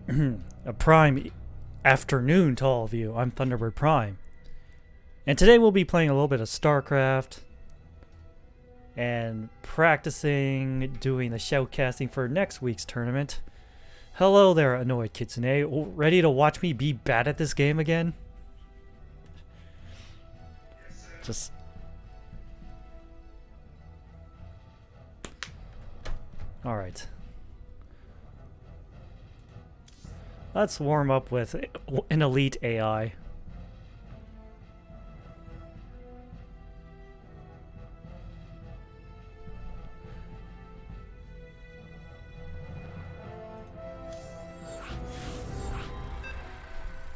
A prime afternoon to all of you. I'm Thunderbird Prime. And today we'll be playing a little bit of StarCraft and practicing doing the shoutcasting for next week's tournament. Hello there, Annoyed Kitsune. Ready to watch me be bad at this game again? Just... Alright. Let's warm up with an elite AI.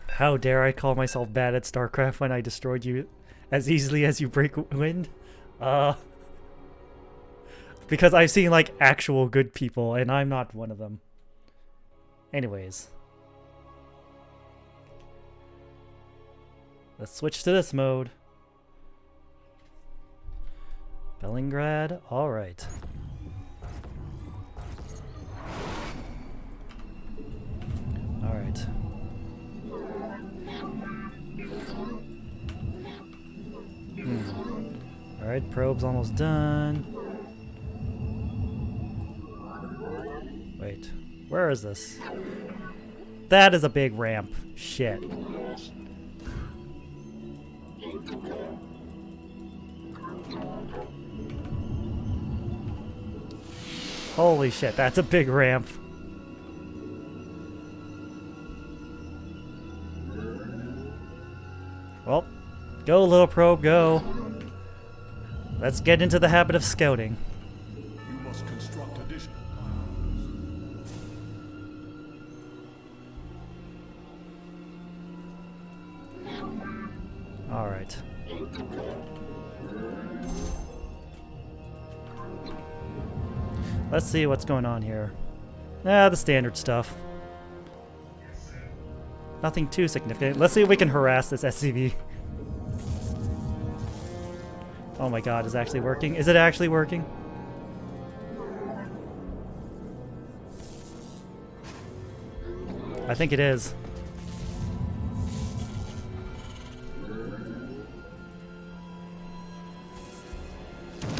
How dare I call myself bad at StarCraft when I destroyed you as easily as you break wind? Because I've seen like actual good people and I'm not one of them. Anyways. Let's switch to this mode. Bellingrad, alright. Alright. Alright, probe's almost done. Wait, where is this? That is a big ramp. Shit. Holy shit, that's a big ramp. Well, go little probe, go. Let's get into the habit of scouting. You must construct additional piles. All right. Let's see what's going on here. The standard stuff. Nothing too significant. Let's see if we can harass this SCV. Oh my god, is it actually working? Is it actually working? I think it is.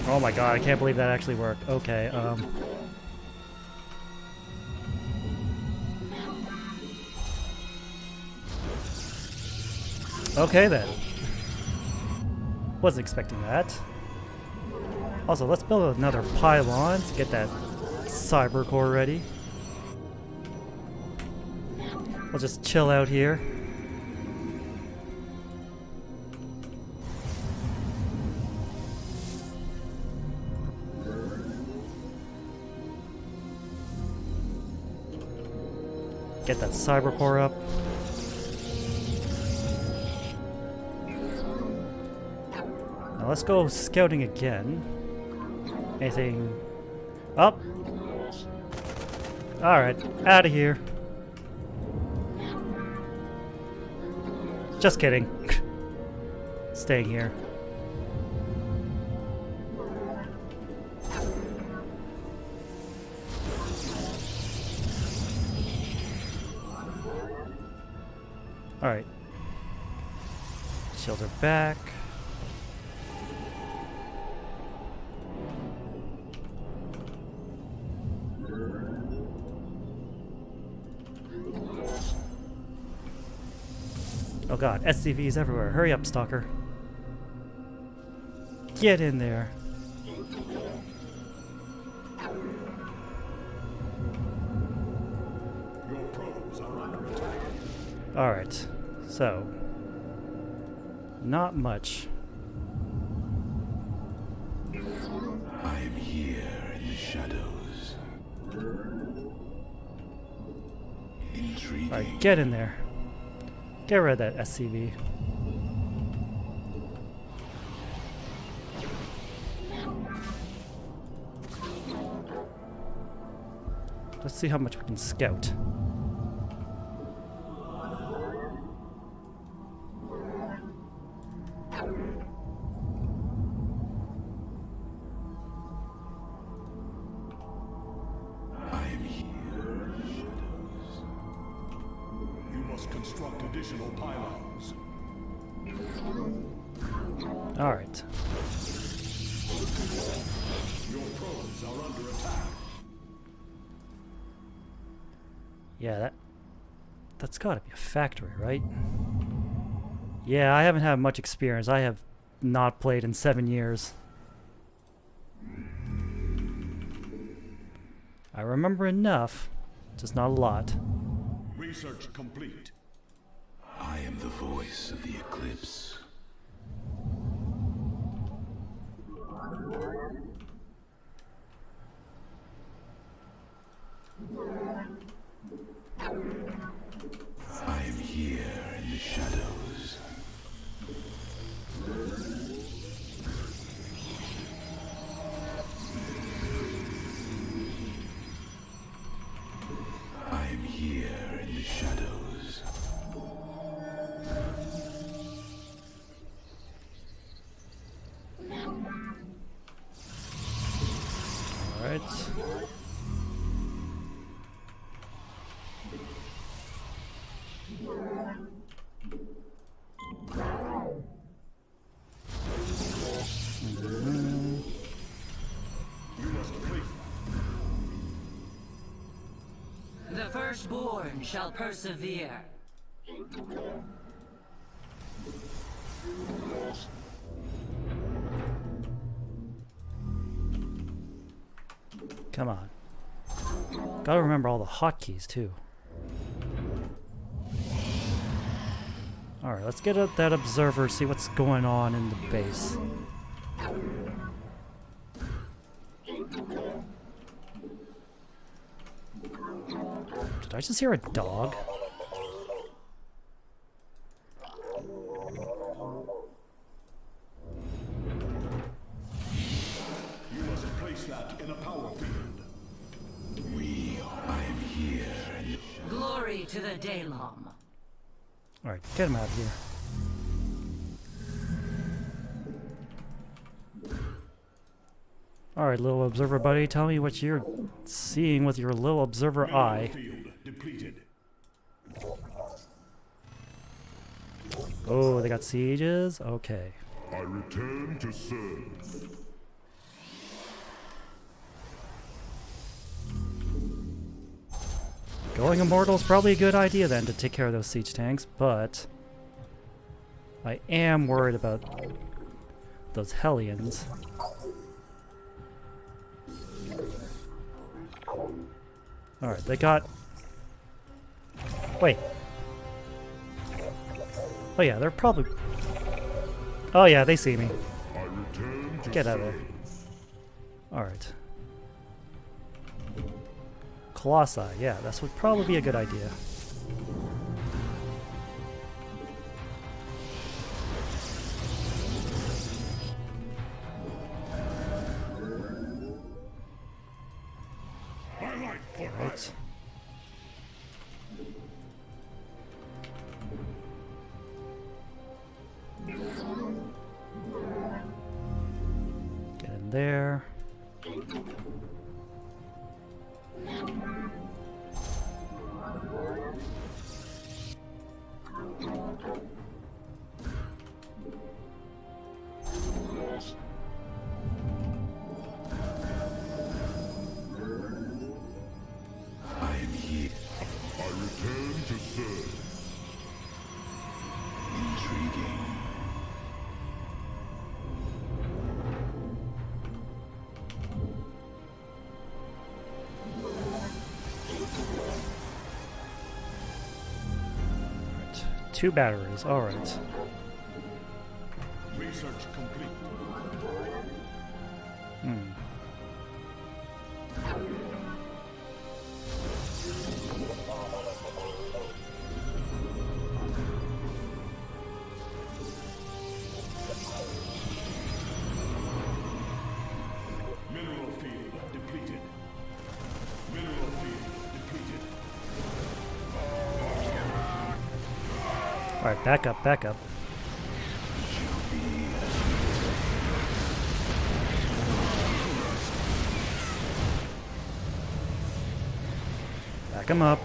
Oh my god, I can't believe that actually worked. Okay, okay then. Wasn't expecting that. Also, let's build another pylon to get that cyber core ready. We'll just chill out here. Get that cyber core up. Now let's go scouting again. Anything up? Alright, out of here. Just kidding. Staying here. Alright. Shields are back. Oh god, SCVs everywhere. Hurry up, Stalker. Get in there. Your probes are under attack. Alright, so. Not much. I am here in the shadows. Intriguing. Alright, get in there. Get rid of that SCV. Let's see how much we can scout. additional pylons. All right. Your probes are under attack. Yeah, that's got to be a factory, right? Yeah, I haven't had much experience. I have not played in 7 years. I remember enough, just not a lot. Research complete. I am the voice of the eclipse. I am here in the shadows. I am here in the shadows. All right. The firstborn shall persevere. Come on. Gotta remember all the hotkeys too. Alright, let's get at that observer, see what's going on in the base. Did I just hear a dog? You must place that in a power field. I am here. Glory to the Daylom. Alright, get him out of here. Alright, little observer buddy, tell me what you're seeing with your little observer eye. Field depleted. Oh, they got sieges? Okay. I return to serve. Going immortal is probably a good idea then to take care of those siege tanks, but I am worried about those Hellions. Alright, they got... Wait. Oh yeah, they're probably... Oh yeah, they see me. I return to Get out of there. Alright. Colossi, yeah, that would probably be a good idea. Alright. Get in there. I am here. I return to serve. Intriguing. Right. 2 batteries, alright. Research complete. Mineral field depleted. Mineral field depleted. Alright, back up, back up. Back him up.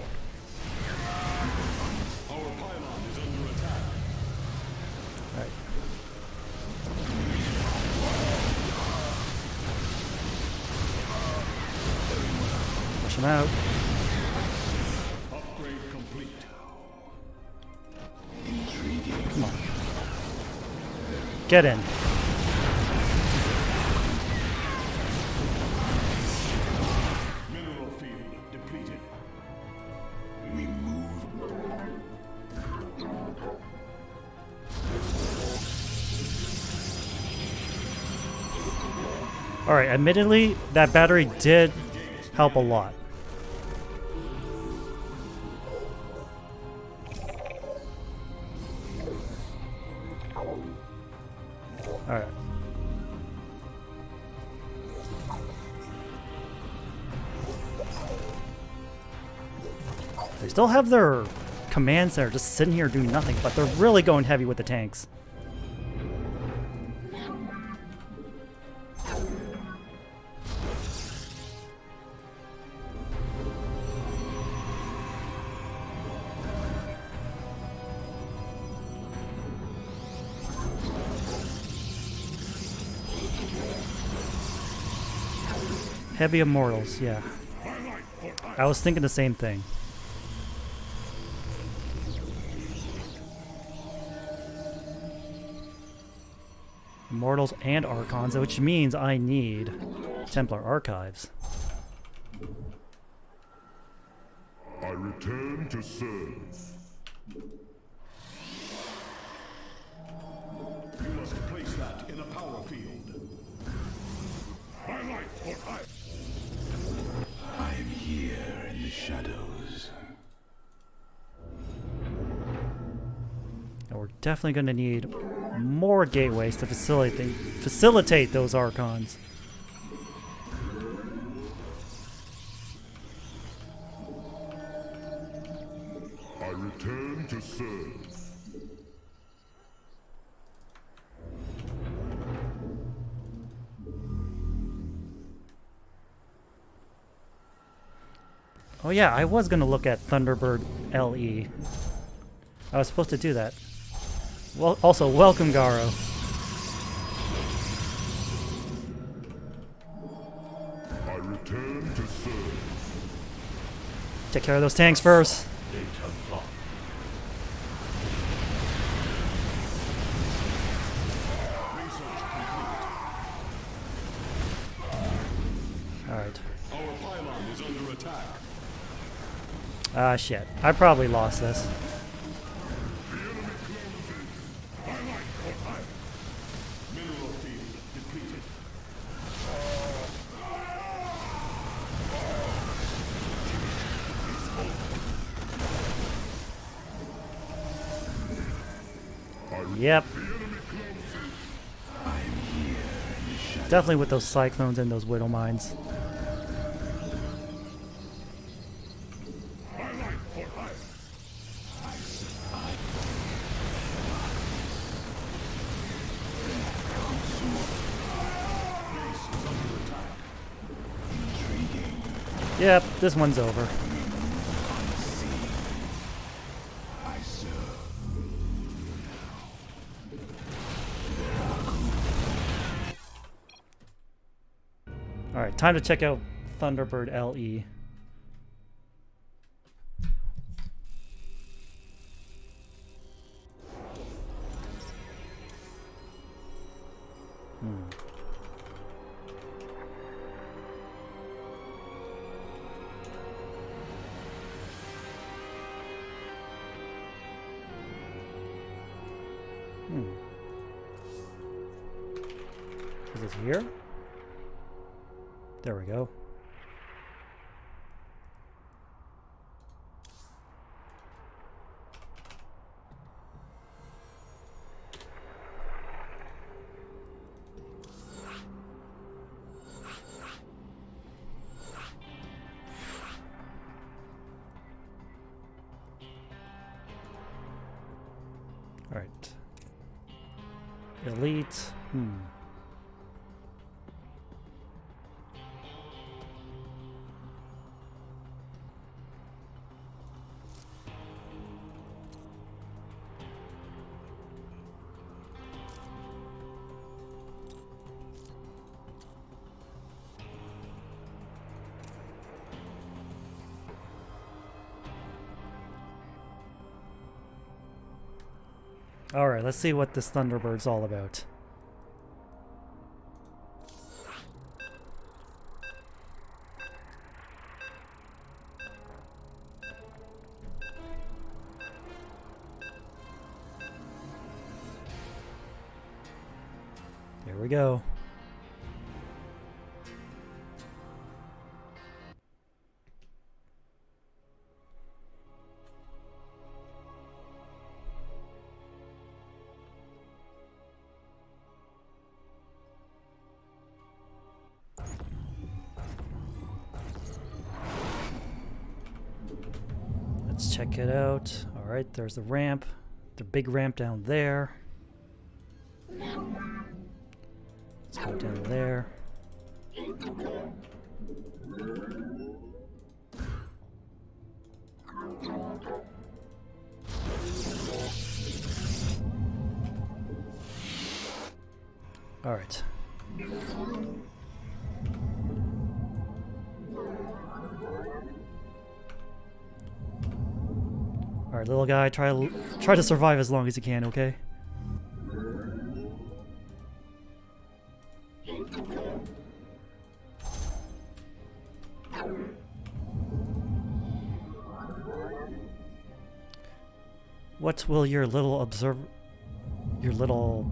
Our pylon is under flush him out. Upgrade complete. Come on. Get in. Mineral field depleted. Alright, admittedly, that battery did help a lot. Alright. They still have their command center just sitting here doing nothing, but they're really going heavy with the tanks. Heavy Immortals, yeah. I was thinking the same thing. Immortals and Archons, which means I need Templar Archives. I return to serve. You must place that in a power field. Highlight for I. I'm here in the shadows. And we're definitely going to need more gateways to facilitate those Archons. I return to serve. Oh yeah, I was going to look at Thunderbird LE. I was supposed to do that. Well, also, welcome, Garo. I return to serve. Take care of those tanks first. Alright. Our pylon is under attack. Ah, shit. I probably lost this. Mineral field depleted. Yep. Definitely with those cyclones and those widow mines. Yep, this one's over. Alright, time to check out Thunderbird LE. Is it here? There we go. All right. Elite. Alright, let's see what this Thunderbird's all about. Here we go. Let's check it out. Alright, there's the ramp. The big ramp down there. Let's go down there. Alright. Alright, little guy, try to survive as long as you can, okay? What will your little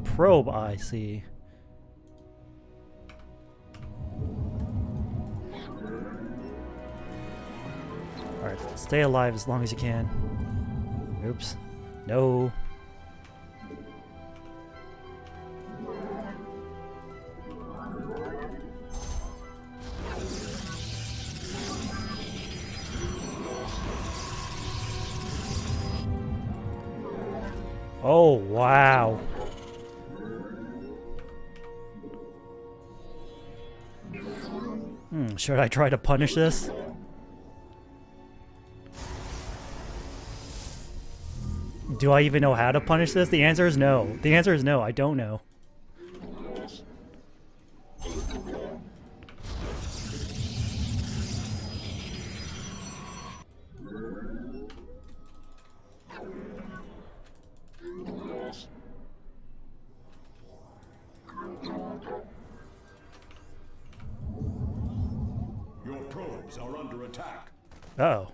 probe eye see? Alright, stay alive as long as you can. Oops. No. Oh, wow. Should I try to punish this? Do I even know how to punish this? The answer is no. The answer is no. I don't know. Your probes are under attack. Uh-oh.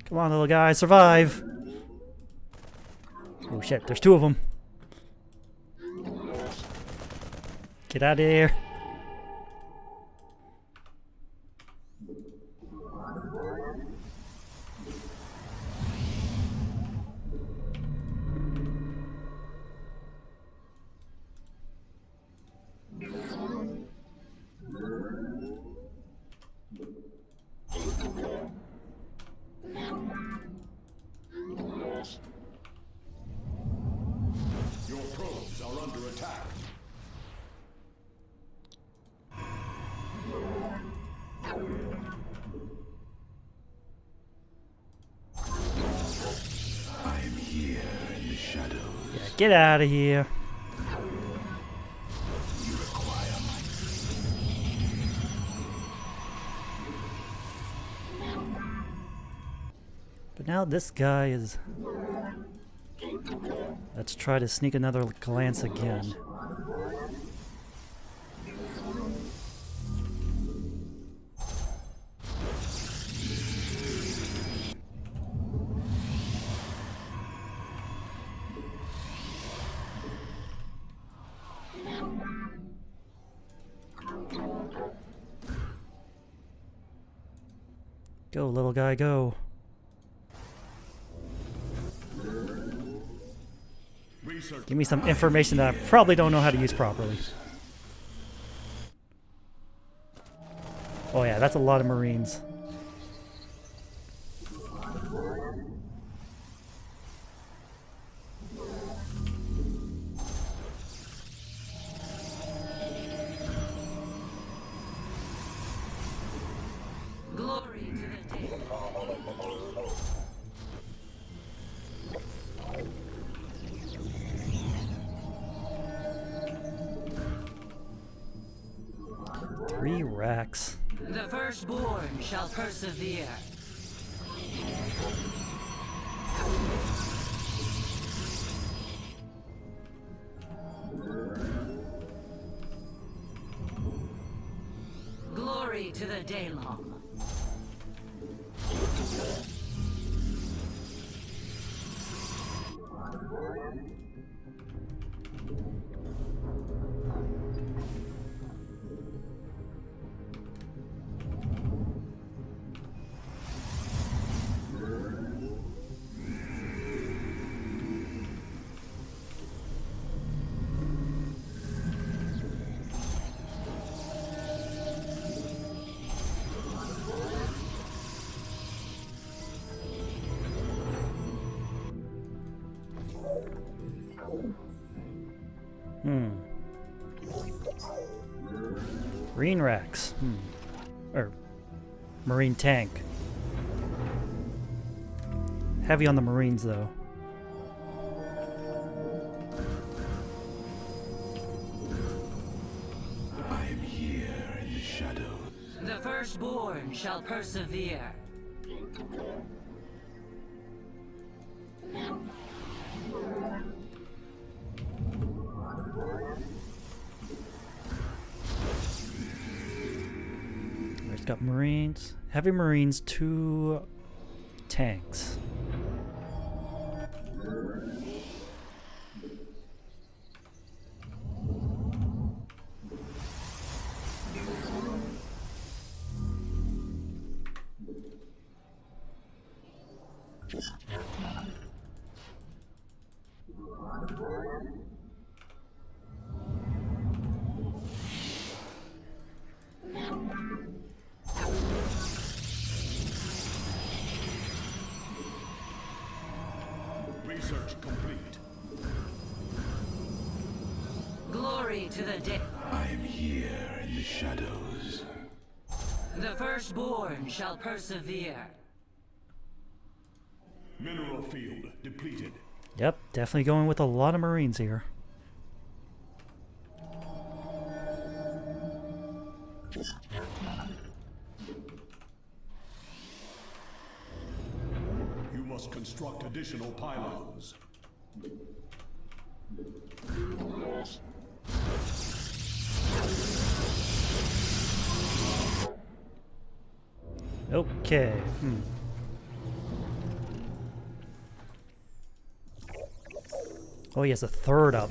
Come on, little guy, survive! Oh shit, there's two of them. Get out of here. Your probes are under attack. I am here in the shadows. Yeah, get out of here. You require my... But now this guy is... Let's try to sneak another glance again. Go, little guy, go. Give me some information that I probably don't know how to use properly. Oh yeah, that's a lot of Marines. Glory to the day. Three racks. The firstborn shall persevere. Glory to the Daylong. Marine racks. Or marine tank. Heavy on the marines though. I am here in the shadows. The firstborn shall persevere. It's got marines, heavy marines, 2 tanks. Research complete. Glory to the day. I am here in the shadows. The firstborn shall persevere. Mineral field depleted. Yep, definitely going with a lot of marines here. You must construct additional pylons. Okay. Oh, he has a third up.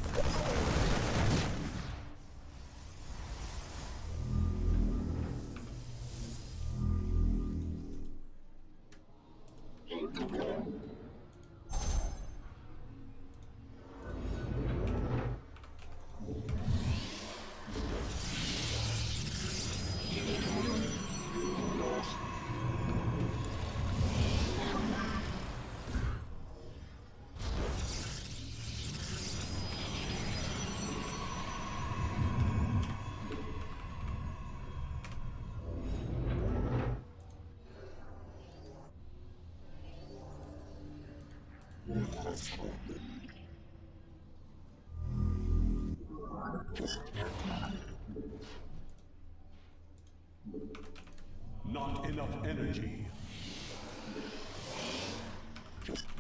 Not enough energy.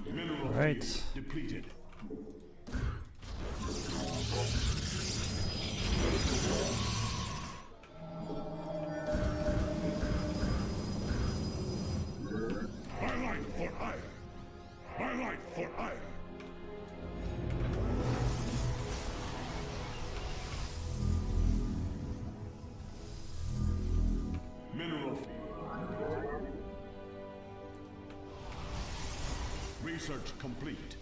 Mineral Right. field depleted. My life for ire. My life for ire. Mineral field. Research complete.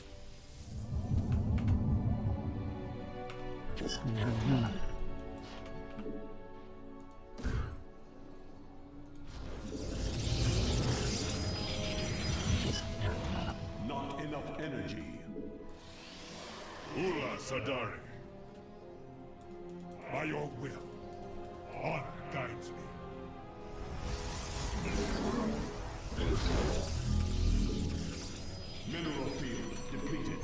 Not enough energy. Ula Sadari. By your will, honor guides me. Mineral field depleted.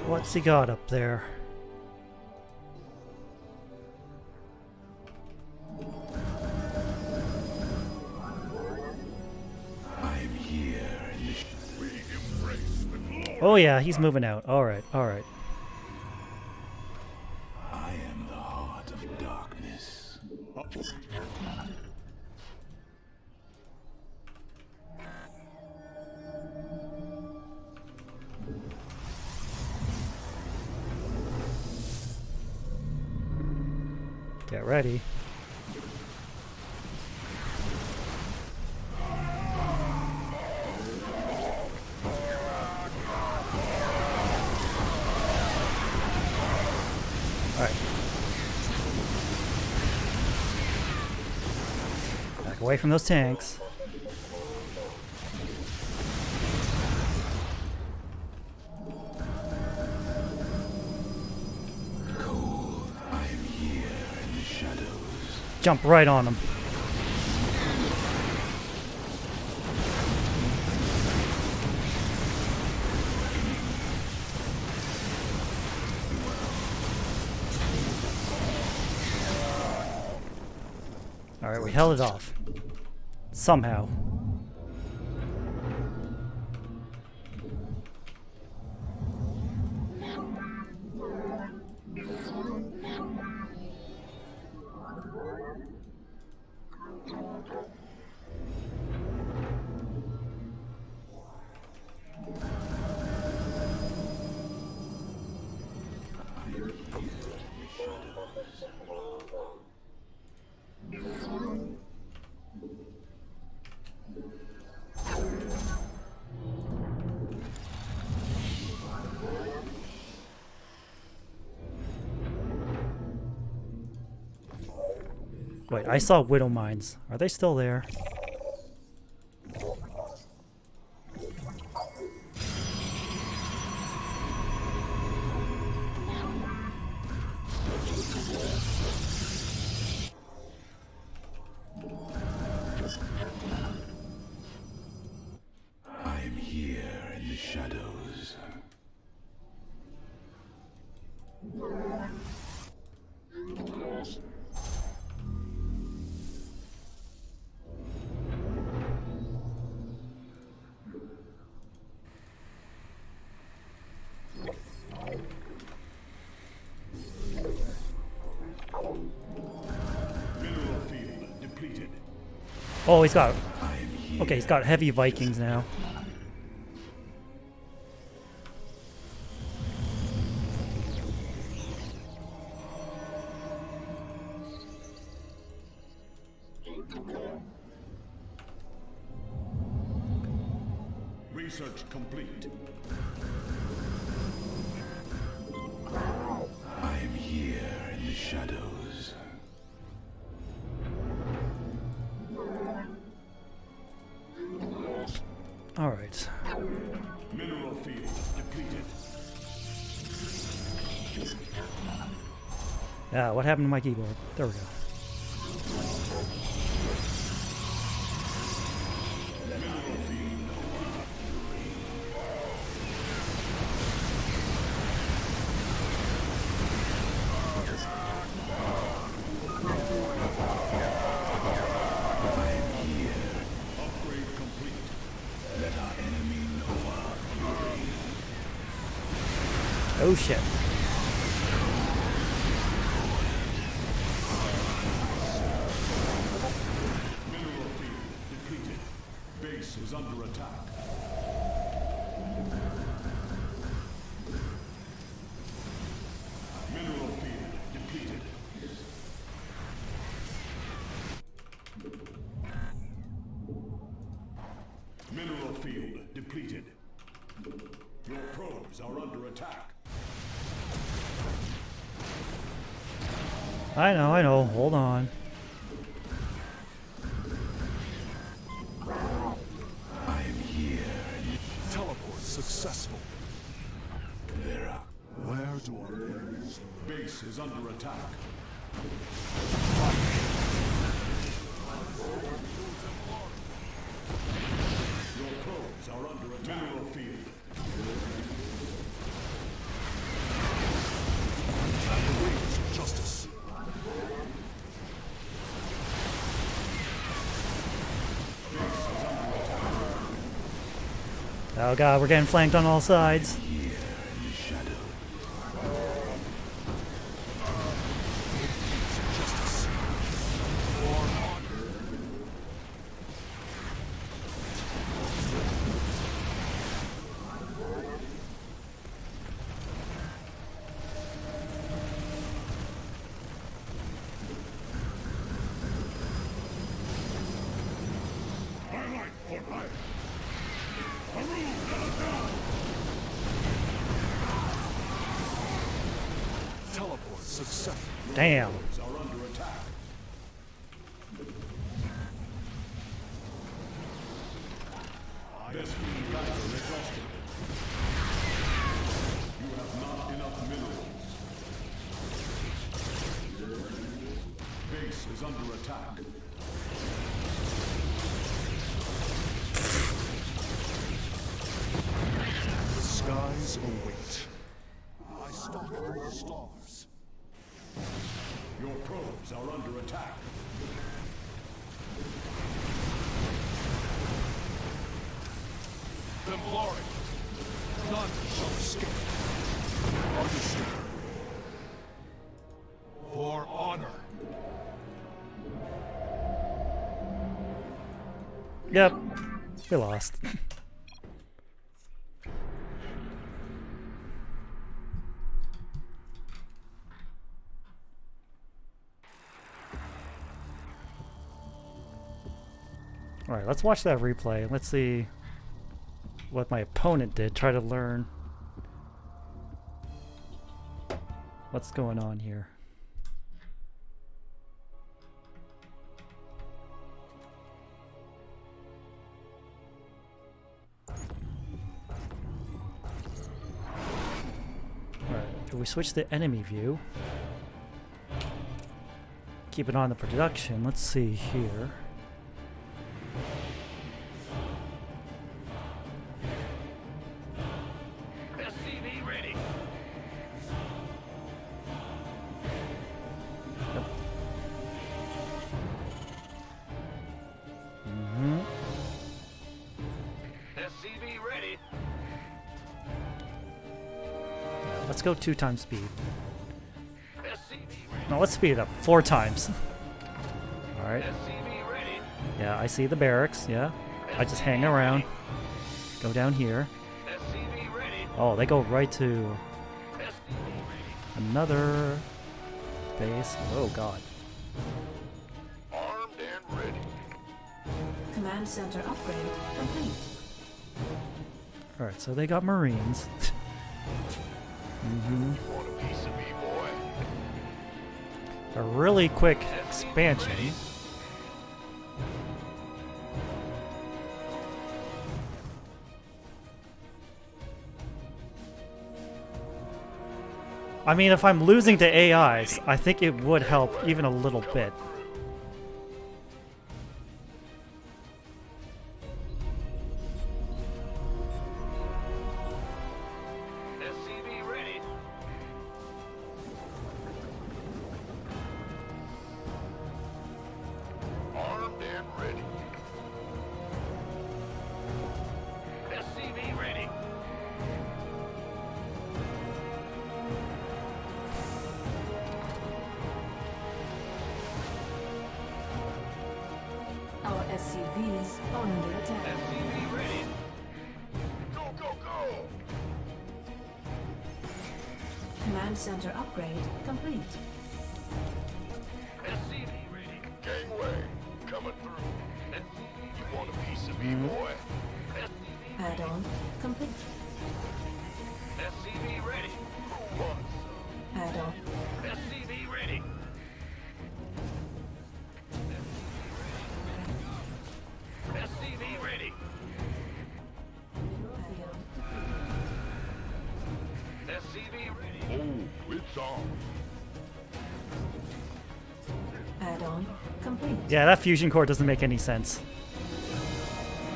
What's he got up there? Oh yeah, he's moving out. Alright, alright. I am the heart of darkness. Get ready. Alright. Back away from those tanks. Cold, I am here in the shadows. Jump right on them. Alright, we held it off. Somehow. Wait, I saw Widow Mines. Are they still there? I am here in the shadows. Mineral field depleted. Oh, he's got... I am here. Okay, he's got heavy Vikings now. Research complete. I am here in the shadows. Alright. Mineral field depleted. Yeah, what happened to my keyboard? There we go. Upgrade complete. Let our enemy know our fury. Oh shit. Mineral field depleted. Base is under attack. Mineral field depleted. Mineral field depleted. Your probes are under attack. I know. Hold on. I am here. Teleport successful. There are. Where do our enemies? Base is under attack. Your probes are under attack. Mineral field. At the wings of justice. Oh god, we're getting flanked on all sides. Here in the shadows. Justice. For honor. Teleport successful. Damn. Are under attack. Best manufacturer requested. You have not enough minerals. Base is under attack. The skies await. I stalk through the stars. Your probes are under attack. Templar, none shall escape. Understood. For honor. Yep. We lost. Alright, let's watch that replay. Let's see what my opponent did. Try to learn what's going on here. Alright, if we switch to enemy view, keep it on the production. Let's see here. SCV ready. SCV ready. Let's go 2 times speed. SCV ready. No, let's speed it up 4 times. Alright. SCV ready. Yeah, I see the barracks, yeah. I just hang around. Go down here. SCV ready. Oh, they go right to SCV ready. another base. Oh god. Armed and ready. Command center upgrade complete. Alright, so they got Marines. You want a piece of me, boy? A really quick expansion. I mean, if I'm losing to AIs, I think it would help even a little bit. SCV ready. Armed and ready. SCV ready. Our SCVs are under attack. SCV ready. Go, go, go! Command center upgrade complete. SCV ready. Gangway, coming through. SCV, you want a piece of me, boy? SCV, Add-on complete. SCV ready. Who wants some? Add-on. SCV ready. SCV ready. SCV ready. Oh, it's on. Add-on complete. Yeah, that fusion core doesn't make any sense.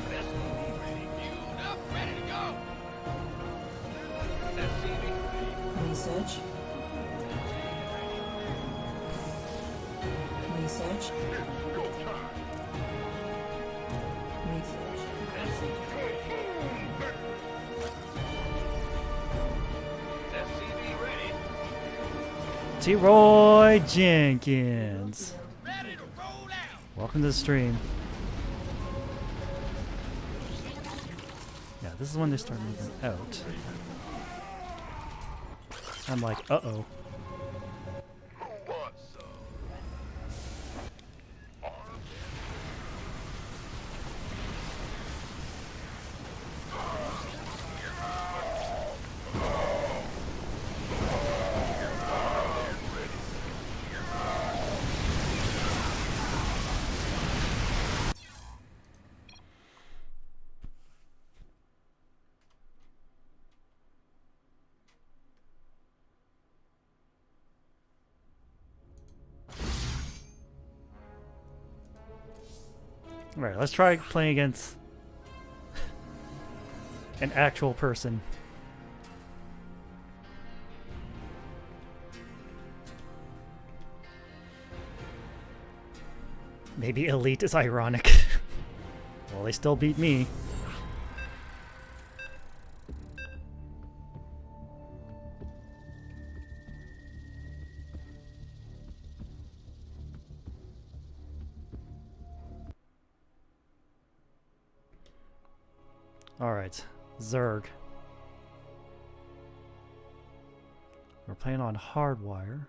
SCV ready. Queued up, ready to go. SCV Research. Research. go time. Research. SCV T-Roy Jenkins. Welcome to the stream. Yeah, this is when they start moving out. I'm like, uh-oh. Alright, let's try playing against an actual person. Maybe elite is ironic. Well, they still beat me. Alright, Zerg. We're playing on Hardwire.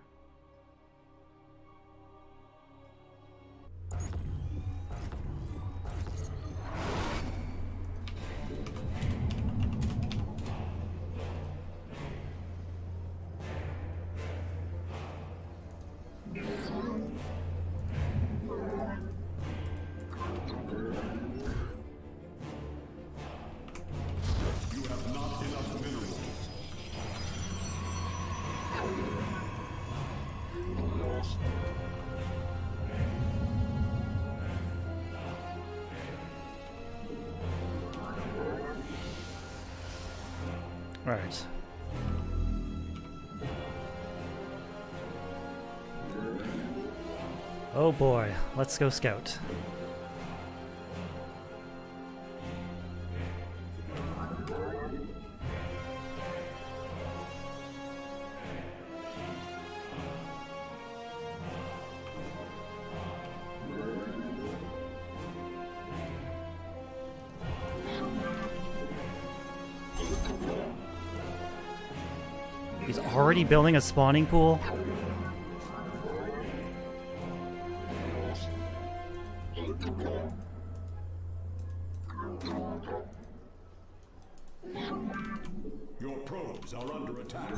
Right. Oh boy, let's go scout. He's already building a spawning pool? Your probes are under attack.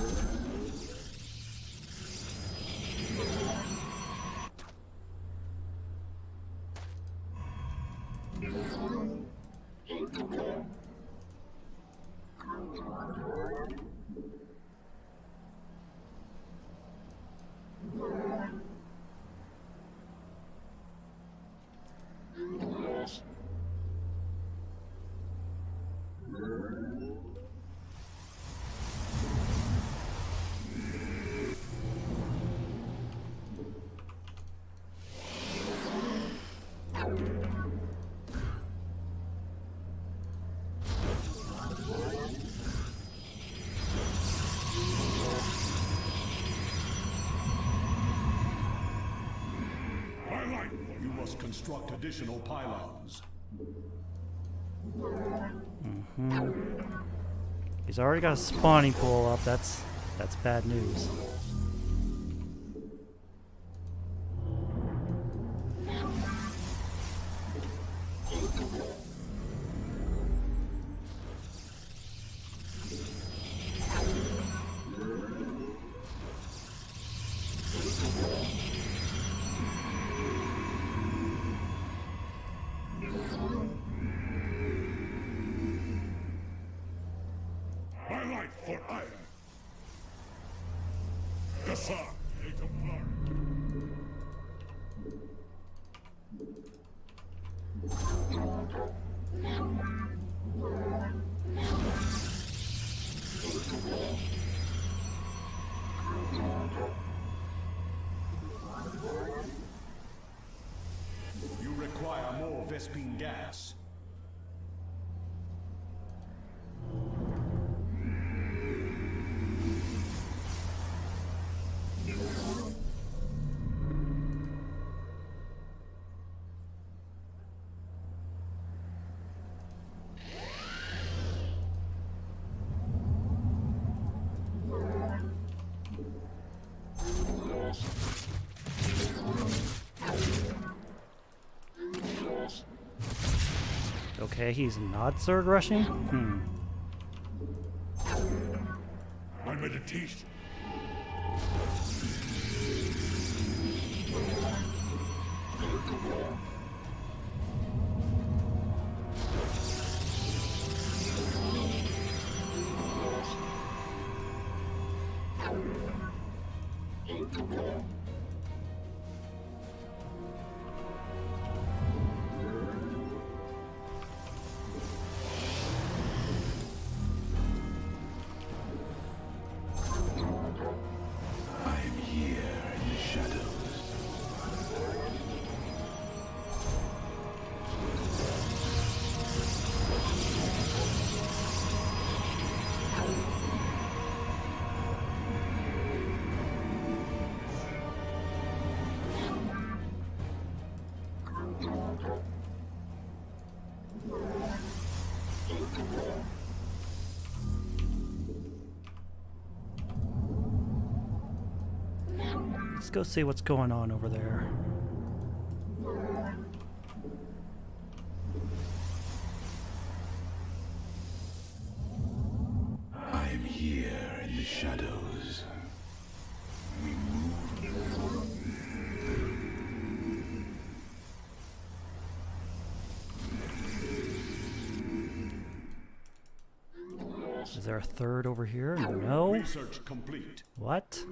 You must construct additional pylons. He's already got a spawning pool up. That's bad news. My life for iron. Yes, you require more Vespine gas. Okay, he's not Zerg rushing? My meditation. Let's go see what's going on over there. I am here in the shadows. We move. Is there a third over here? No. Research complete. What?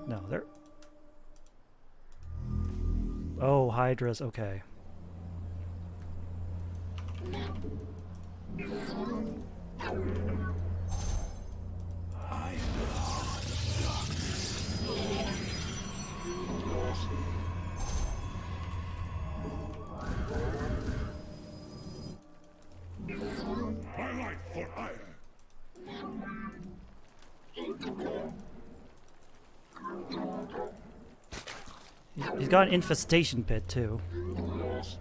No, there. Oh, Hydras. Okay. I am the heart of darkness. My life for hire. He's got an infestation pit too.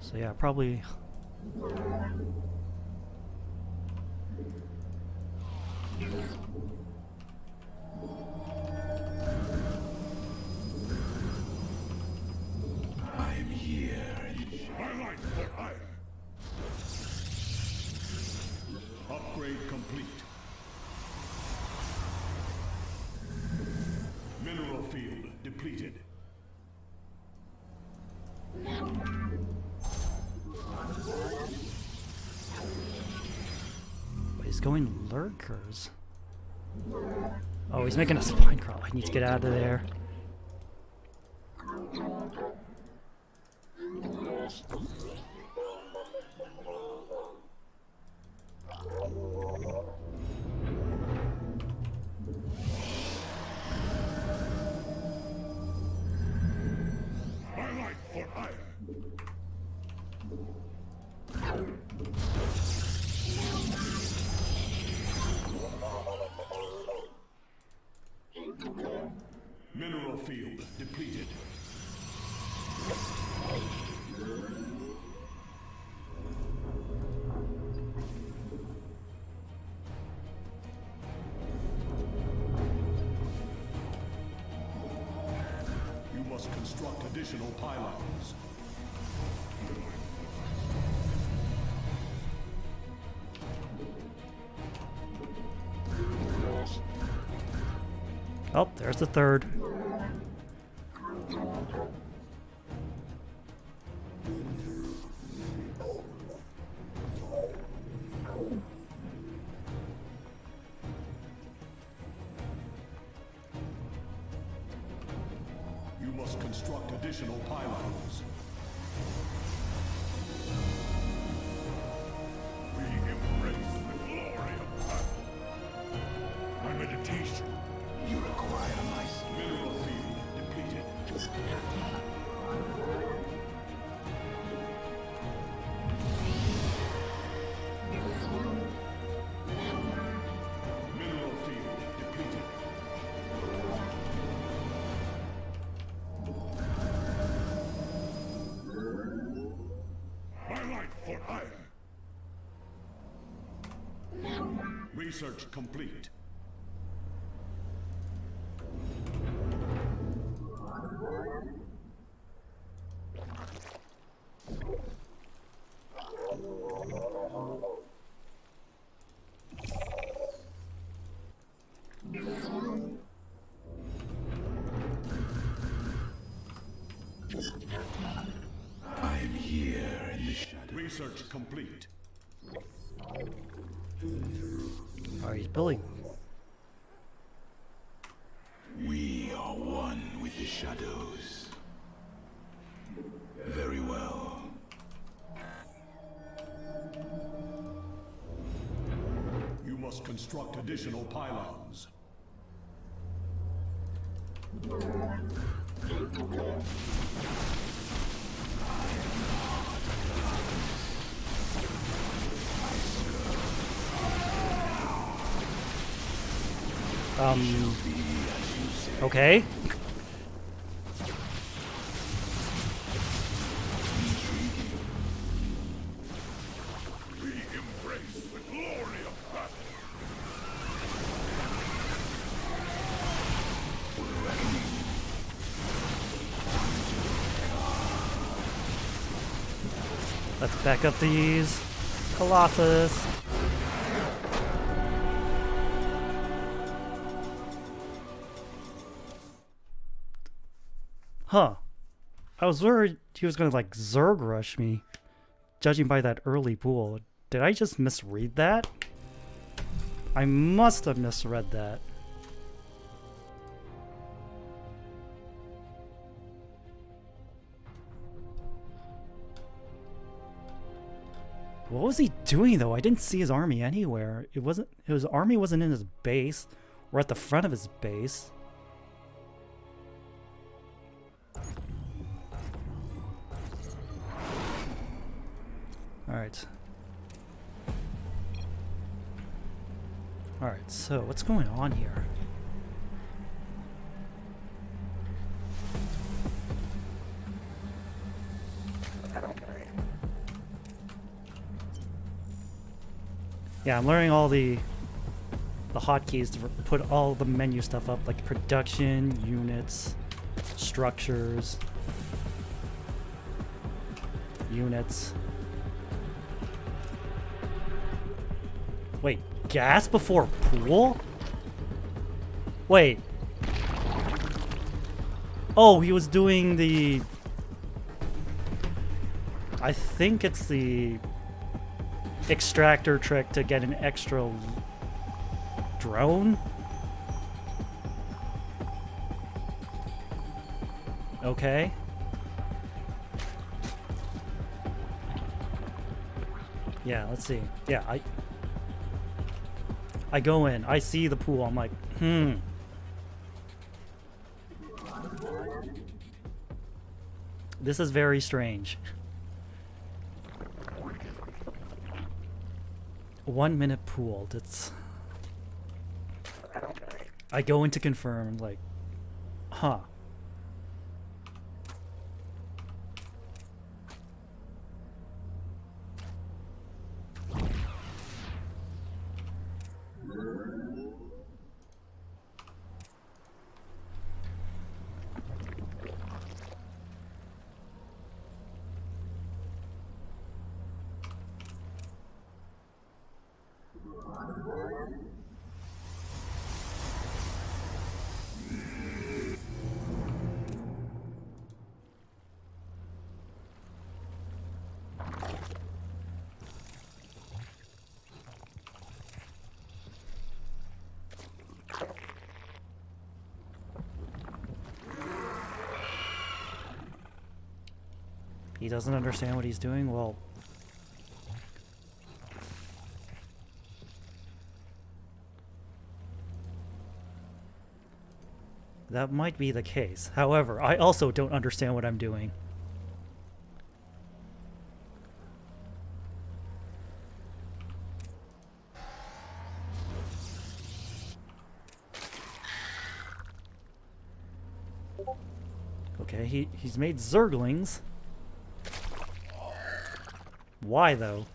So yeah, probably. I am here. My life for hire. Upgrade complete. Mineral field depleted. He's going lurkers. Oh, he's making a spine crawl. I need to get out of there. My life for hire. Mineral field depleted. You must construct additional pylons. Oh, there's the third. You must construct additional pylons. We embrace the glory of battle. My meditation. You require my mineral field depleted. Mineral field depleted. My life for hire. Research complete. I'm here in the shadows. Research complete. Alright, he's building. We are one with the shadows. Very well. You must construct additional pylons. Okay. We embrace the glory of battle. Let's back up these Colossus. Huh. I was worried he was gonna like Zerg rush me, judging by that early pool. Did I just misread that? I must have misread that. What was he doing though? I didn't see his army anywhere. His army wasn't in his base or at the front of his base. Alright. Alright, so what's going on here? Yeah, I'm learning all the hotkeys to put all the menu stuff up, like production, units, structures, units. Wait, gas before pool? Wait. Oh, he was doing the... I think it's the extractor trick to get an extra drone? Okay. Yeah, let's see. Yeah, I go in, I see the pool, I'm like, this is very strange. 1 minute pool, that's... I go in to confirm, like, huh. He doesn't understand what he's doing? Well... that might be the case. However, I also don't understand what I'm doing. Okay, he's made Zerglings. Why, though?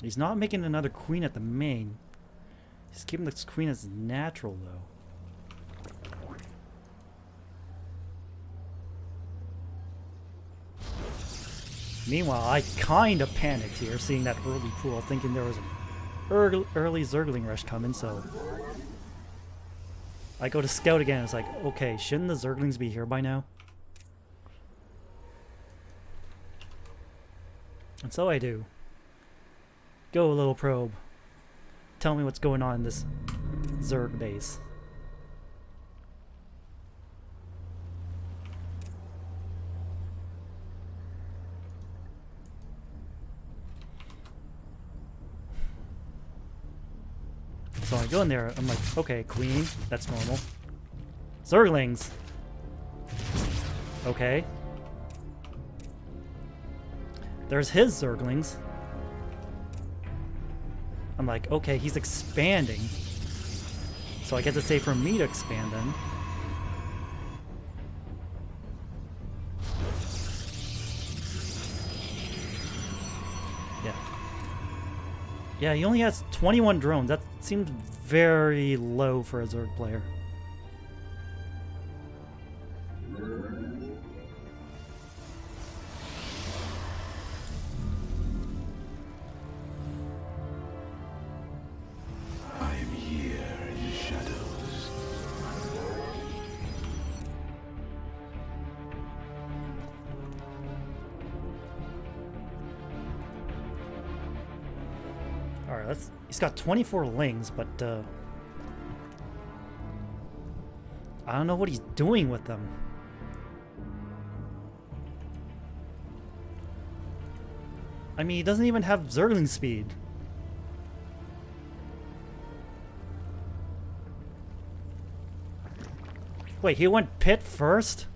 He's not making another queen at the main. He's keeping this queen as natural, though. Meanwhile, I kind of panicked here, seeing that early pool, thinking there was early Zergling rush coming, so I go to scout again. It's like, okay, shouldn't the Zerglings be here by now? And so I do. Go, little probe. Tell me what's going on in this Zerg base. So I go in there, I'm like, okay, queen, that's normal. Zerglings! Okay. There's his Zerglings. I'm like, okay, he's expanding. So I get to say for me to expand then. Yeah. Yeah, he only has 21 drones. That seemed very low for a Zerg player. I am here in the shadows. Alright, he's got 24 lings, but I don't know what he's doing with them. I mean, he doesn't even have Zergling speed. Wait, he went pit first?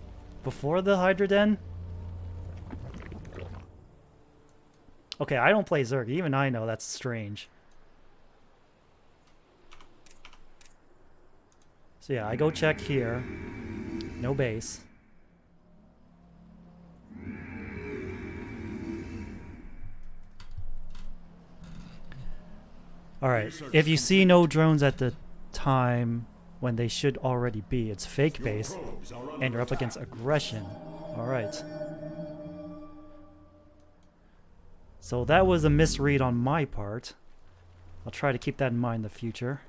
Before the Hydra Den? Okay, I don't play Zerg. Even I know that's strange. So yeah, I go check here. No base. Alright, if you see no drones at the time when they should already be, it's fake base, and you're up against aggression. Alright. So that was a misread on my part. I'll try to keep that in mind in the future.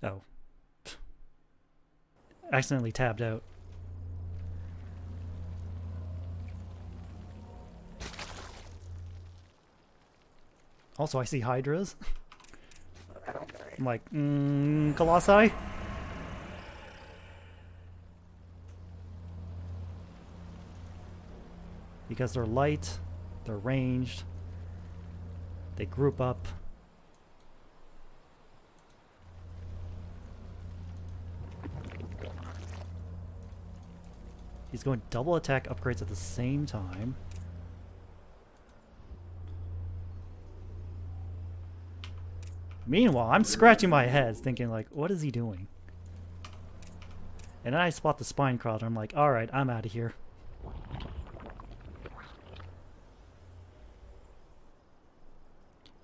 Oh. Accidentally tabbed out. Also, I see Hydras. I'm like, Colossi? Because they're light, they're ranged, they group up. He's going double attack upgrades at the same time. Meanwhile, I'm scratching my head thinking like, what is he doing? And then I spot the spine crawler. I'm like, alright, I'm out of here.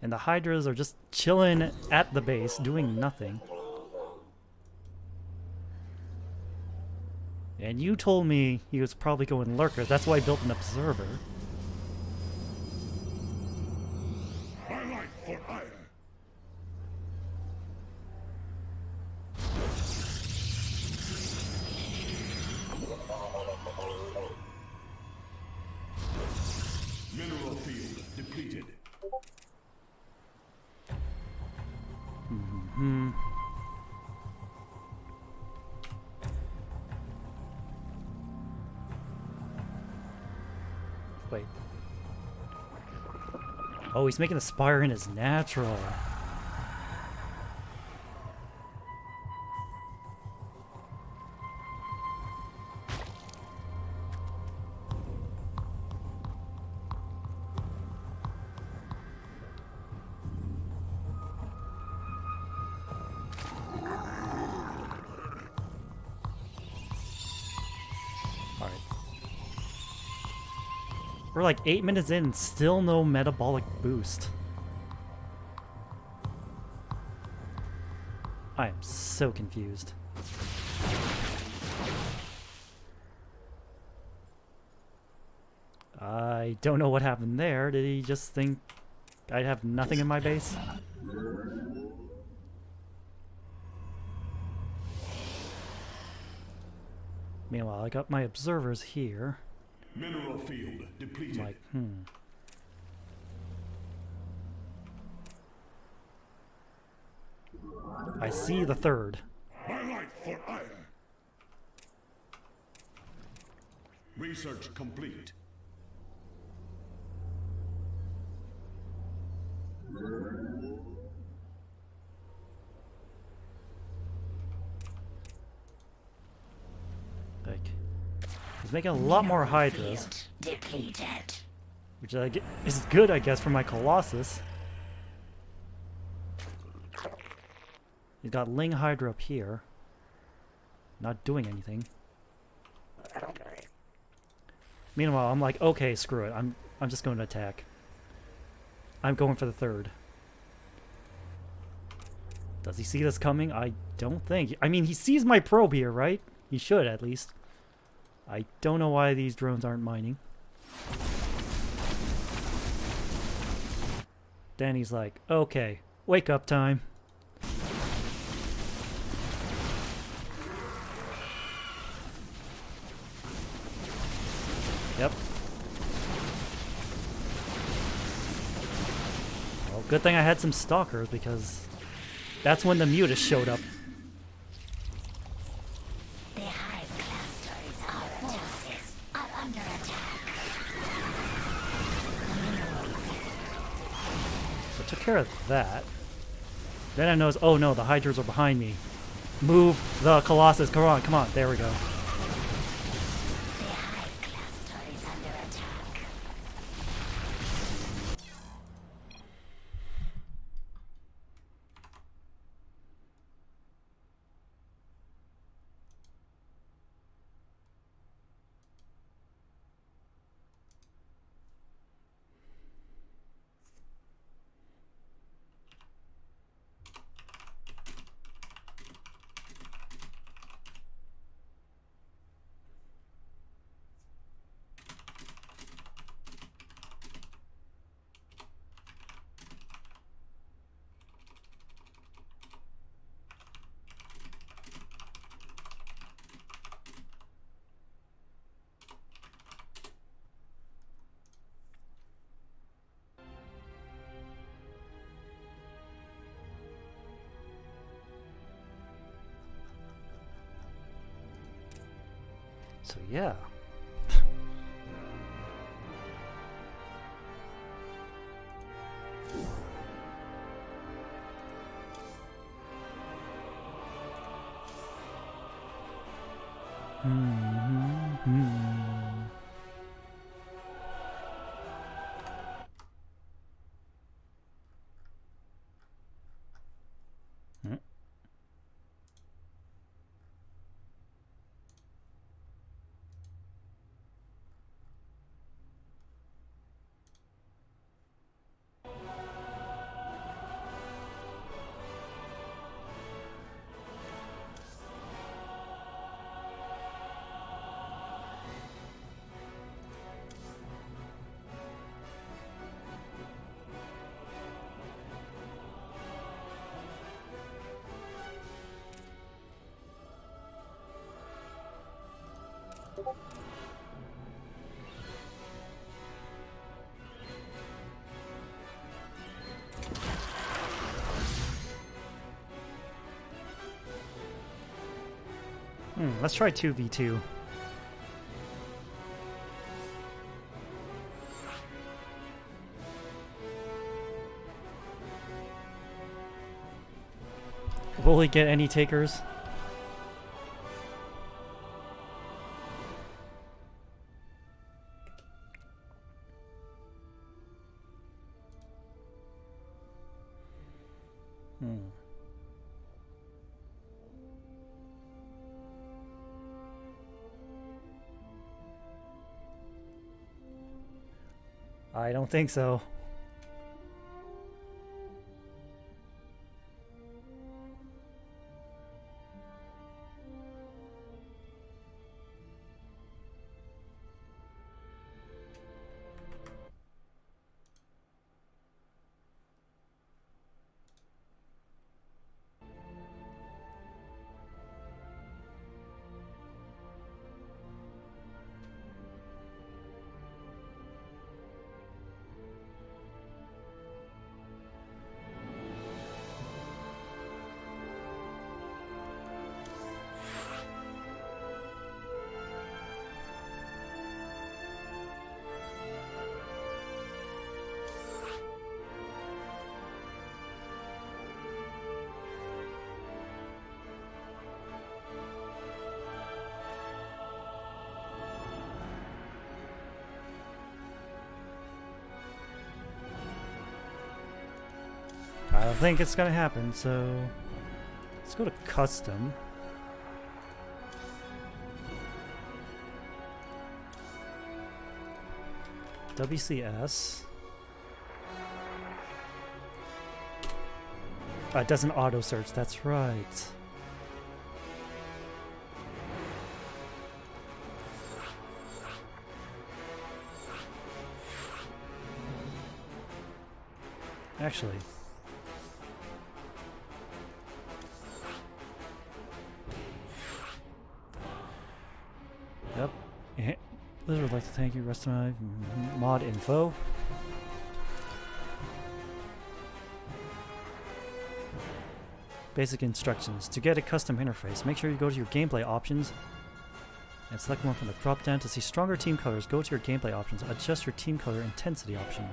And the Hydras are just chilling at the base, doing nothing. And you told me he was probably going lurkers. That's why I built an observer. My life for hire. Mineral field depleted. Wait. Oh, he's making the spire in his natural. We're like 8 minutes in, still no metabolic boost. I am so confused. I don't know what happened there. Did he just think I'd have nothing in my base? Meanwhile, I got my observers here. Mineral field depleted. Like, I see the third. My life for ire. Research complete. Like, he's making a lot more hydras, Depleted. which is good, I guess, for my Colossus. He's got Ling Hydra up here, not doing anything. Meanwhile, I'm like, okay, screw it. I'm just going to attack. I'm going for the third. Does he see this coming? I don't think. I mean, he sees my probe here, right? He should, at least. I don't know why these drones aren't mining. Then he's like, okay, wake up time. Yep. Well, good thing I had some stalkers, because that's when the Mutas showed up. The hive clusters of forces are under attack. So I took care of that. Then I noticed, oh no, the Hydras are behind me. Move the Colossus. Come on, come on. There we go. The hive cluster is under attack. So yeah. Let's try 2v2. Will we get any takers? I don't think so. I don't think it's gonna happen, so let's go to custom. WCS. It doesn't auto search, that's right. Actually, yep. Blizzard would like to thank you, rest of my mod info. Basic instructions. To get a custom interface, make sure you go to your gameplay options and select one from the drop down. To see stronger team colors, go to your gameplay options. Adjust your team color intensity option.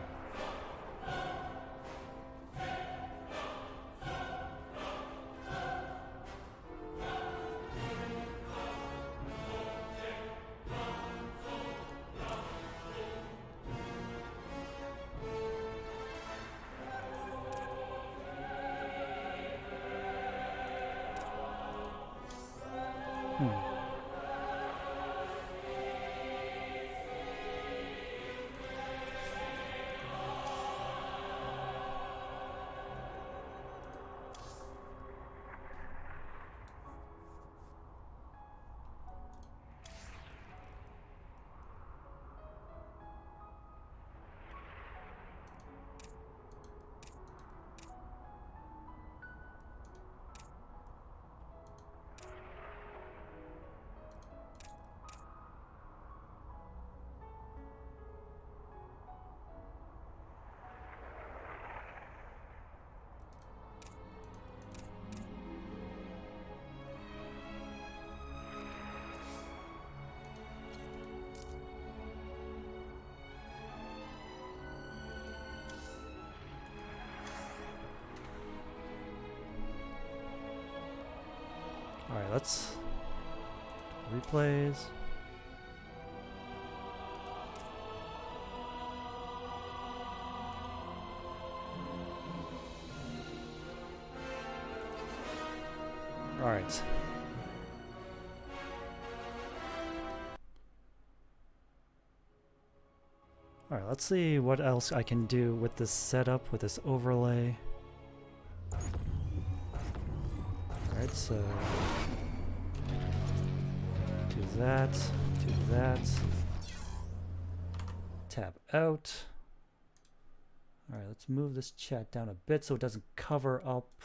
Alright, let's replays. Alright. Alright, let's see what else I can do with this setup, with this overlay. Alright, so do that, do that. Tab out. Alright, let's move this chat down a bit so it doesn't cover up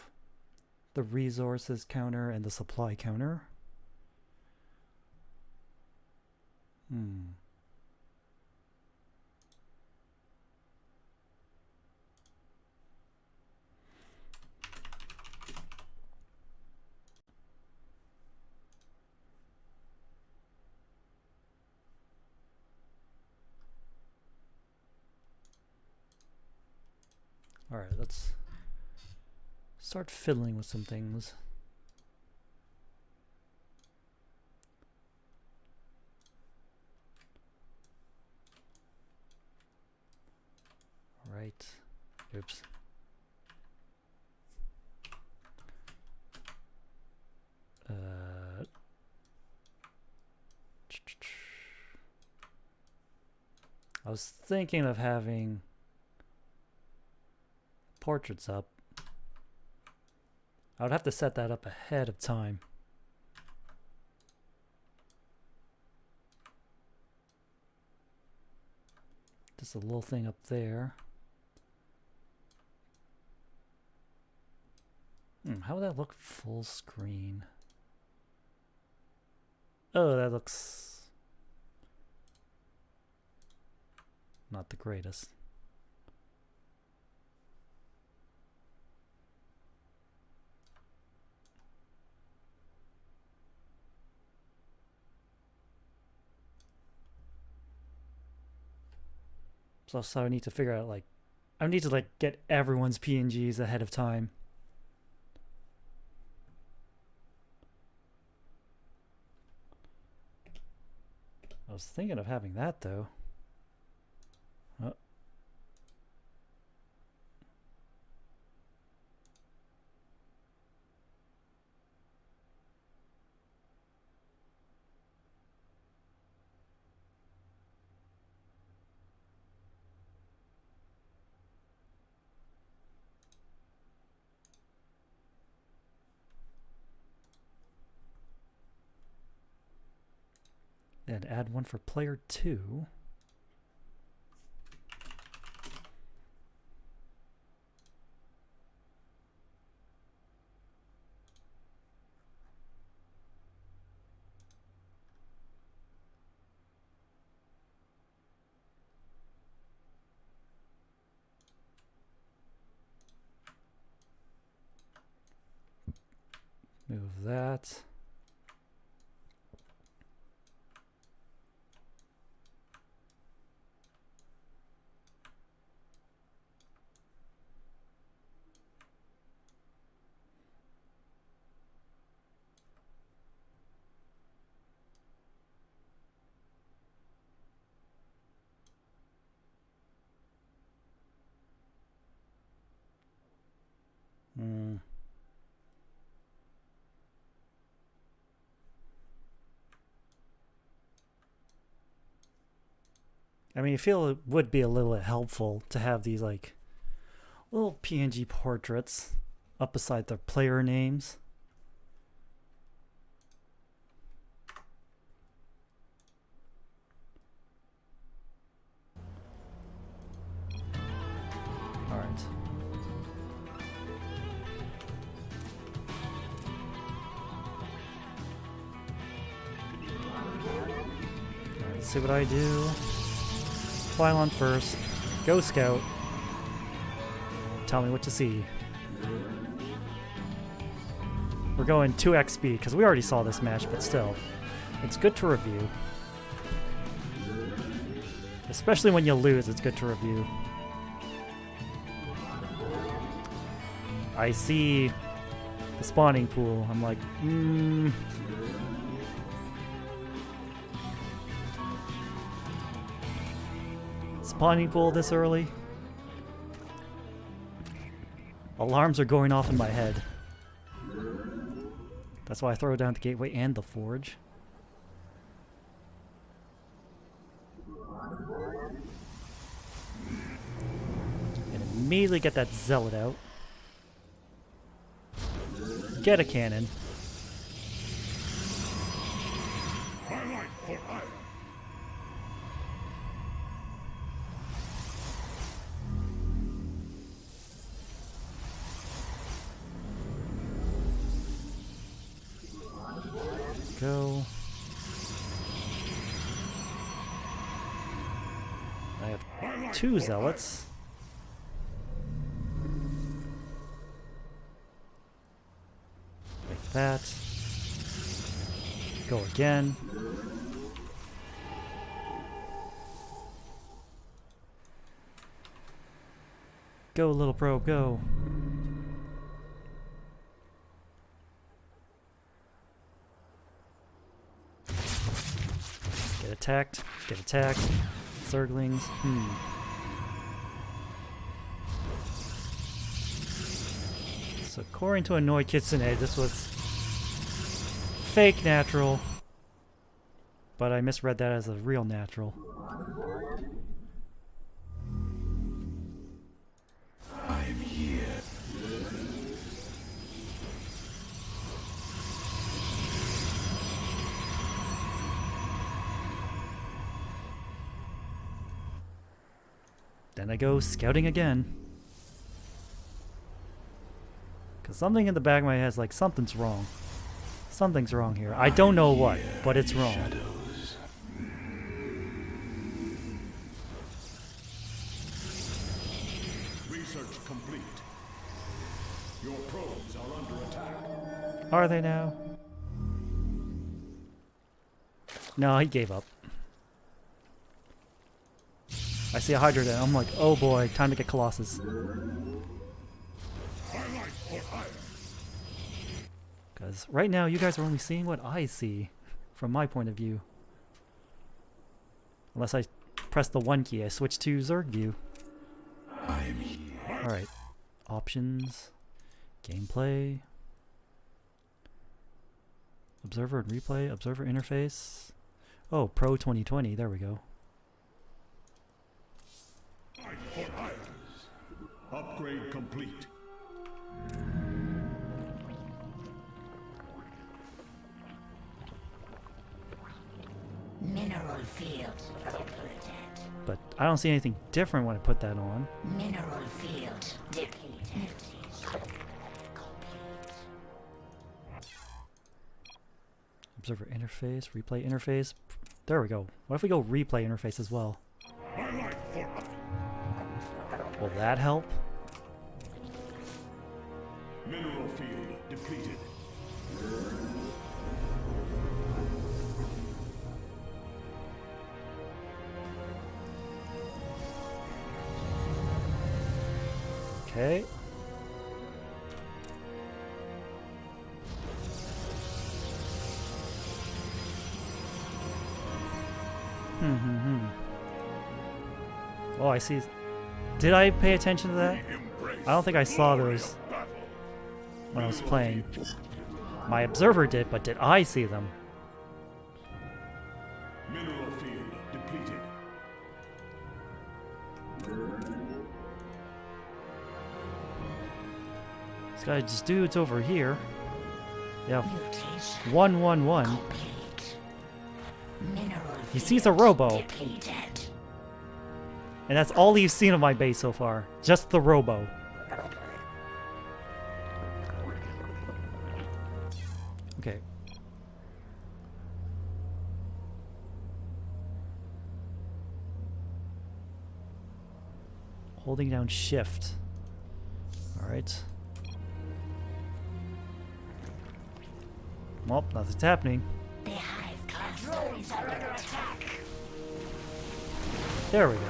the resources counter and the supply counter. Alright, let's start fiddling with some things. Alright. Oops. I was thinking of having portraits up. I would have to set that up ahead of time. Just a little thing up there. How would that look full screen? Oh, that looks not the greatest. So I need to figure out, like, I need to, like, get everyone's PNGs ahead of time. I was thinking of having that, though. Oh. And add one for player 2. Move that. I mean, I feel it would be a little helpful to have these, like, little PNG portraits up beside their player names. All right. Let's see what I do. Pylon first. Go scout. Tell me what to see. We're going 2x speed because we already saw this match, but still, it's good to review. Especially when you lose, it's good to review. I see the spawning pool. I'm like, Spawning pool this early? Alarms are going off in my head. That's why I throw down the gateway and the forge. And immediately get that zealot out. Get a cannon. Go. I have 2 zealots. Like that. Go again. Go, little probe, go. Get attacked, get attacked. Zerglings, So according to Annoyed Kitsune, this was fake natural. But I misread that as a real natural. Then I go scouting again. Because something in the back of my head is like, something's wrong. Something's wrong here. I don't know what, but it's wrong. Shadows. Research complete. Your probes are under attack. Are they now? No, he gave up. I see a Hydra there. I'm like, oh boy, time to get Colossus. Because right now, you guys are only seeing what I see from my point of view. Unless I press the 1 key, I switch to Zerg view. I'm here. Alright. Options. Gameplay. Observer and replay. Observer interface. Oh, Pro 2020. There we go. Upgrade complete. Mineral field depleted. But I don't see anything different when I put that on. Mineral field depleted. Observer interface. Replay interface. There we go. What if we go replay interface as well? Will that help? Mineral field depleted. Okay. Oh, I see. Did I pay attention to that? I don't think I saw those when I was playing. My observer did, but did I see them? Mineral field depleted. This guy just dude's over here. Yeah, Mutation 111. complete. Mineral He sees a robo, depleted. and that's all he's seen of my base so far. Just the robo. Okay. Holding down shift. Alright. Well, nothing's happening. The hive clusters are under attack. There we go.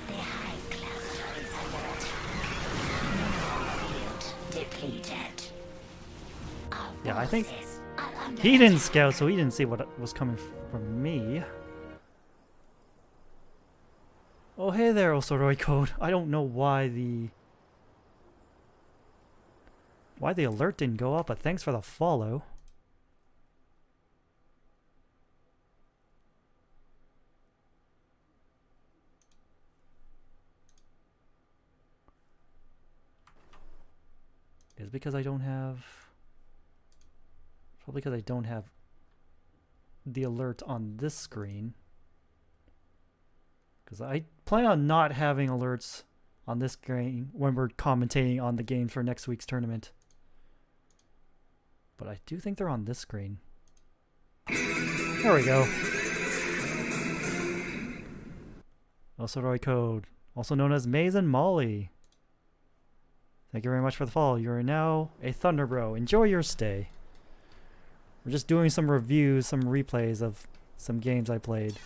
The hive cluster is under attack. Mineral field depleted. Our Yeah, I think forces are under he didn't scout, so he didn't see what was coming from me. Oh, hey there, Osoroi Code. I don't know why the alert didn't go up, but thanks for the follow. Is it because I don't have... Probably because I don't have the alert on this screen. Because I plan on not having alerts on this screen when we're commentating on the games for next week's tournament. But I do think they're on this screen. There we go. Osoroi Code, also known as Maze and Molly. Thank you very much for the follow. You are now a Thunder Bro. Enjoy your stay. We're just doing some reviews, some replays of some games I played.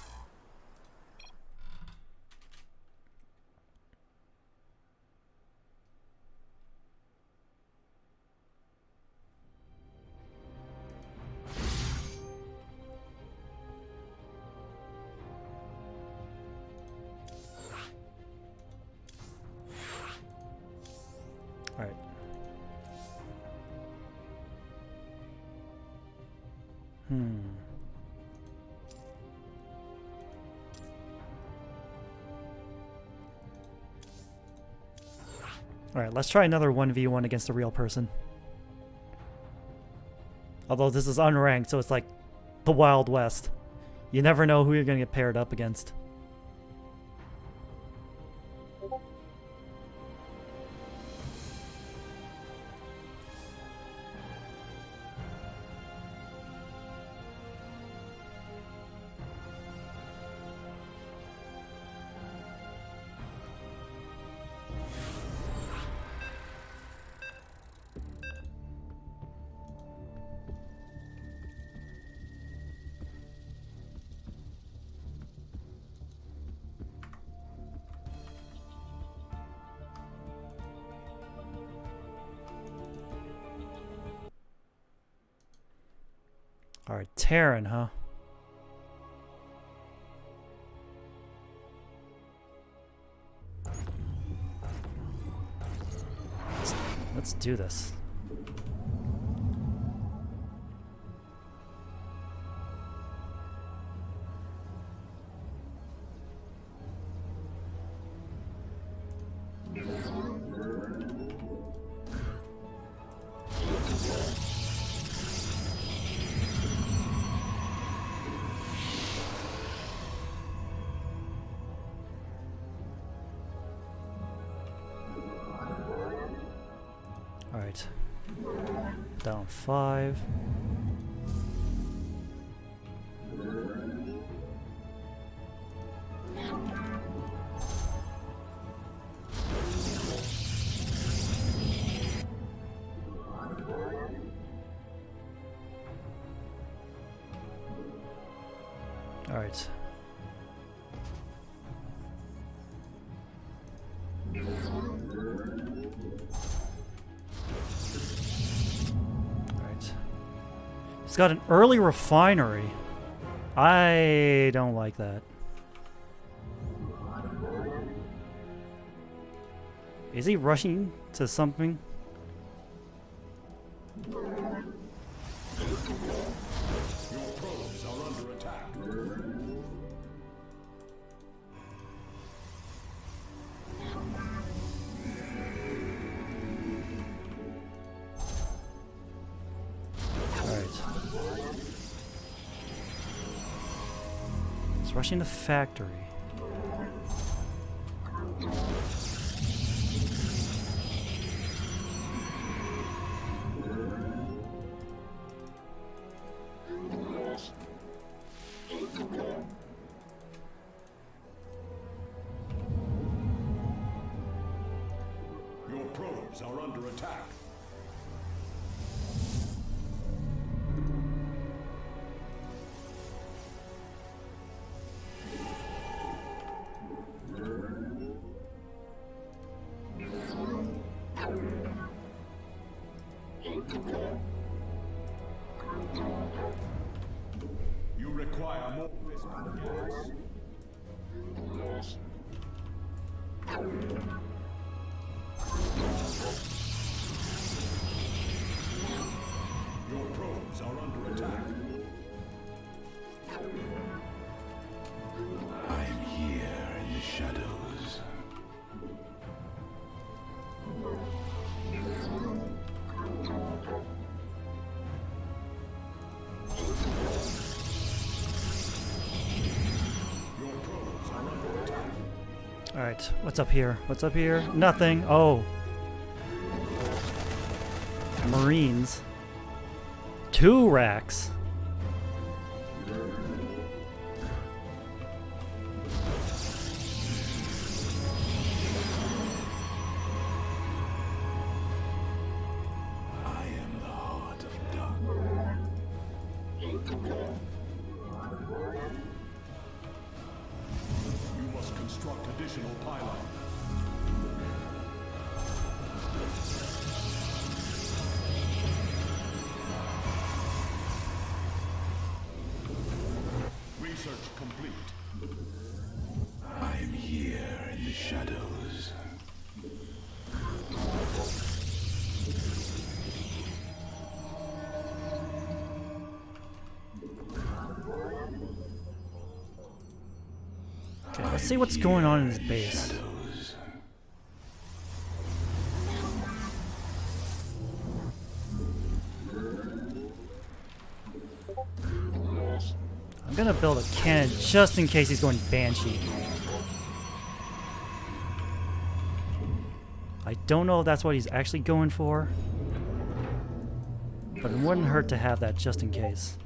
Alright. Alright, let's try another 1v1 against a real person. Although this is unranked, so it's like the Wild West. You never know who you're gonna get paired up against. Alright, Terran, huh? Let's do this. Alright. Down 5. Alright. He's got an early refinery. I don't like that. Is he rushing to something? Your probes are under attack. Rushing the factory. Your probes are under attack. You require more wisdom, yes. Your probes are under attack. I'm here in the shadows. Alright, what's up here? What's up here? Nothing. Oh. Marines. 2 racks. I am the heart of dark. You must construct additional pylons. Research complete. I'm here in the shadows. Okay, let's see what's going on in his base. Shadows. I'm gonna build a cannon just in case he's going Banshee. I don't know if that's what he's actually going for, but it wouldn't hurt to have that just in case.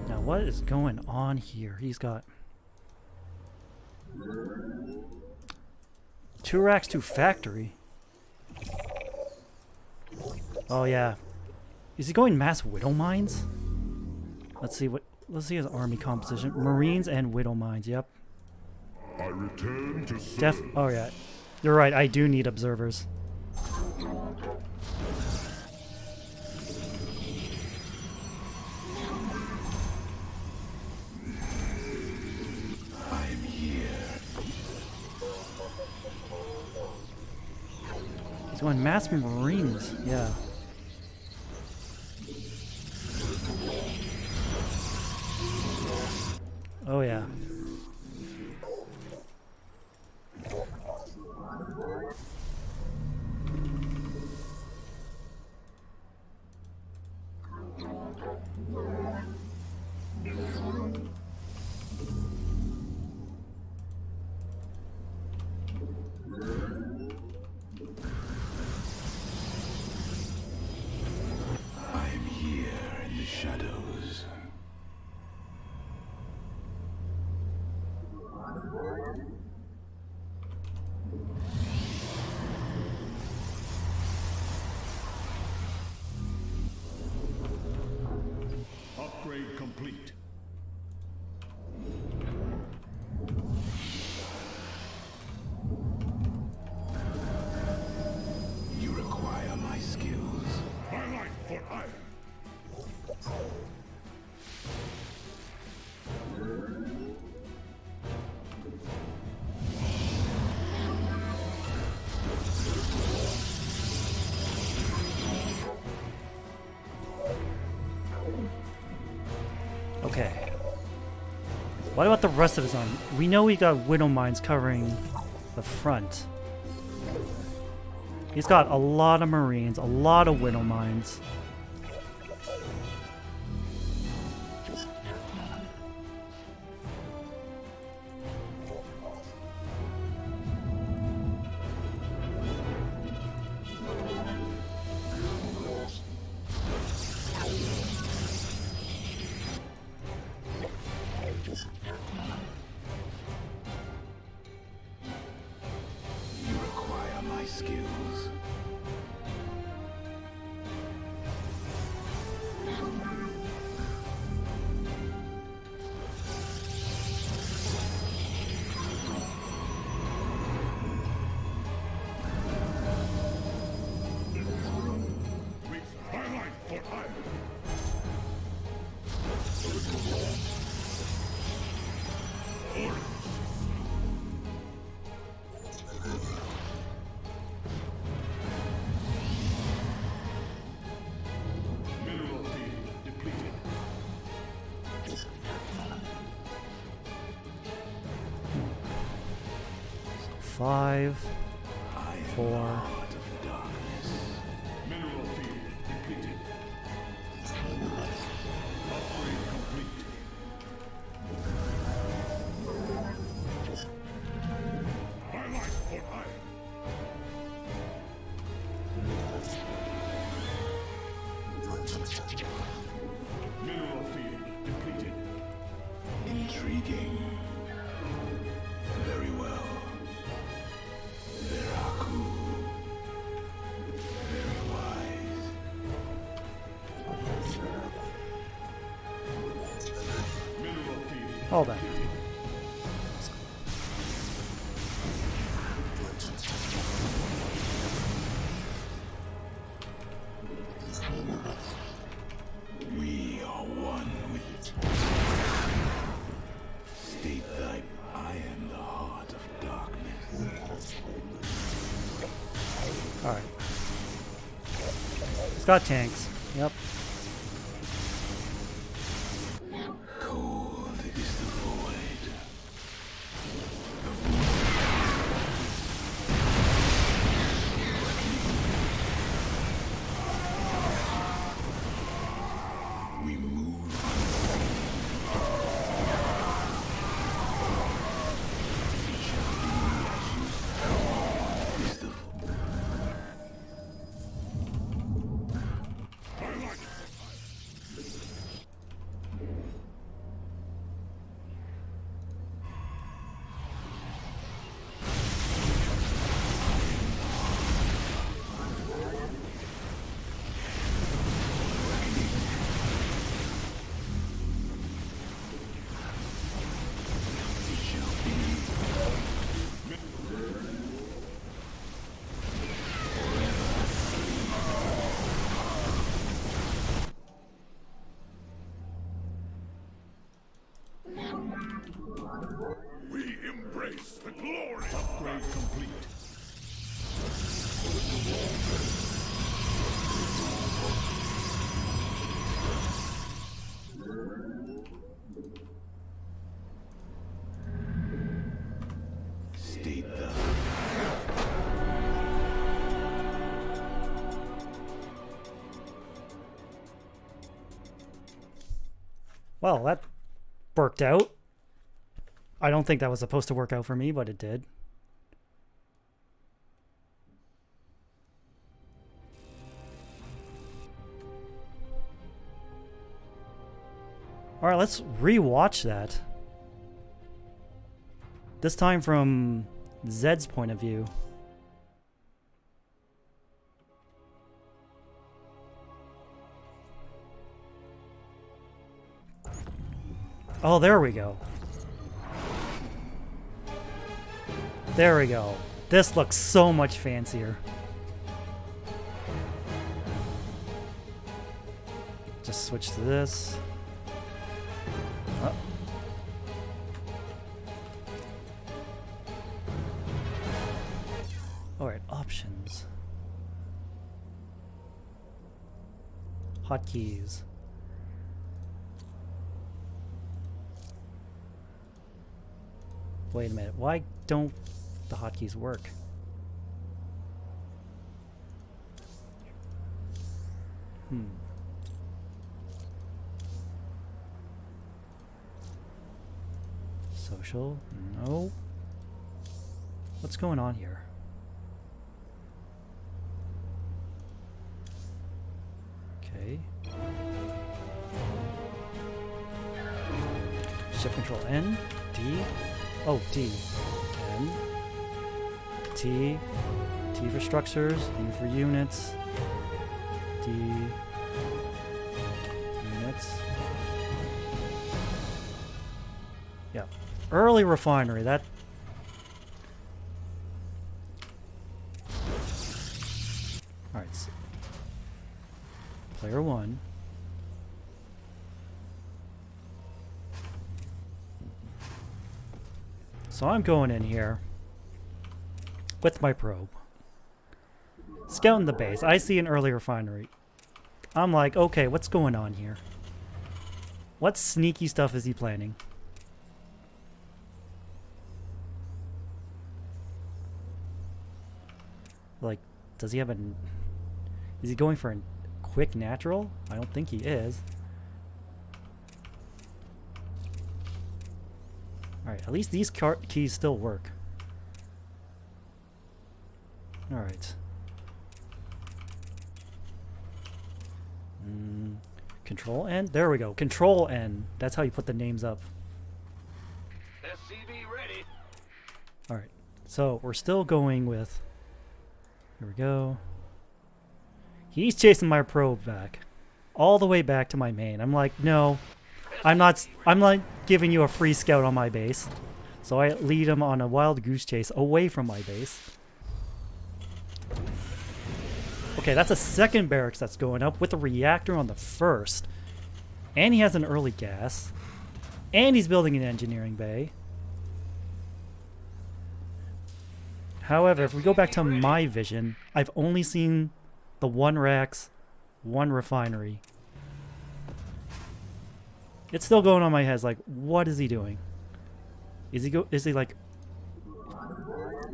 Now what is going on here? He's got 2 racks to factory. Oh yeah. Is he going mass widow mines? Let's see his army composition. Marines and widow mines, yep. I return to serve. Oh yeah. You're right, I do need observers. I'm here. He's going mass marines, yeah. Oh yeah. I'm here in the shadows. Upgrade complete. You require my skills. My life for iron. Okay. What about the rest of his army? We know he got widow mines covering the front. He's got a lot of marines, a lot of widow mines. You require my skills. My life for iron. Mineral field depleted. 5, 4. Heart of darkness. Mineral field depleted. Upgrade complete. My life for iron. Mineral field depleted. Intriguing. Very well. Veraku. Very wise. Mineral field. Hold on. We are one with. State thy. I am the heart of darkness. Alright. He's got tanks. Yep. We embrace the glory. Upgrade complete. State the. Well, that worked out. I don't think that was supposed to work out for me, but it did. Alright, let's re-watch that. This time from Zed's point of view. Oh, there we go. There we go. This looks so much fancier. Just switch to this. Oh. Alright, options. Hotkeys. Wait a minute, why don't the hotkeys work? Social? No. What's going on here? Okay. Shift Control N, D. Oh, D. N. T. T for structures, U for units. D. Units. Yeah. Early refinery, that... Alright. So player 1. So I'm going in here with my probe. Scouting the base. I see an early refinery. I'm like, okay, what's going on here? What sneaky stuff is he planning? Like, does he have a... Is he going for a quick natural? I don't think he is. Alright, at least these keys still work. Alright. Control N? There we go. Control N. That's how you put the names up. SCV ready. Alright. So, we're still going with... Here we go. He's chasing my probe back. All the way back to my main. I'm like, no. I'm not giving you a free scout on my base. So I lead him on a wild goose chase away from my base. Okay, that's a second barracks that's going up with a reactor on the first. And he has an early gas. And he's building an engineering bay. However, if we go back to my vision, I've only seen the 1 racks, 1 refinery. It's still going on my head. It's like, what is he doing? Is he like...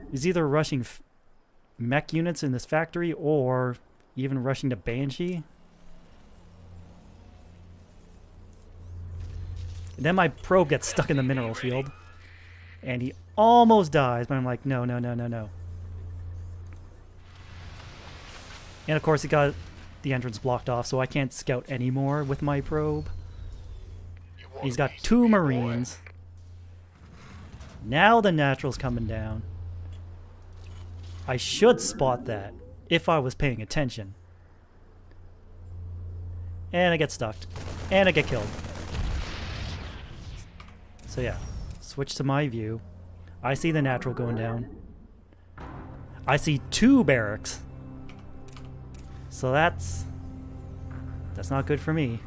He's either rushing mech units in this factory or even rushing to Banshee. And then my probe gets stuck in the mineral field. And he almost dies, but I'm like, no, no, no, no, no. And of course he got the entrance blocked off, so I can't scout anymore with my probe. He's got 2 Marines. Now the natural's coming down. I should spot that if I was paying attention. And I get stuck. And I get killed. So yeah, switch to my view. I see the natural going down. I see 2 barracks. So that's not good for me.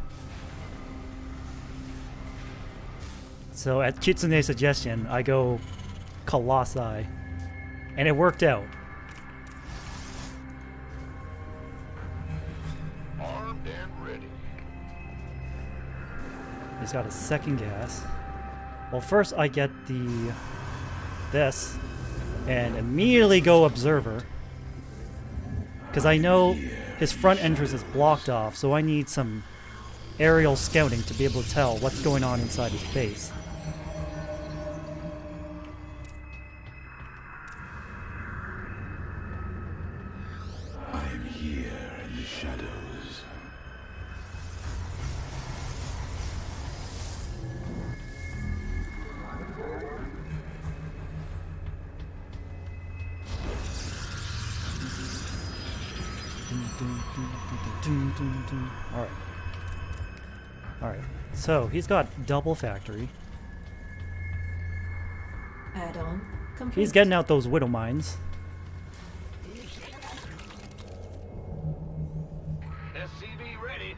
So at Kitsune's suggestion, I go Colossi. And it worked out. Armed and ready. He's got a second gas. Well, first I get this and immediately go Observer. Because I know his front entrance is blocked off, so I need some aerial scouting to be able to tell what's going on inside his base. I'm here in the shadows. Alright. Alright. So, he's got double factory. Add-on complete. He's getting out those Widow Mines. SCV ready.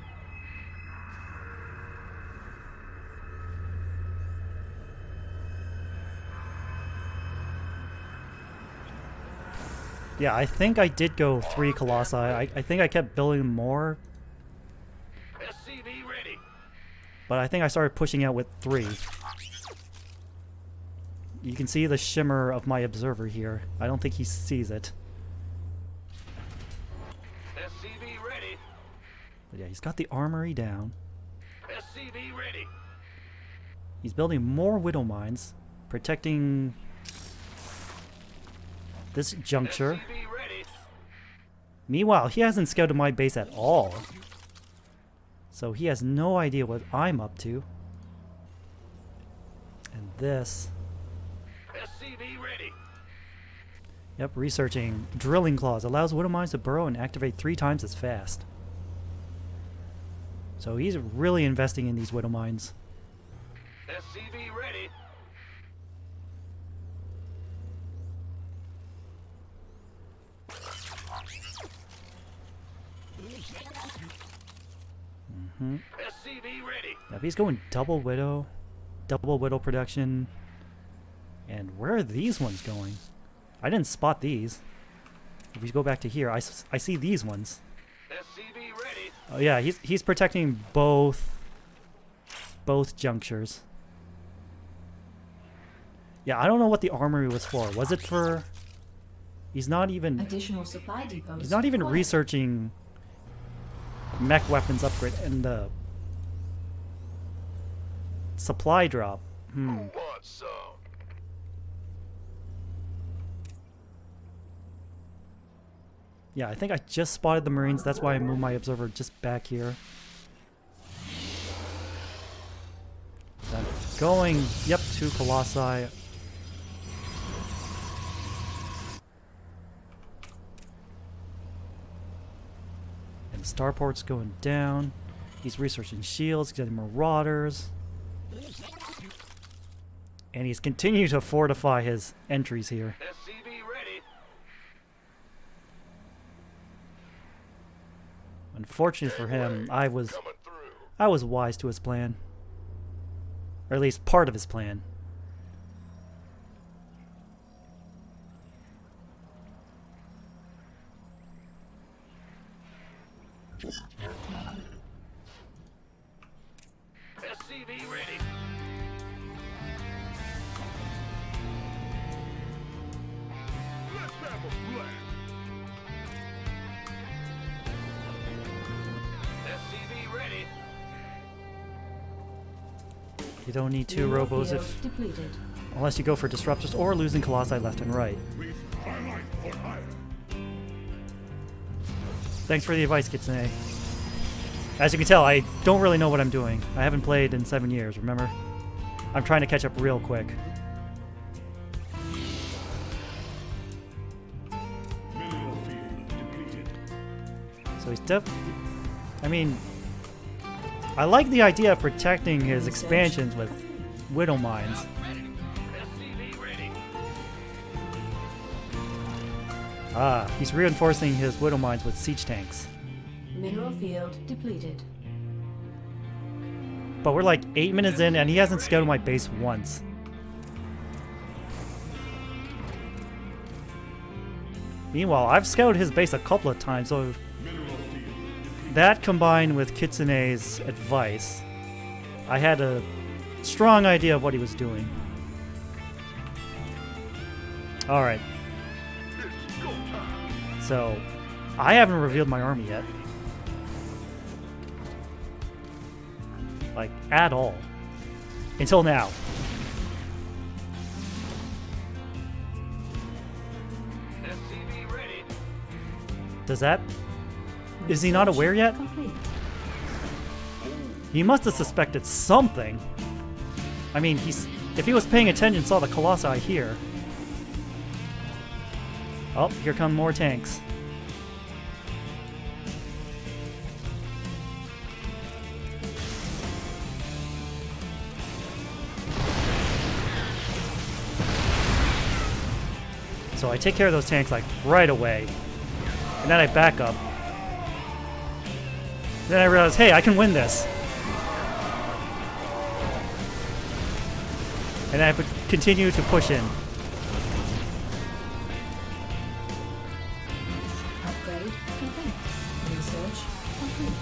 Yeah, I think I did go 3 Colossi. I think I kept building more, SCV ready. but I think I started pushing out with 3. You can see the shimmer of my Observer here. I don't think he sees it. SCV ready. But yeah, he's got the armory down. SCV ready. He's building more Widow Mines, protecting this juncture. SCV ready. Meanwhile, he hasn't scouted my base at all. So he has no idea what I'm up to. And this... SCV ready. Yep, researching. Drilling Claws allows Widow Mines to burrow and activate 3 times as fast. So he's really investing in these Widow Mines. SCV ready. SCV ready. Yep, he's going double Widow production. And where are these ones going? I didn't spot these. If we go back to here, I see these ones. SCV ready. Oh yeah, he's protecting both junctures. Yeah, I don't know what the armory was for. Was it for... He's not even Supply depots. He's not even acquired. researching mech weapons upgrade and the supply drop. Who wants some? Yeah, I think I just spotted the Marines. That's why I moved my Observer just back here. I'm going, yep, to Colossi. And Starport's going down. He's researching shields, getting marauders. And he's continuing to fortify his entries here. SCV ready. Unfortunately for him, I was Coming through. wise to his plan. Or at least part of his plan. SCV ready. Let's have a blast. SCV ready. You don't need 2 Mineral robos field if depleted. unless you go for disruptors or losing Colossi left and right. We highlight for hire. Thanks for the advice, Kitsune. As you can tell, I don't really know what I'm doing. I haven't played in 7 years, remember? I'm trying to catch up real quick. Mineral field depleted. So he's I mean, I like the idea of protecting his expansions with Widow Mines. SCV ready. Ah, he's reinforcing his Widow Mines with siege tanks. Mineral field depleted. But we're like 8 minutes in and he hasn't scouted my base once. Meanwhile, I've scouted his base a couple of times, so that combined with Kitsune's advice, I had a strong idea of what he was doing. Alright. So, I haven't revealed my army yet. Like, at all. Until now. SCV ready. Does that... Is he not aware yet? Complete. He must have suspected something. I mean, if he was paying attention, saw the Colossi here. Oh, here come more tanks. So I take care of those tanks like right away. And then I back up. Then I realize, hey, I can win this. And I continue to push in. Upgrade complete. Research complete.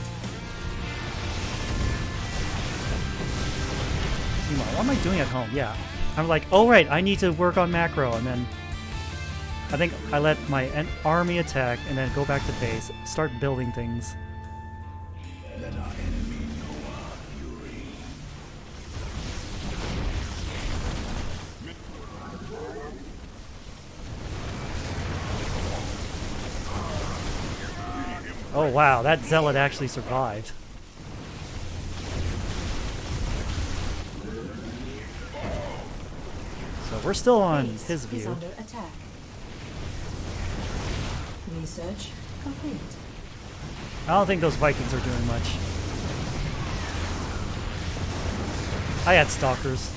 Meanwhile, what am I doing at home? Yeah. I'm like, oh right, I need to work on macro, and then I think I let my army attack and then go back to base, start building things. Let our enemy know our fury. Oh wow, that zealot actually survived. So we're still on Base his is view. under attack. Research complete. I don't think those Vikings are doing much. I had stalkers.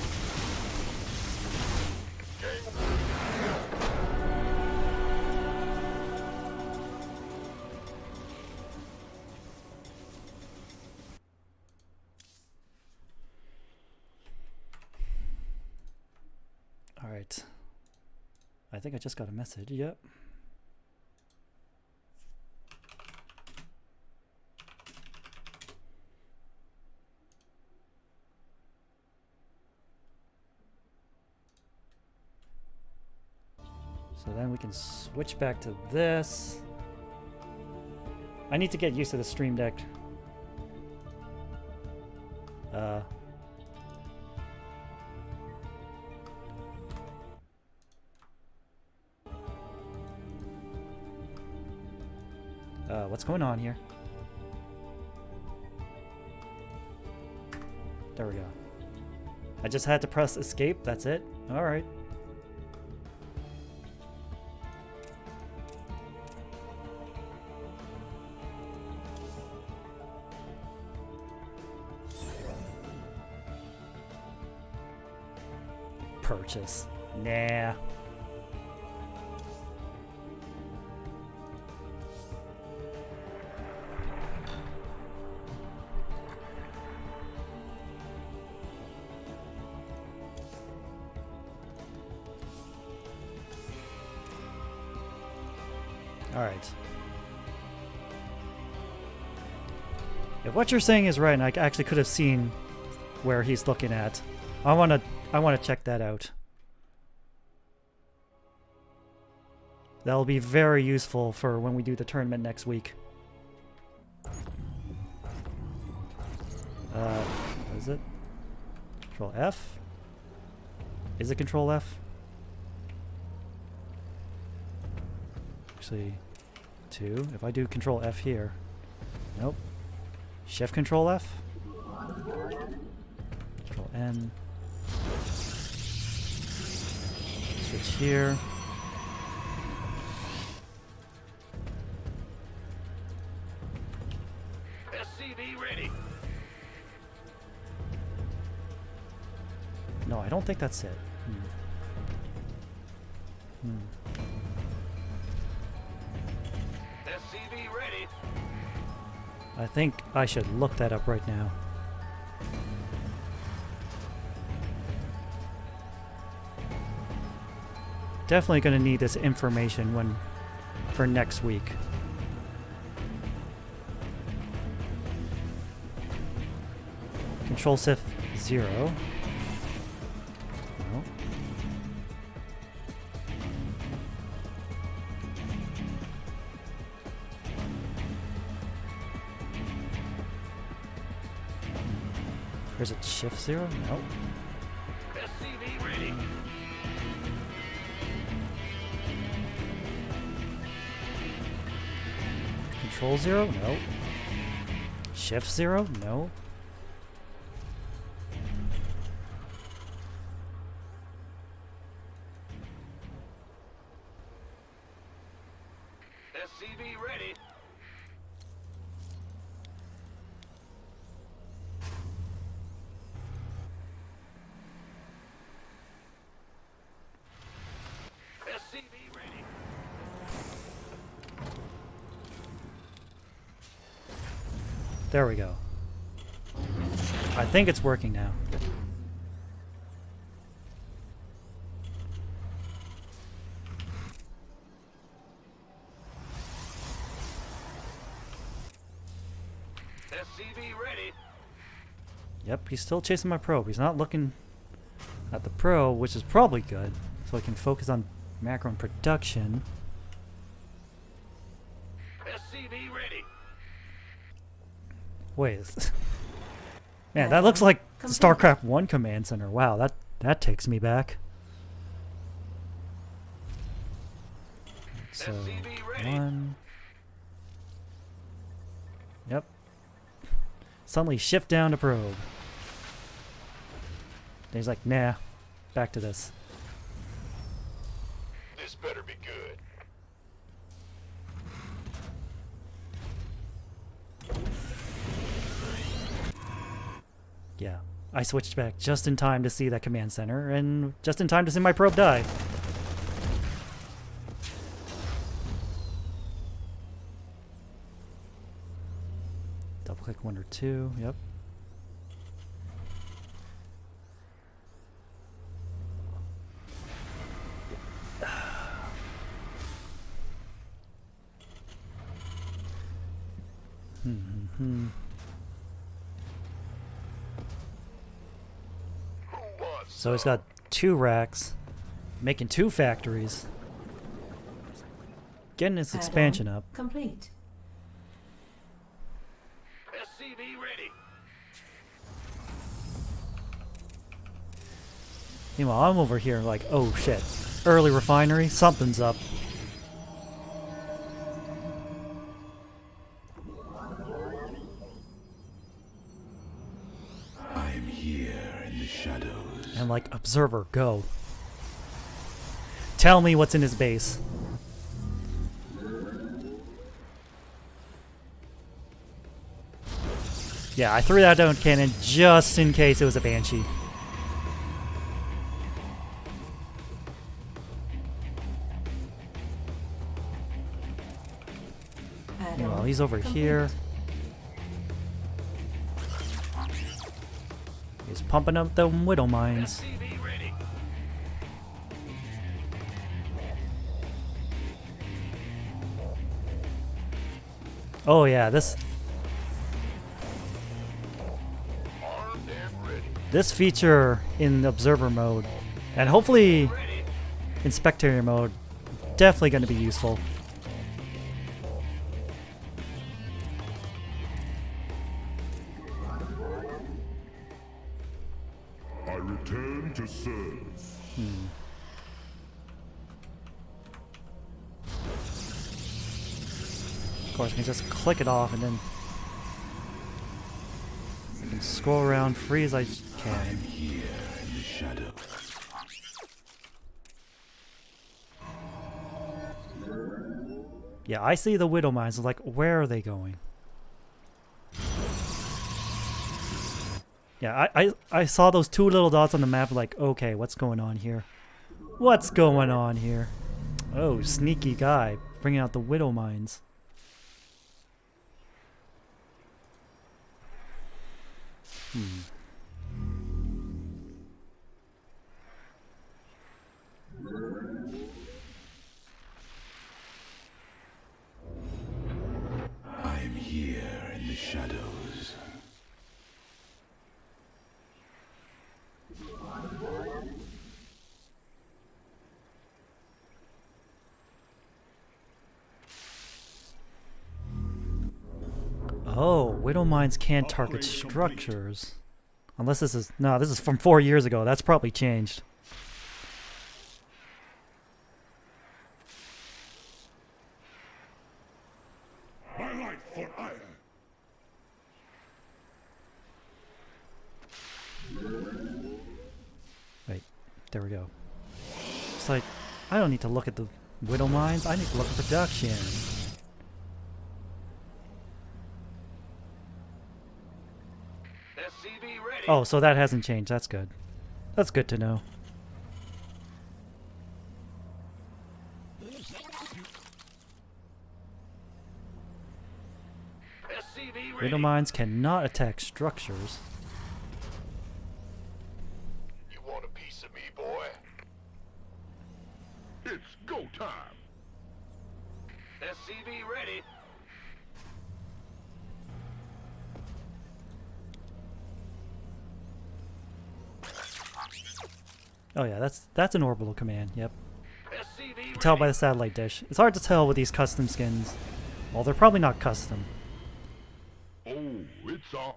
All right. I think I just got a message. Yep. So then we can switch back to this. I need to get used to the Stream Deck. What's going on here? There we go. I just had to press escape, that's it? Alright. Purchase. Nah. Alright. If what you're saying is right, and I actually could have seen where he's looking at, I wanna check that out. That'll be very useful for when we do the tournament next week. What is it? Control F? Is it Control F? Actually, 2. If I do Control F here. Nope. Shift Control F. Control N. Switch here. SCV ready. No, I don't think that's it. SCV ready. I think I should look that up right now. Definitely gonna need this information for next week. Control Shift 0. No. Or is it Shift 0? No. SCV ready. Control 0? No. Shift 0? No. SCV ready. SCV ready. There we go. I think it's working now. SCV ready. Yep, he's still chasing my probe. He's not looking at the probe, which is probably good, so I can focus on macro and production. SCV ready. Wait, man, that looks like the StarCraft 1 command center. Wow, that takes me back. So, SCV ready. 1. Yep. Suddenly shift down to probe. And he's like, nah, back to this. This better be good. Yeah, I switched back just in time to see that command center, and just in time to see my probe die. Double click 1 or 2, yep. Who wants So he's got 2 racks, making 2 factories, getting his Add-on expansion up. Complete. SCV ready. Meanwhile, I'm over here like, oh shit, early refinery, something's up. I am here in the shadows. And like, observer, go. Tell me what's in his base. Yeah, I threw that down cannon just in case it was a Banshee. Add-on Well, he's over complete. here. He's pumping up the widow mines. SCV ready. Oh yeah, this Armed and ready. this feature in observer mode, and hopefully Ready. in spectator mode, definitely going to be useful. I return to serve. Of course, I can just click it off and then I can scroll around free as I can. Here in the shadows. Yeah, I see the widow mines. I'm like, where are they going? Yeah, I saw those 2 little dots on the map. Like, okay, what's going on here? What's going on here? Oh, sneaky guy bringing out the widow mines. Oh, Widow Mines can't target structures. Unless this is... No, this is from 4 years ago. That's probably changed. My life for ire. Wait, there we go. It's like, I don't need to look at the Widow Mines. I need to look at production. SCV ready. Oh, so that hasn't changed. That's good. That's good to know. SCV ready. Widow Mines cannot attack structures. You want a piece of me, boy? It's go time. SCV ready. Oh yeah, that's an orbital command. Yep. SCV ready. Tell by the satellite dish. It's hard to tell with these custom skins. Well, they're probably not custom. Oh, it's on.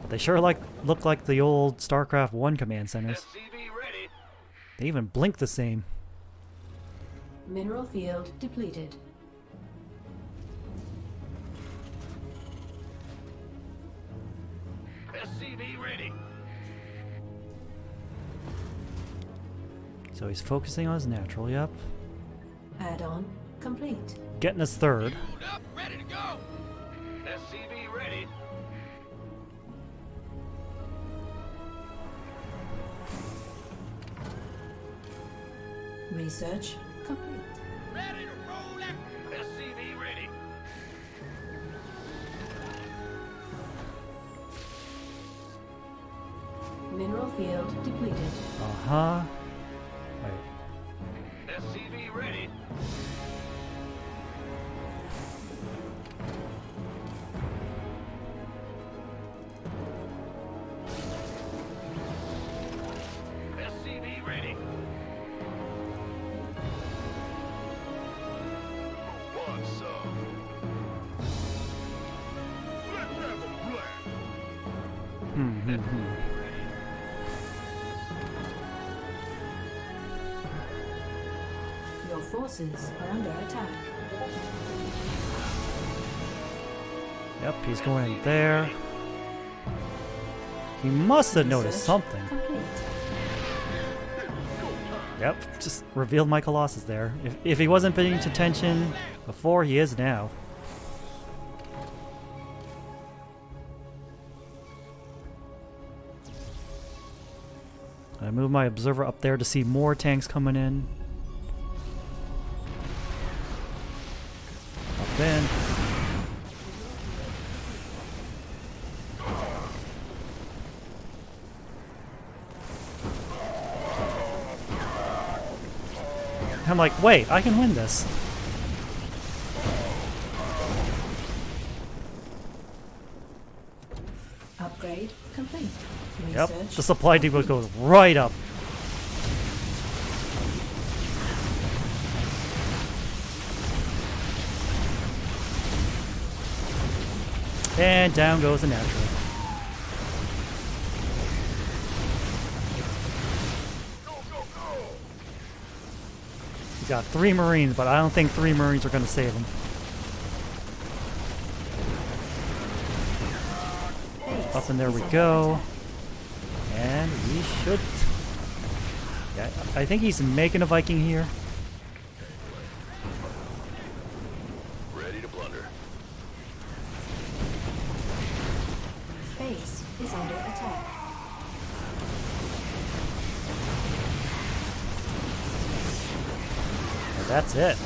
But they sure look like the old StarCraft 1 command centers. SCV ready. They even blink the same. Mineral field depleted. SCV ready. So he's focusing on his natural, yep. Add-on complete. Getting his third. Moved up, ready to go. SCV ready. Research complete. Ready to roll out. SCV ready. Mineral field depleted. Uh-huh. Wait. SCV ready. SCV ready. Want some? Let's have a blast. Your forces are under attack. Yep, he's going in there. He must have noticed Research something. complete. Yep, just revealed my Colossus there. If he wasn't paying attention before, he is now. I move my observer up there to see more tanks coming in. Up in. I'm like, wait, I can win this. Upgrade complete. Yep, Research the supply depot goes right up. And down goes the natural. He's got 3 Marines, but I don't think 3 Marines are going to save him. base Up and there is we under go. attack. And we should... Yeah, I think he's making a Viking here. Ready to blunder. Base is under attack. And that's it.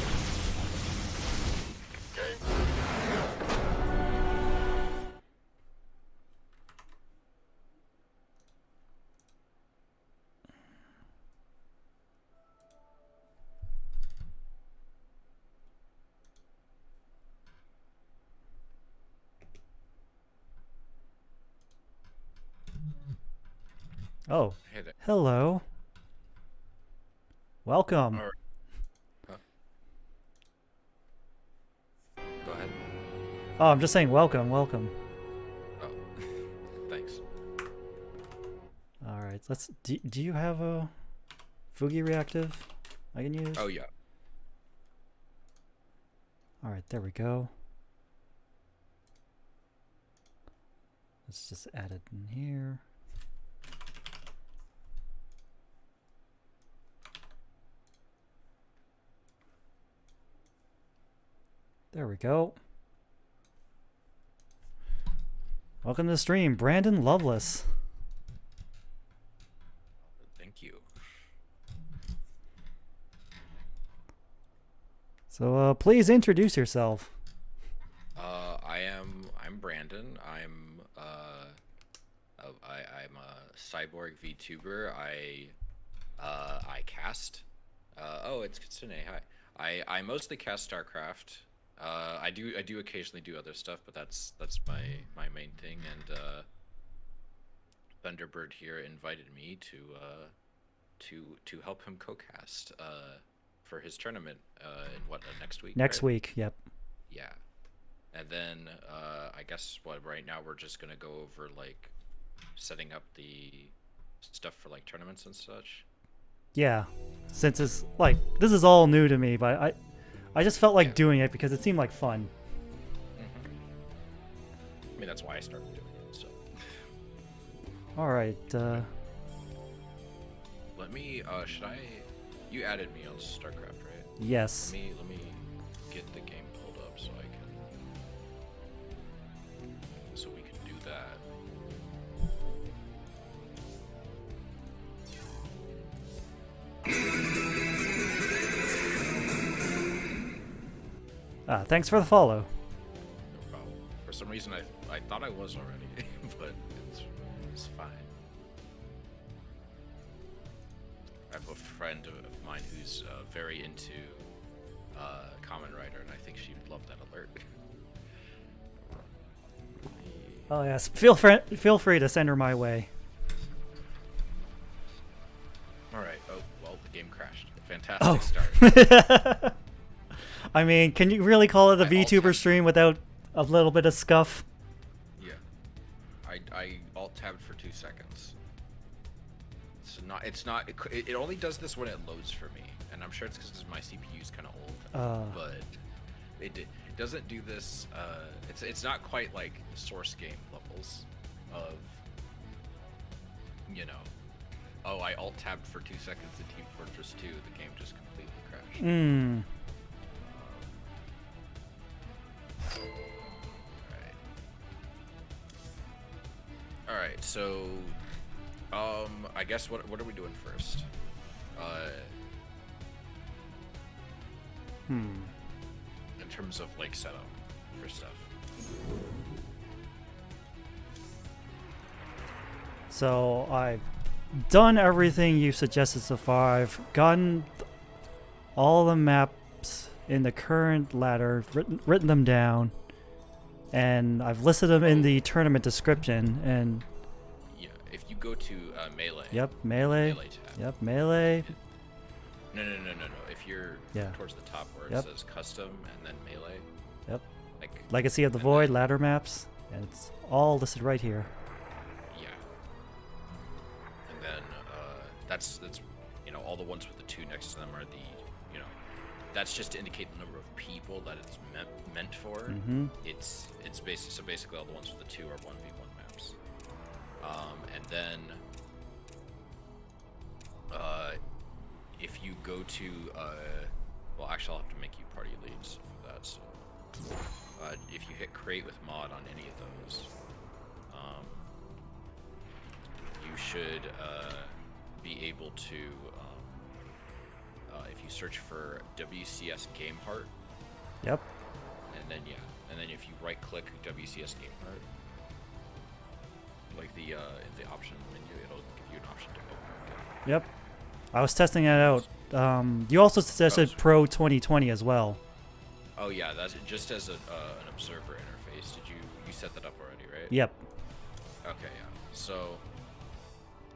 Oh, Hey there. hello. Welcome. Alright. Go ahead. Oh, I'm just saying welcome, welcome. Oh, thanks. All right, let's. Do you have a Fugi reactive I can use? Oh yeah. All right, there we go. Let's just add it in here. There we go. Welcome to the stream, Brandon Loveless. Thank you. So please introduce yourself. I'm Brandon. I'm a cyborg VTuber. I cast. Oh, it's Kitsune. Hi. I mostly cast StarCraft. I do occasionally do other stuff, but that's my main thing. And Thunderbird here invited me to help him co-cast for his tournament in next week. Next right? week, yep. Yeah. And then I guess right now we're just gonna go over like setting up the stuff for like tournaments and such. Yeah, since it's like this is all new to me, but I just felt like doing it because it seemed like fun. I mean that's why I started doing it. So. All right. Let me. Should I? You added me on StarCraft, right? Yes. Let me get the game pulled up so I can. So we can do that. Thanks for the follow. No problem. For some reason, I thought I was already, but it's fine. I have a friend of mine who's very into Kamen Rider, and I think she would love that alert. Oh yes, feel free to send her my way. All right. Oh well, the game crashed. Fantastic start. I mean, can you really call it a I VTuber stream without a little bit of scuff? Yeah. I alt tabbed for 2 seconds. It's not. It only does this when it loads for me, and I'm sure it's because my CPU is kind of old. But it doesn't do this. It's not quite like source game levels of. You know. Oh, I alt tabbed for 2 seconds in Team Fortress 2. The game just completely crashed. All right. So, I guess what are we doing first? In terms of like setup for stuff. So I've done everything you suggested so far. I've gotten all the maps in the current ladder, written them down, and I've listed them in the tournament description. And Yeah, if you go to melee. yep, melee. Melee tab. Yep, melee. No. If you're towards the top where it says custom and then melee. Yep. Like Legacy of the Void, ladder maps, and it's all listed right here. Yeah. And then that's all the ones with the 2 next to them are the that's just to indicate the number of people that it's meant for. It's basically all the ones with the 2 are 1v1 maps. And then if you go to well, actually I'll have to make you party leads for that. So if you hit create with mod on any of those, you should be able to if you search for WCS Game Heart. Yep. And then if you right click WCS Game Heart, like the option menu, it'll give you an option to open it. Yep. I was testing it out. You also suggested Pro 2020 as well. Oh yeah, that's just as an observer interface. Did you set that up already, right? Yep. Okay, yeah. So,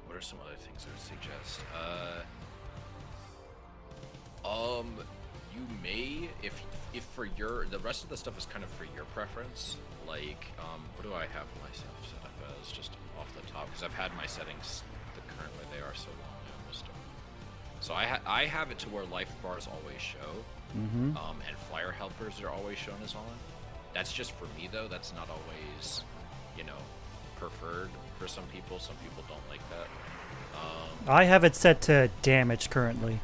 what are some other things I would suggest? you may, if for the rest of the stuff is kind of for your preference, like, what do I have myself set up as just off the top? Because I've had my settings the current way they are so long, I missed them. So I have it to where life bars always show, and flyer helpers are always shown as on. That's just for me though. That's not always, you know, preferred for some people. Some people don't like that. I have it set to damage currently.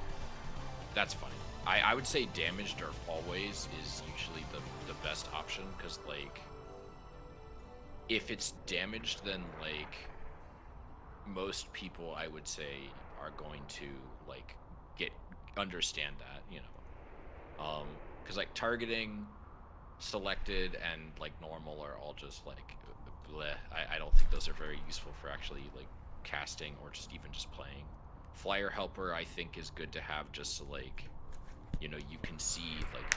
That's fine. I would say damaged or always is usually the best option, because like if it's damaged, then like most people I would say are going to like understand that, you know, because like targeting, selected, and like normal are all just like bleh. I don't think those are very useful for actually like casting or just even just playing. Flyer helper I think is good to have just so like, you know, you can see like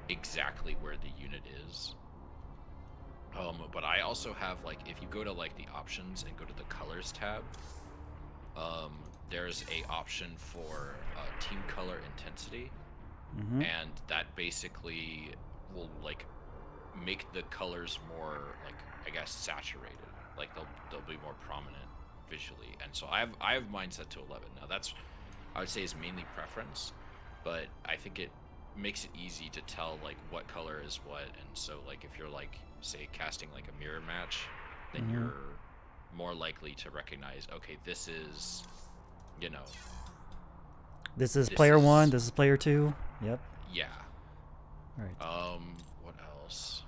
exactly where the unit is. But I also have like, if you go to like the options and go to the colors tab, there's a option for team color intensity, and that basically will like make the colors more like, I guess, saturated. Like they'll be more prominent visually. And so I have mine set to 11. Now that's, I would say, is mainly preference, but I think it makes it easy to tell like what color is what. And so like if you're like, say, casting like a mirror match, then you're more likely to recognize, okay, this is, you know, This is player 1, this is player 2. Yep. Yeah. All right. What else?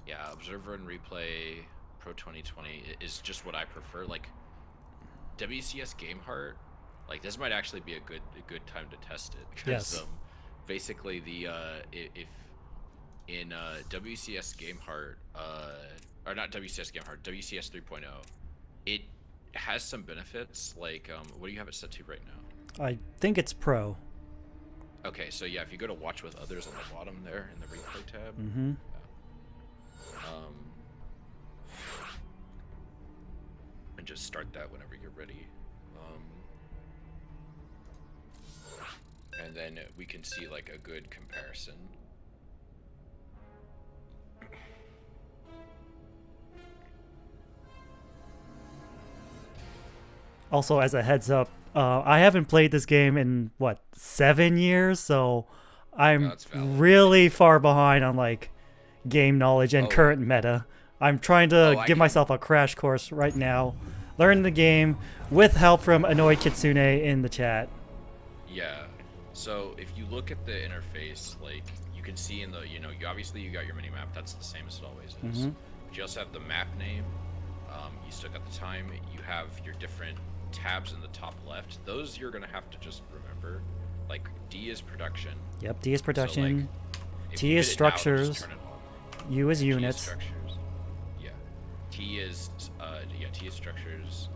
Yeah, observer and replay Pro 2020 is just what I prefer. Like WCS Game Heart, like this might actually be a good time to test it, because Yes. Basically the if in WCS Game Heart, or not WCS Game Heart, WCS 3.0, it has some benefits. Like what do you have it set to right now? I think it's pro. Okay, so yeah, if you go to watch with others on the bottom there in the replay tab, and just start that whenever you're ready. And then we can see like a good comparison. Also, as a heads up, I haven't played this game in, what, 7 years? So I'm That's valid. really far behind on, like, game knowledge and current meta. I'm trying to give myself a crash course right now, learn the game with help from Annoyed Kitsune in the chat. Yeah. So if you look at the interface, like you can see in the, you know, you obviously got your mini map. That's the same as it always is. But you also have the map name. You still got the time. You have your different tabs in the top left. Those you're gonna have to just remember. Like D is production. Yep, D is production. So, like, if T you is hit it now, it'll just structures. turn it off. U is G is units. structures. Yeah. T is T is structures.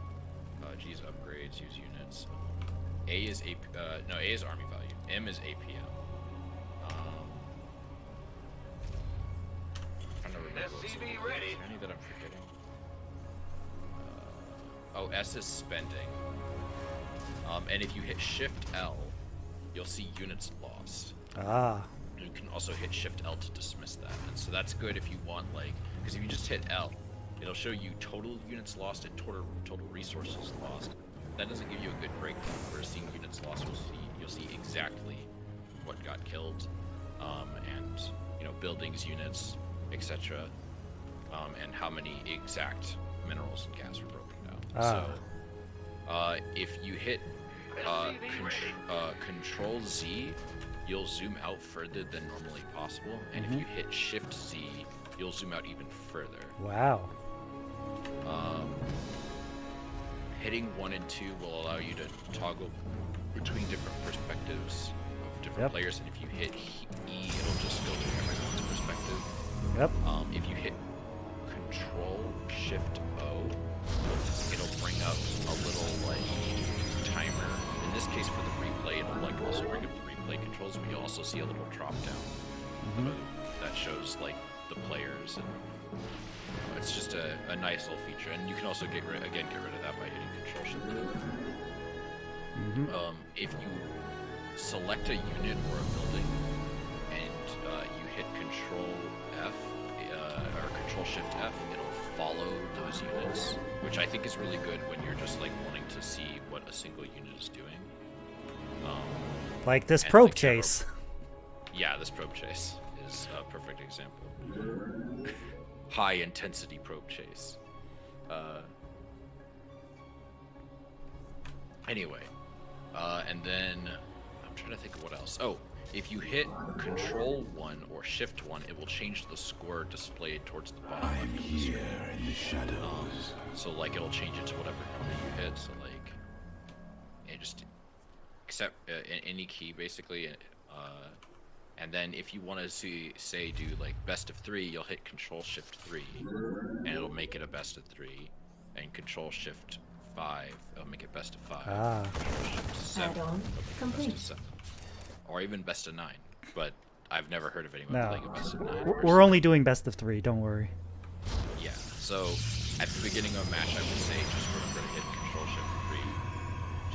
G is upgrades. U is units. A is A is army value. M is APM. Trying to remember what's SCV is ready. there any that I'm forgetting? S is spending. And if you hit Shift L, you'll see units lost. Ah. You can also hit Shift L to dismiss that. And so that's good if you want, like, because if you just hit L, it'll show you total units lost and total resources lost. That doesn't give you a good breakdown. For seeing units lost, you'll see exactly what got killed, and you know, buildings, units, etc., and how many exact minerals and gas were broken down. So if you hit Control Z, you'll zoom out further than normally possible, and if you hit Shift Z, you'll zoom out even further. Wow. Hitting 1 and 2 will allow you to toggle between different perspectives of different players, and if you hit E, it'll just go to everyone's perspective. Yep. If you hit Control Shift O, it'll bring up a little like timer. In this case, for the replay, it'll like also bring up the replay controls, but you'll also see a little drop down that shows like the players, and it's just a nice little feature. And you can also get rid of that by hitting Control Shift O. If you select a unit or a building, and you hit Control F or Control Shift F, it'll follow those units, which I think is really good when you're just like wanting to see what a single unit is doing. Like this and, probe like, chase. Yeah, this probe chase is a perfect example. High intensity probe chase. Anyway, and then I'm trying to think of what else. Oh, if you hit Control 1 or Shift 1, it will change the score displayed towards the bottom left of the screen. In the shadows. So like it'll change it to whatever number you hit. So like, it just except any key basically. And then if you want to say do like best of 3, you'll hit Control Shift 3, and it'll make it a best of 3, and Control Shift 5, it'll make it best of 5. Ah. Control Shift 7, Add-on it'll make it complete. best of 7, or even best of 9. But I've never heard of anyone No. playing a best of 9. We're only doing best of 3, don't worry. Yeah. So at the beginning of a match, I would say just remember to hit Control Shift 3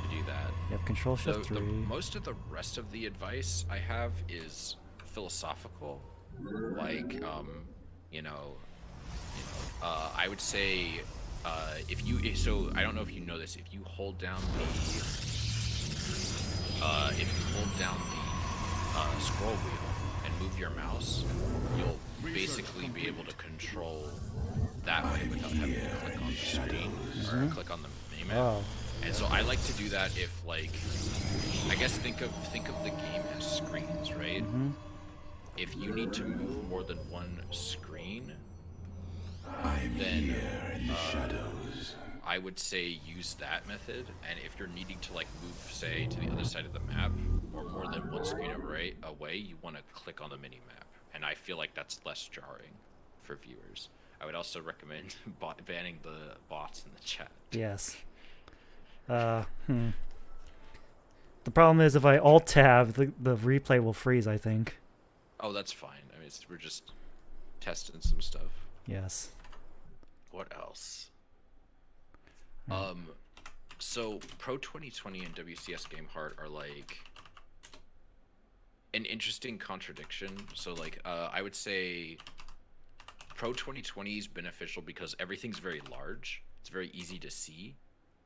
to do that. Yep, Control Shift 3. Most of the rest of the advice I have is philosophical, like I would say so I don't know if you know this, if you hold down the scroll wheel and move your mouse, you'll basically be able to control that way without having to click on the screen or click on the minimap. Oh. And so I like to do that if, like, I guess think of the game as screens, right? If you need to move more than one screen, then I would say use that method. And if you're needing to like move, say, to the other side of the map or more than one screen away, you want to click on the mini map. And I feel like that's less jarring for viewers. I would also recommend banning the bots in the chat. Yes. The problem is if I alt-tab, the replay will freeze, I think. Oh, that's fine. I mean, we're just testing some stuff. Yes. What else? So Pro 2020 and WCS Game Heart are like an interesting contradiction. So like, I would say Pro 2020 is beneficial because everything's very large. It's very easy to see.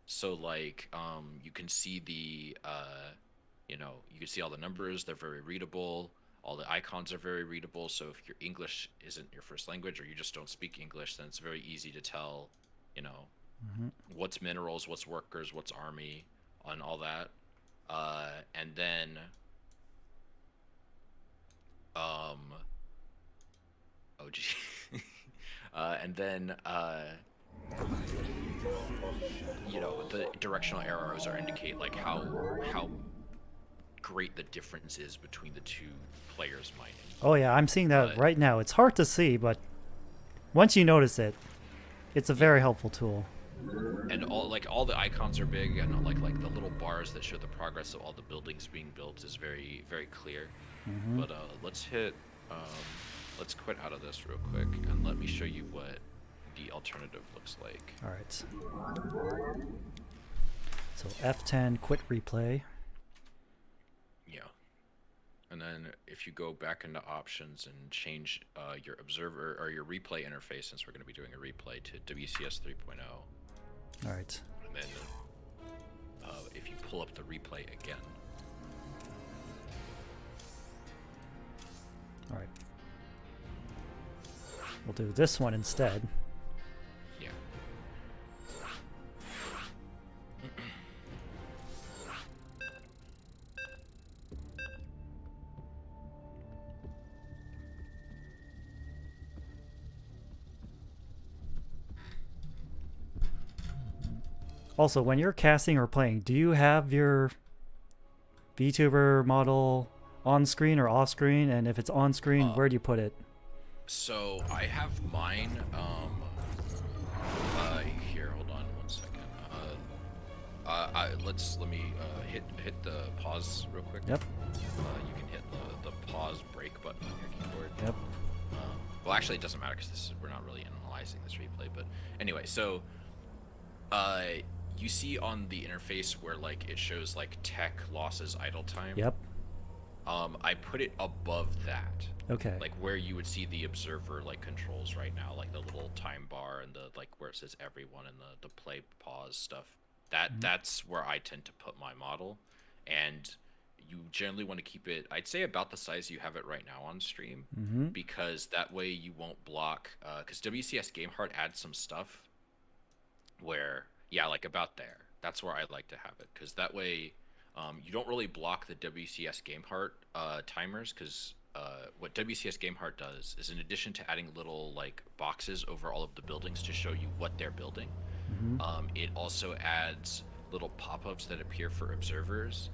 So like, you can see the, you can see all the numbers. They're very readable. All the icons are very readable. So if your English isn't your first language or you just don't speak English, then it's very easy to tell, what's minerals, what's workers, what's army, and all that. And then, the directional arrows are indicate like how great the difference is between the two players mining. Oh yeah, I'm seeing that right now. It's hard to see, but once you notice it, it's a very helpful tool. And all the icons are big, and like the little bars that show the progress of all the buildings being built is very, very clear. But let's quit out of this real quick and let me show you what the alternative looks like. All right. So F10, quit replay. Yeah. And then if you go back into options and change your observer or your replay interface, since we're going to be doing a replay, to WCS 3.0. All right. And then if you pull up the replay again. All right. We'll do this one instead. Yeah. Also, when you're casting or playing, do you have your VTuber model on screen or off screen? And if it's on screen, where do you put it? So I have mine. Here, hold on 1 second. Let me hit the pause real quick. Yep. You can hit the pause break button on your keyboard. Yep. Well, actually, it doesn't matter because we're not really analyzing this replay. But anyway, so you see on the interface where like it shows like tech losses idle time. Yep. I put it above that. Okay. Like where you would see the observer like controls right now, like the little time bar and the like where it says everyone and the play pause stuff. That's where I tend to put my model, and you generally want to keep it, I'd say, about the size you have it right now on stream, because that way you won't block. Because WCS GameHeart adds some stuff where, yeah, like about there. That's where I like to have it, because that way you don't really block the WCS GameHeart timers, because what WCS GameHeart does is, in addition to adding little like boxes over all of the buildings to show you what they're building, it also adds little pop-ups that appear for observers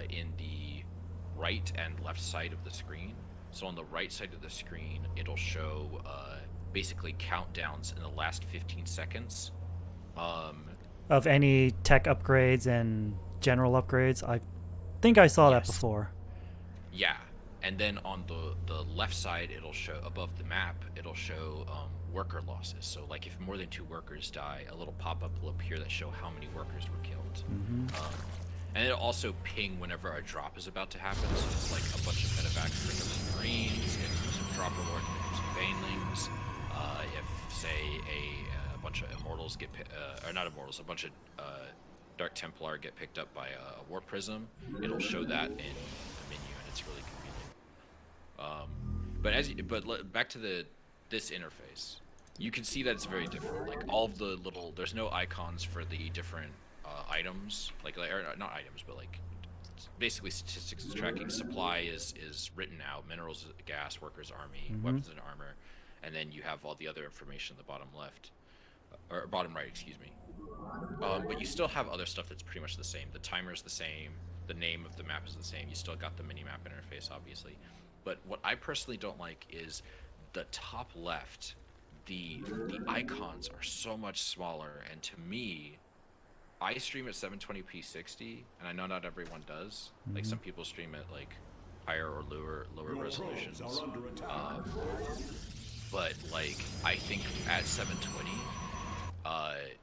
in the right and left side of the screen. So on the right side of the screen, it'll show basically countdowns in the last 15 seconds. Of any tech upgrades and general upgrades. I think I saw that before. Yeah. And then on the left side, it'll show, above the map, it'll show worker losses. So like if more than 2 workers die, a little pop-up will appear that show how many workers were killed. And it'll also ping whenever a drop is about to happen. So it's like a bunch of medevacs pick up some Marines, get some drop rewards, pick up some Banelings. If, say, a bunch of Immortals get, or not Immortals, a bunch of Dark Templar get picked up by a Warp Prism, it'll show that in the menu, and it's really convenient. But back to this interface, you can see that it's very different. Like all of the little, there's no icons for the different items, or not items, but like basically statistics tracking. Supply is written out, minerals, gas, workers, army, weapons and armor, and then you have all the other information in the bottom left, or bottom right, excuse me. But you still have other stuff that's pretty much the same. The timer is the same, the name of the map is the same, you still got the mini-map interface, obviously. But what I personally don't like is the top left, the icons are so much smaller, and to me, I stream at 720p 60, and I know not everyone does. Like some people stream at like higher or lower resolutions. But like I think at 720,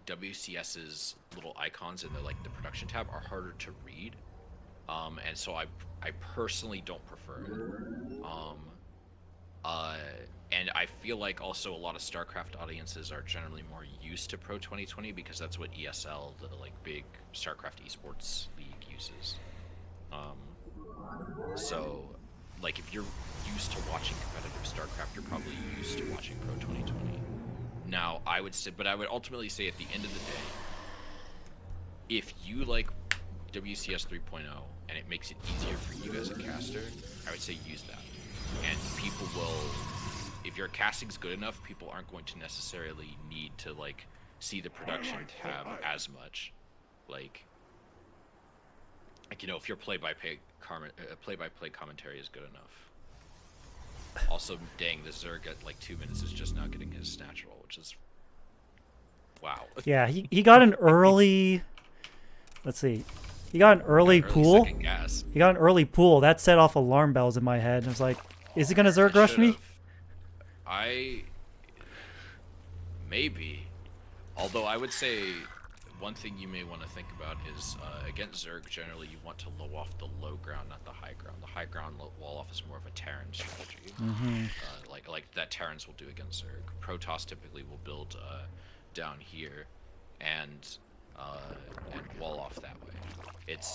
WCS's little icons in the production tab are harder to read, and so I personally don't prefer it. And I feel like also a lot of StarCraft audiences are generally more used to Pro 2020 because that's what ESL, the big StarCraft esports league, uses. So like if you're used to watching competitive StarCraft, you're probably used to watching Pro 2020. Now I would ultimately say at the end of the day, if you like WCS 3.0 and it makes it easier for you as a caster, I would say use that. And people will, if your casting's good enough, people aren't going to necessarily need to see the production tab as much. Like if your play-by-play commentary is good enough. Also, dang, the Zerg at 2 minutes is just now getting his snatch roll, which is wow. Yeah, he got an early. Let's see. He got an early pool. He got an early pool. That set off alarm bells in my head. I was like, is he gonna Zerg rush me? Maybe. Although I would say one thing you may want to think about is against Zerg, generally you want to low off the low ground, not the high ground. The high ground wall off is more of a Terran strategy. Like that Terrans will do against Zerg. Protoss typically will build down here and wall off that way. It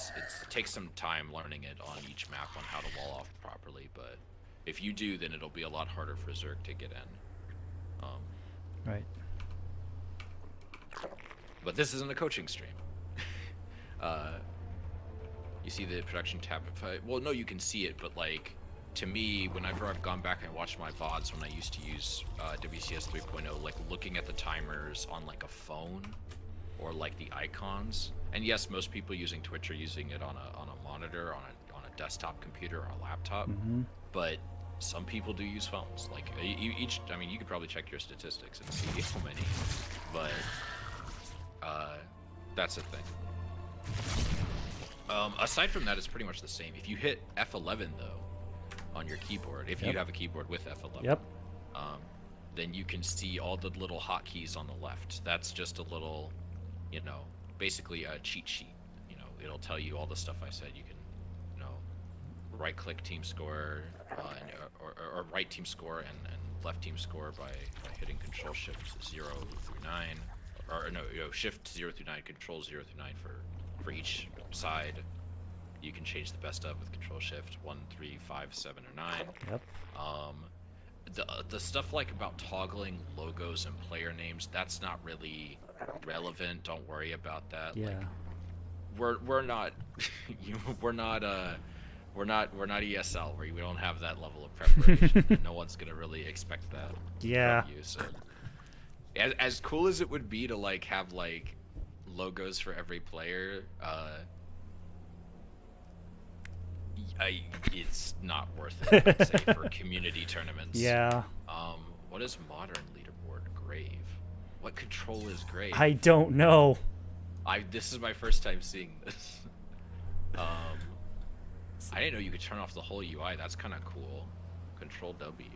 takes some time learning it on each map on how to wall off properly, but if you do, then it'll be a lot harder for Zerg to get in. Right. But this isn't a coaching stream. You see the production tab. Well, no, you can see it, but to me, whenever I've gone back and watched my VODs when I used to use WCS 3.0, looking at the timers on a phone or the icons, and yes, most people using Twitch are using it on a monitor, on a desktop computer or a laptop, but some people do use phones. You could probably check your statistics and see how many, but that's the thing. Aside from that, it's pretty much the same. If you hit F11 though on your keyboard, if you have a keyboard with F11, then you can see all the little hotkeys on the left. That's just a little, basically a cheat sheet. You know, it'll tell you all the stuff I said. You can, you know, right-click team score, or right team score and left team score by hitting Control Shift 0 through 9, or no, you know, Shift 0 through 9, Control 0 through 9 for each side. You can change the best of with Control Shift 1, 3, 5, 7, or 9. Yep. The stuff like about toggling logos and player names, that's not really relevant. Don't worry about that. Yeah. Like, we're not we're not ESL where we don't have that level of preparation. And no one's gonna really expect that. Yeah. From you, so. As cool as it would be to like have like logos for every player, it's not worth it, I'd say, for community tournaments. Yeah. What is modern leaderboard? Grave. What control is Grave? I don't know. This is my first time seeing this. I didn't know you could turn off the whole UI. That's kind of cool. Control W.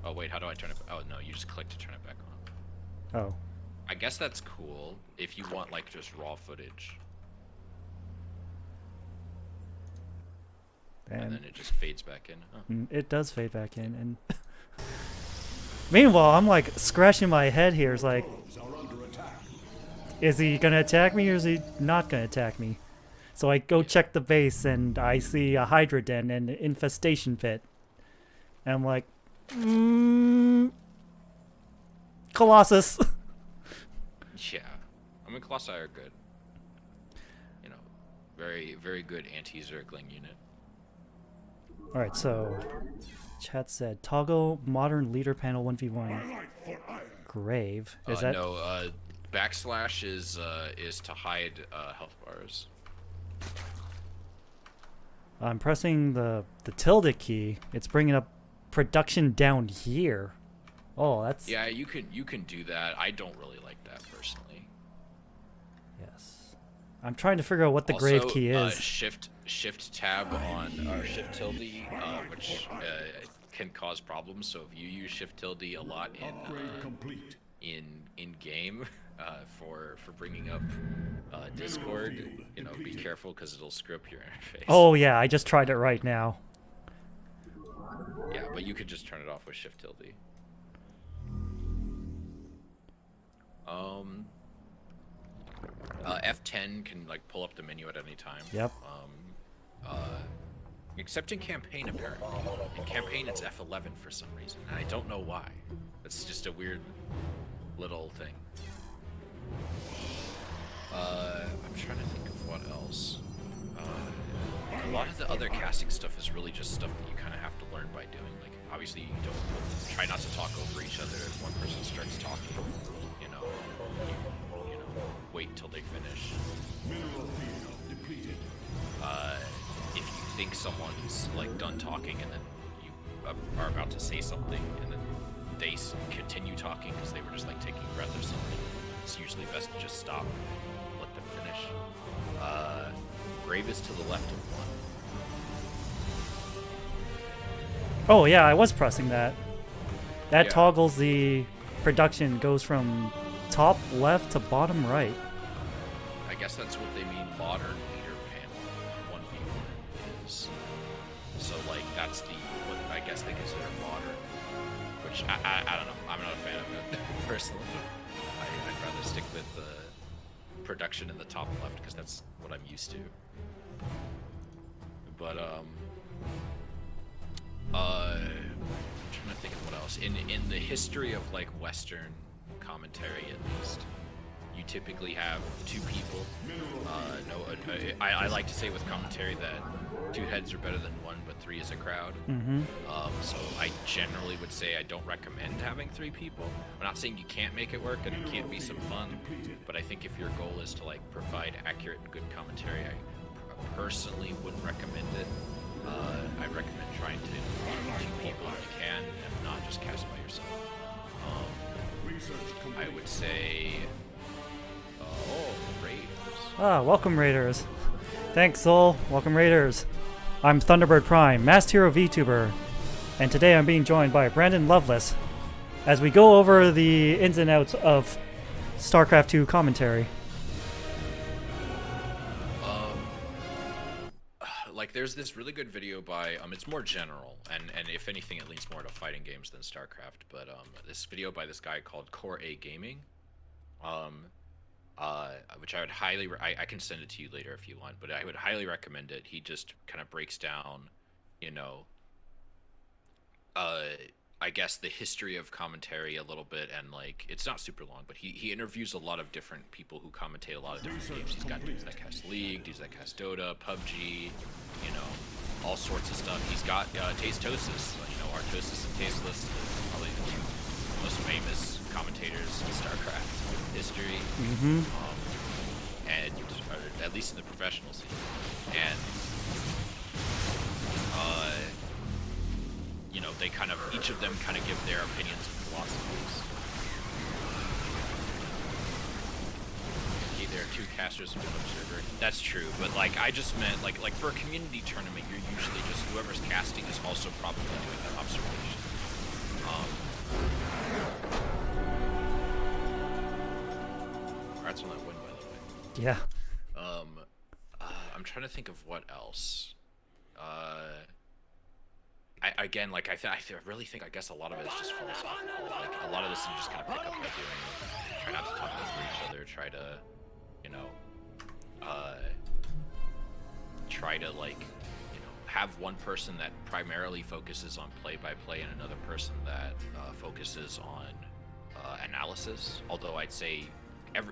Oh wait, how do I turn it? Oh no, you just click to turn it back on. Oh. I guess that's cool if you want like just raw footage. And then it just fades back in. Oh. It does fade back in, and meanwhile, I'm like scratching my head here. It's like, is he gonna attack me or is he not gonna attack me? So I go check the base and I see a Hydra Den and an infestation pit. And I'm like, Colossus. Yeah, I mean Colossi are good. You know, very very good anti-Zergling unit. Alright, so chat said toggle modern leader panel 1v1 Grave. Is that no, backslash is to hide health bars. I'm pressing the tilde key. It's bringing up production down here. Oh, that's Yeah, you can do that. I don't really like that personally. yes. I'm trying to figure out what the Also, grave key is. Shift tab on or shift tilde, which can cause problems. So if you use shift tilde a lot in game for bringing up Discord, you know, be careful because it'll screw up your interface. Oh yeah, I just tried it right now. Yeah, but you could just turn it off with shift tilde. F10 can like pull up the menu at any time. Yep. Except in campaign apparently. In campaign it's F11 for some reason, and I don't know why. It's just a weird little thing. I'm trying to think of what else. A lot of the other casting stuff is really just stuff that you kind of have to learn by doing. Like, obviously, you don't try not to talk over each other if one person starts talking. You know, wait until they finish. Mineral field depleted. If you think someone's like done talking and then you are about to say something and then they continue talking because they were just like taking a breath or something, it's usually best to just stop, let them finish. Grave is to the left of one. Oh yeah, I was pressing that. That Yeah. toggles the production, goes from top left to bottom right. I guess that's what they mean modern leader panel 1v1 is. So like that's what I guess they consider modern, which I don't know. I'm not a fan of it personally. I'd rather stick with the production in the top left because that's what I'm used to. But I'm trying to think of what else. In the history of like Western commentary, at least, you typically have two people. I like to say with commentary that two heads are better than one, but three is a crowd. So I generally would say I don't recommend having three people. I'm not saying you can't make it work and it can't be some fun, but I think if your goal is to like provide accurate and good commentary, I personally wouldn't recommend it. I recommend trying to include two people if you can. If not, just cast by yourself. I would say, Raiders. Ah, welcome Raiders. Thanks Soul, welcome Raiders. I'm Thunderbird Prime, Masked Hero VTuber, and today I'm being joined by Brandon Loveless as we go over the ins and outs of StarCraft 2 commentary. like there's this really good video by it's more general, and if anything it leans more to fighting games than StarCraft, but this video by this guy called Core A Gaming, which I would highly I can send it to you later if you want, but I would highly recommend it. He just kind of breaks down, you know, I guess the history of commentary a little bit, and like it's not super long, but he interviews a lot of different people who commentate a lot of different games. He's got dudes that cast League, dudes that cast Dota, PUBG, you know, all sorts of stuff. He's got Tastosis, you know, Artosis and Tasteless, probably the two most famous commentators in StarCraft history, and at least in the professional scene, and you know, they kind of, each of them kind of give their opinions and philosophies. Okay, there are 2 casters and 1 observer. That's true, but like I just meant like for a community tournament, you're usually just whoever's casting is also probably doing an observation. Congrats on that win, by the way. Yeah. I'm trying to think of what else. I really think, I guess a lot of it is just philosophical. Like, a lot of this you just kind of pick up by doing. Try not to talk over each other. Try to, you know, have one person that primarily focuses on play-by-play and another person that focuses on analysis. Although I'd say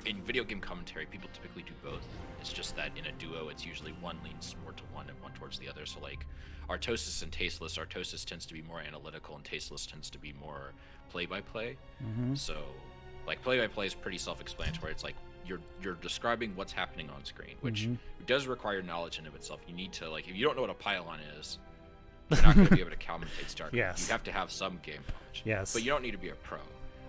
in video game commentary, people typically do both. It's just that in a duo, it's usually one leans more to one and one towards the other. So like Artosis and Tasteless, Artosis tends to be more analytical and Tasteless tends to be more play-by-play. So like play-by-play is pretty self-explanatory. It's like you're describing what's happening on screen, which does require knowledge in of itself. You need to, like, if you don't know what a pylon is, you're not going to be able to commentate StarCraft. Yes. You have to have some game knowledge. Yes. But you don't need to be a pro.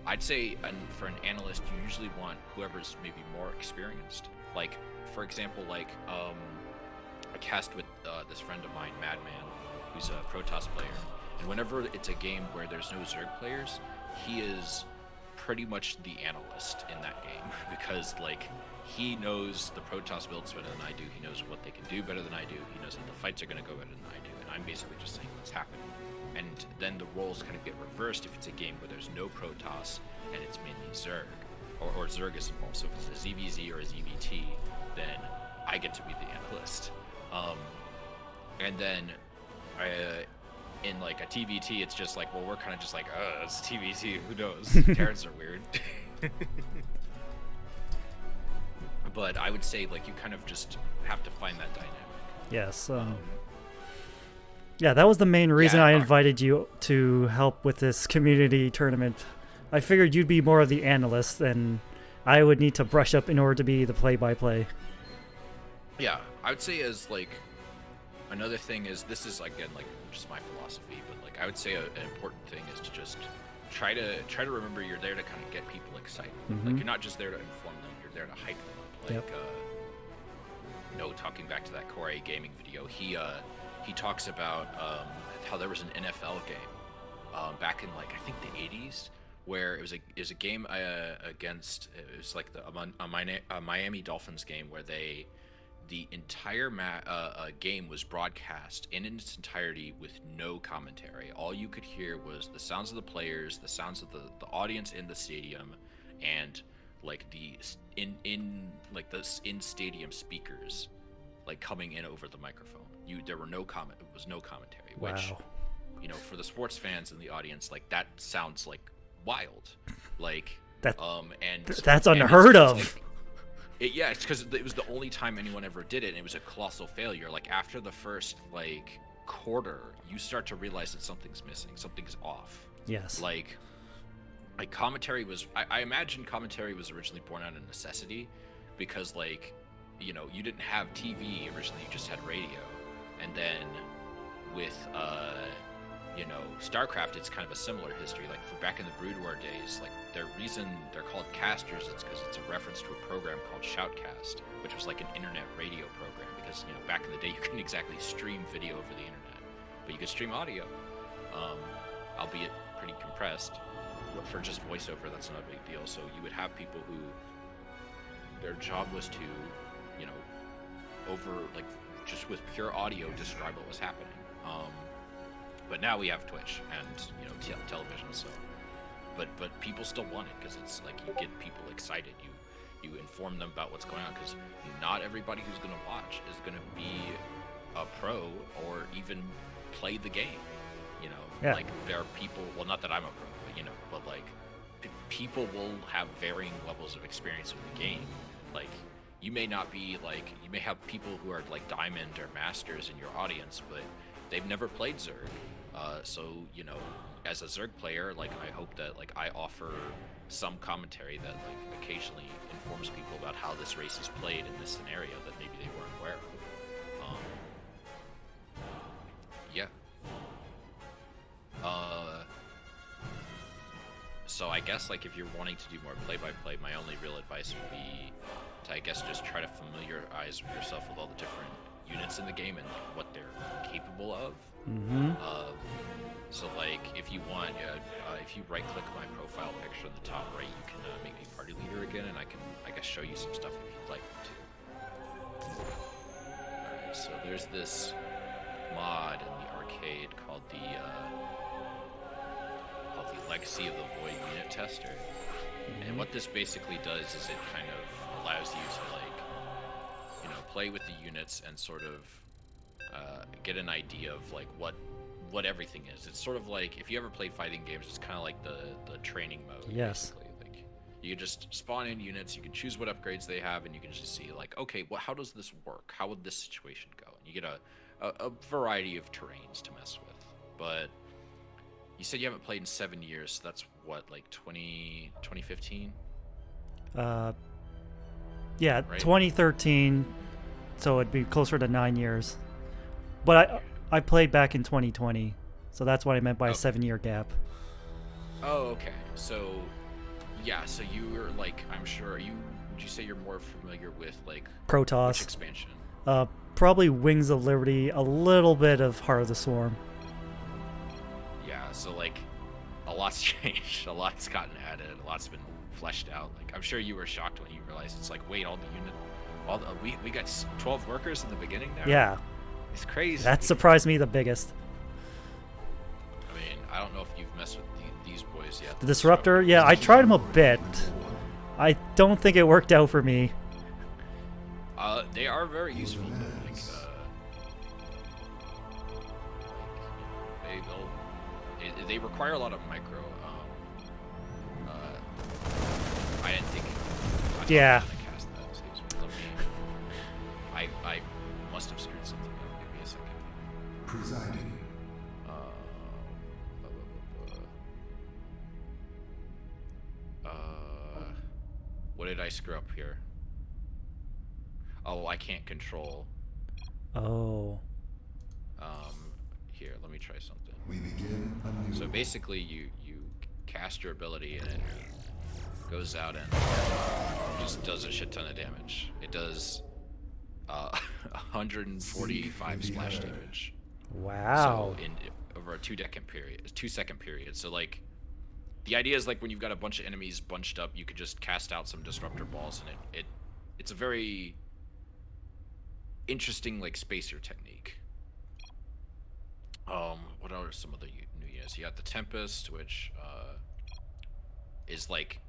I'd say for an analyst, you usually want whoever's maybe more experienced. Like, for example, like I cast with this friend of mine, Madman, who's a Protoss player. And whenever it's a game where there's no Zerg players, he is pretty much the analyst in that game because like he knows the Protoss builds better than I do. He knows what they can do better than I do. He knows that the fights are going to go better than I do. And I'm basically just saying what's happening. And then the roles kind of get reversed if it's a game where there's no Protoss and it's mainly Zerg, or Zerg is involved. So if it's a ZVZ or a ZVT, then I get to be the analyst. And then in like a TVT, it's just like, well, we're kind of just like, it's TVT, who knows? Terrans are weird. But I would say like you kind of just have to find that dynamic. Yes. Yeah, that was the main reason I invited you to help with this community tournament. I figured you'd be more of the analyst, and I would need to brush up in order to be the play-by-play. Yeah, I would say as like another thing is, this is again like just my philosophy, but like I would say an important thing is to just try to remember you're there to kind of get people excited. Like you're not just there to inform them, you're there to hype them up. Like talking back to that Core A Gaming video, he talks about how there was an NFL game back in like I think the 80s where it was a game against, it was like a Miami Dolphins game where the entire game was broadcast in its entirety with no commentary. All you could hear was the sounds of the players, the sounds of the audience in the stadium, and like the in-stadium speakers like coming in over the microphone. There were no comment. It was no commentary. Wow. Which, you know, for the sports fans in the audience, like that sounds like wild. Like that's unheard of. Like, it's because it was the only time anyone ever did it, and it was a colossal failure. Like after the first like quarter, you start to realize that something's missing, something's off. Yes. Like commentary was. I imagine commentary was originally born out of necessity, because like, you know, you didn't have TV originally; you just had radio. And then with, you know, StarCraft, it's kind of a similar history. Like back in the Brood War days, like the reason they're called casters, it's because it's a reference to a program called Shoutcast, which was like an internet radio program. Because, you know, back in the day, you couldn't exactly stream video over the internet, but you could stream audio, albeit pretty compressed. But for just voiceover, that's not a big deal. So you would have people who their job was to, you know, just with pure audio describe what was happening. But now we have Twitch and television, so but people still want it because it's like you get people excited. You inform them about what's going on because not everybody who's going to watch is going to be a pro or even play the game. Yeah. Like there are people. Well, not that I'm a pro, but like people will have varying levels of experience with the game. Like you may not be like you may have people who are like diamond or masters in your audience, but they've never played Zerg. So as a Zerg player, like I hope that like I offer some commentary that like occasionally informs people about how this race is played in this scenario that maybe they weren't aware of. Yeah. So I guess like if you're wanting to do more play-by-play, my only real advice would be to I guess just try to familiarize yourself with all the different units in the game and what they're capable of. Mm-hmm. So like if you want, if you right-click my profile picture in the top right, you can make me party leader again, and I can I guess show you some stuff if you'd like to. Alright, so there's this mod in the arcade called the Legacy of the Void Unit Tester. And what this basically does is it kind of allows you to like, play with the units and sort of get an idea of like what everything is. It's sort of like if you ever played fighting games, it's kind of like the training mode. Yes. Basically. Like you can just spawn in units, you can choose what upgrades they have, and you can just see like, okay, well, how does this work? How would this situation go? And you get a variety of terrains to mess with. But you said you haven't played in 7 years. So that's what, like 2015? Yeah, Right? 2013. So it'd be closer to 9 years. But I played back in 2020, so that's what I meant by a 7-year gap. Oh, okay. So, yeah. So you were like, I'm sure. Would you say you're more familiar with like Protoss. which expansion? Probably Wings of Liberty, a little bit of Heart of the Swarm. Yeah. So like, a lot's changed. A lot's gotten added. A lot's been fleshed out. Like, I'm sure you were shocked when you realized it's like, wait, we got 12 workers in the beginning now. Yeah. It's crazy. That surprised me the biggest. I mean, I don't know if you've messed with these boys yet. The Disruptor, yeah, I tried him a bit. I don't think it worked out for me. They are very useful though. Like, they require a lot of micro. I didn't think. Yeah. I was gonna cast that. Excuse me. I must have screwed something up. Give me a second. Presiding. What did I screw up here? Oh, I can't control. Oh. Here, let me try something. We begin anew. So basically, you cast your ability and it goes out and just does a shit ton of damage. It does 145 splash damage. Wow. So over a 2-second period. So like, the idea is like when you've got a bunch of enemies bunched up, you could just cast out some disruptor balls, and it's a very interesting like spacer technique. What are some of the new units? You got the Tempest, which is like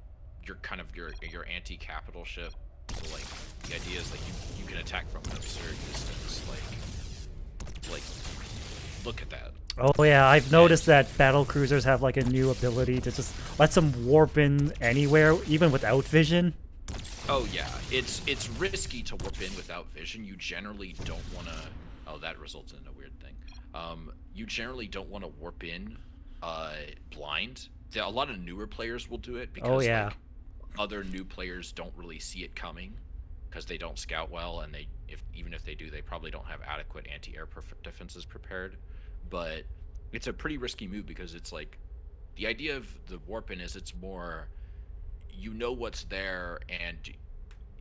your kind of your anti-capital ship. So like the idea is like you can attack from an absurd distance. Like look at that. Oh yeah, I've noticed that battle cruisers have like a new ability to just let them warp in anywhere, even without vision. Oh yeah, it's risky to warp in without vision. You generally don't want to. Oh, that results in a weird thing. You generally don't want to warp in blind. A lot of newer players will do it because like, other new players don't really see it coming because they don't scout well, and even if they do, they probably don't have adequate anti-air defenses prepared. But it's a pretty risky move because it's like the idea of the warp in is it's more what's there, and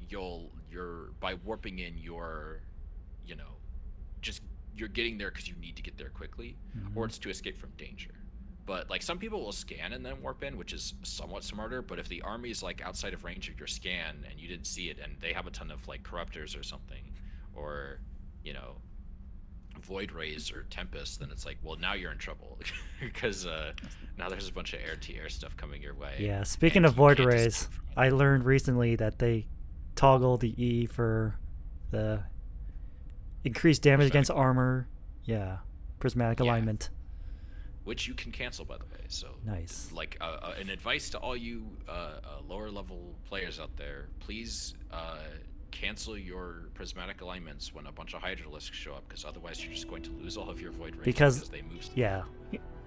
you're by warping in you're getting there because you need to get there quickly, or it's to escape from danger. But like some people will scan and then warp in, which is somewhat smarter. But if the army is like outside of range of your scan and you didn't see it, and they have a ton of like corruptors or something, or you know, Void Rays or Tempest, then it's like, well, now you're in trouble because now there's a bunch of air-to-air stuff coming your way. Yeah, speaking and of you Void can't Rays, escape from it. I learned recently that they toggle the E for the increased damage against armor. Yeah, prismatic Yeah. alignment. Which you can cancel, by the way. So Nice. like an advice to all you lower level players out there: please cancel your prismatic alignments when a bunch of Hydralisks show up, because otherwise you're just going to lose all of your Void Rays Because they move. Yeah,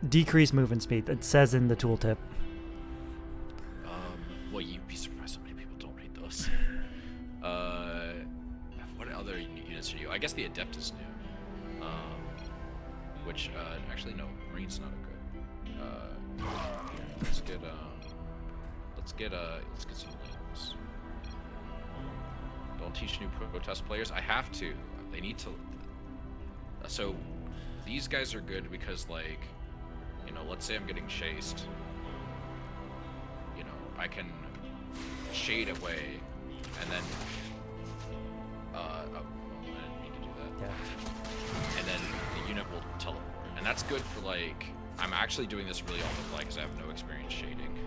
decrease movement speed. It says in the tooltip. Well, you'd be surprised how many people don't read those. What other units are new? I guess the Adept is new. Which actually no, Marine's not a good. Let's get some names. Don't teach new protest players. I have to. They need to. So these guys are good because, like, you know, let's say I'm getting chased. You know, I can shade away, and then I didn't mean to do that. Yeah. And then the unit will teleport, and that's good for, like, I'm actually doing this really on the fly because I have no experience shading.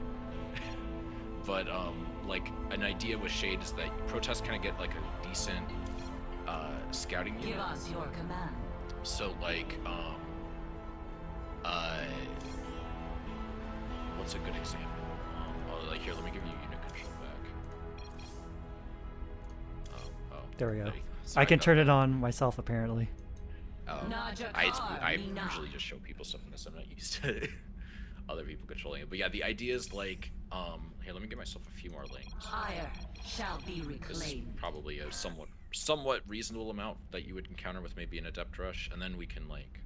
But like, an idea with shade is that protests kind of get like a decent scouting unit. Give us your command. So like, what's a good example? Oh, like here, let me give you unit control back. There we go. you go. I Sorry can about turn that. it on myself apparently. I Nina. usually just show people stuff in this. I'm not used to other people controlling it. But yeah, the idea is like, here, let me give myself a few more links. Ire shall be This is reclaimed. probably a somewhat reasonable amount that you would encounter with maybe an Adept Rush, and then we can like.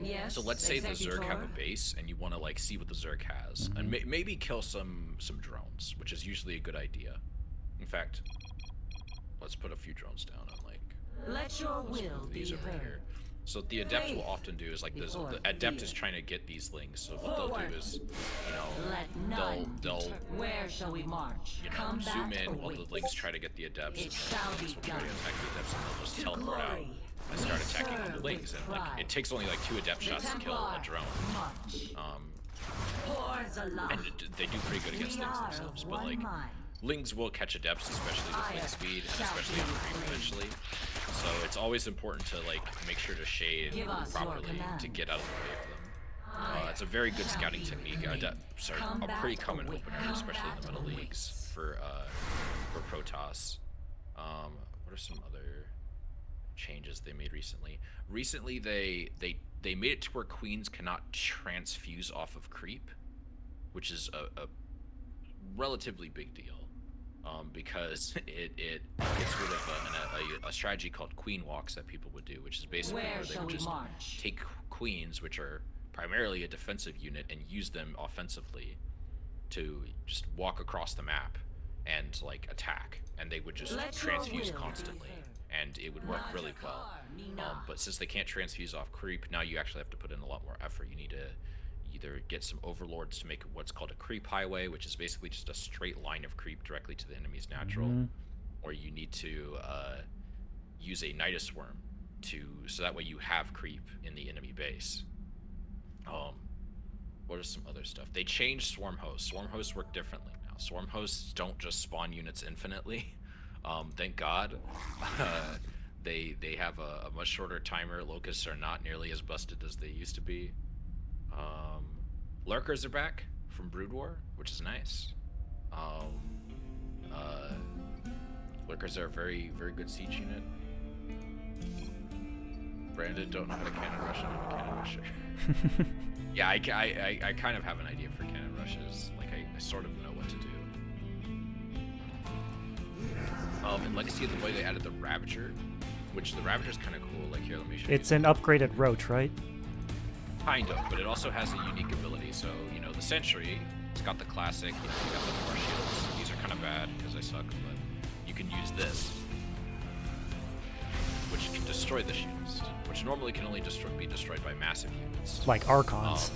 Yes. So let's say the Zerg have a Executor. base, and you want to like see what the Zerg has, and maybe kill some drones, which is usually a good idea. In fact, let's put a few drones down on like. Let your Let's will move be these over heard. here. So what the Adept will Faith often do is like this. before The Adept fear. is trying to get these links. So what they'll Forward. do is, you know, Let none they'll deter- Where shall we march? you know, Combat zoom in while the awaits. links try to get the Adepts. It and shall then be when we try to done. attack the Adepts, and they'll just To teleport out glory. and start We attacking on the serve links. with And like, pride. it takes only like 2 Adept The shots to kill a Templar drone. march. Um, Hordes aloft. and they do pretty good against We things are themselves. of But one like, mind. Lings will catch Adepts, especially with Ire link speed, and shall especially be on creep reclaimed. eventually. So it's always important to like make sure to shade Give us your properly to command. get out of the way of them. Ire It's a very good shall scouting be technique. reclaimed. A pretty common Combat opener, awaits. especially in the middle Combat leagues for Protoss. What are some other changes they made recently? Recently, they made it to where queens cannot transfuse off of creep, which is a relatively big deal. Because it gets rid of a strategy called queen walks that people would do, which is basically Where where they shall would we just march? take queens, which are primarily a defensive unit, and use them offensively to just walk across the map and like attack, and they would just Let your transfuse will be constantly, heard. and it would work really well. But since they can't transfuse off creep, now you actually have to put in a lot more effort. You need to either get some overlords to make what's called a creep highway, which is basically just a straight line of creep directly to the enemy's natural, or you need to use a Nidus Worm so that way you have creep in the enemy base. What is some other stuff? They changed swarm hosts. Swarm hosts work differently now. Swarm hosts don't just spawn units infinitely. Thank God. They have a much shorter timer. Locusts are not nearly as busted as they used to be. Lurkers are back from Brood War, which is nice. Lurkers are a very, very good siege unit. Brandon, don't know how to cannon rush, and I'm a cannon rusher. Yeah, I kind of have an idea for cannon rushes. Like, I sort of know what to do. In Legacy of the Void, they added the Ravager, which the Ravager's kind of cool. Like, here, let me show you. It's an upgraded roach, right? Kind of, but it also has a unique ability. So, you know, the Sentry, it's got the classic, you know, you got the 4 shields. These are kind of bad because I suck, but you can use this, which can destroy the shields, which normally can only be destroyed by massive units. Like Archons.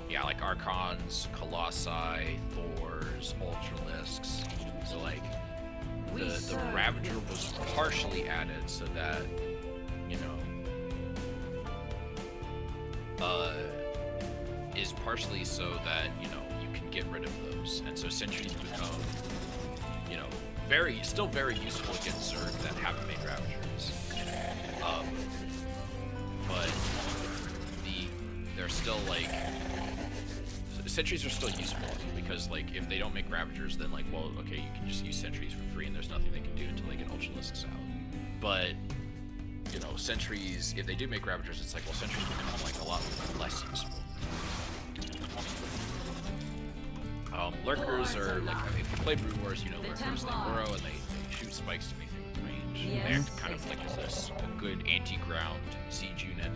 Yeah, like Archons, Colossi, Thors, Ultralisks. So, like, the Ravager was partially added so that, you know, is partially so that, you know, you can get rid of those. And so sentries become, you know, still very useful against Zerg that haven't made Ravagers. But they're still like, sentries are still useful because like if they don't make Ravagers, then like, well, okay, you can just use sentries for free and there's nothing they can do until they get Ultralisks out. But you know, sentries, if they do make Ravagers, it's like, well, sentries become like a lot less useful. Lurkers are like, I mean, if you play Brood Wars, you know lurkers, they burrow and they shoot spikes to anything with range. Yes. They're kind of like a good anti-ground siege unit.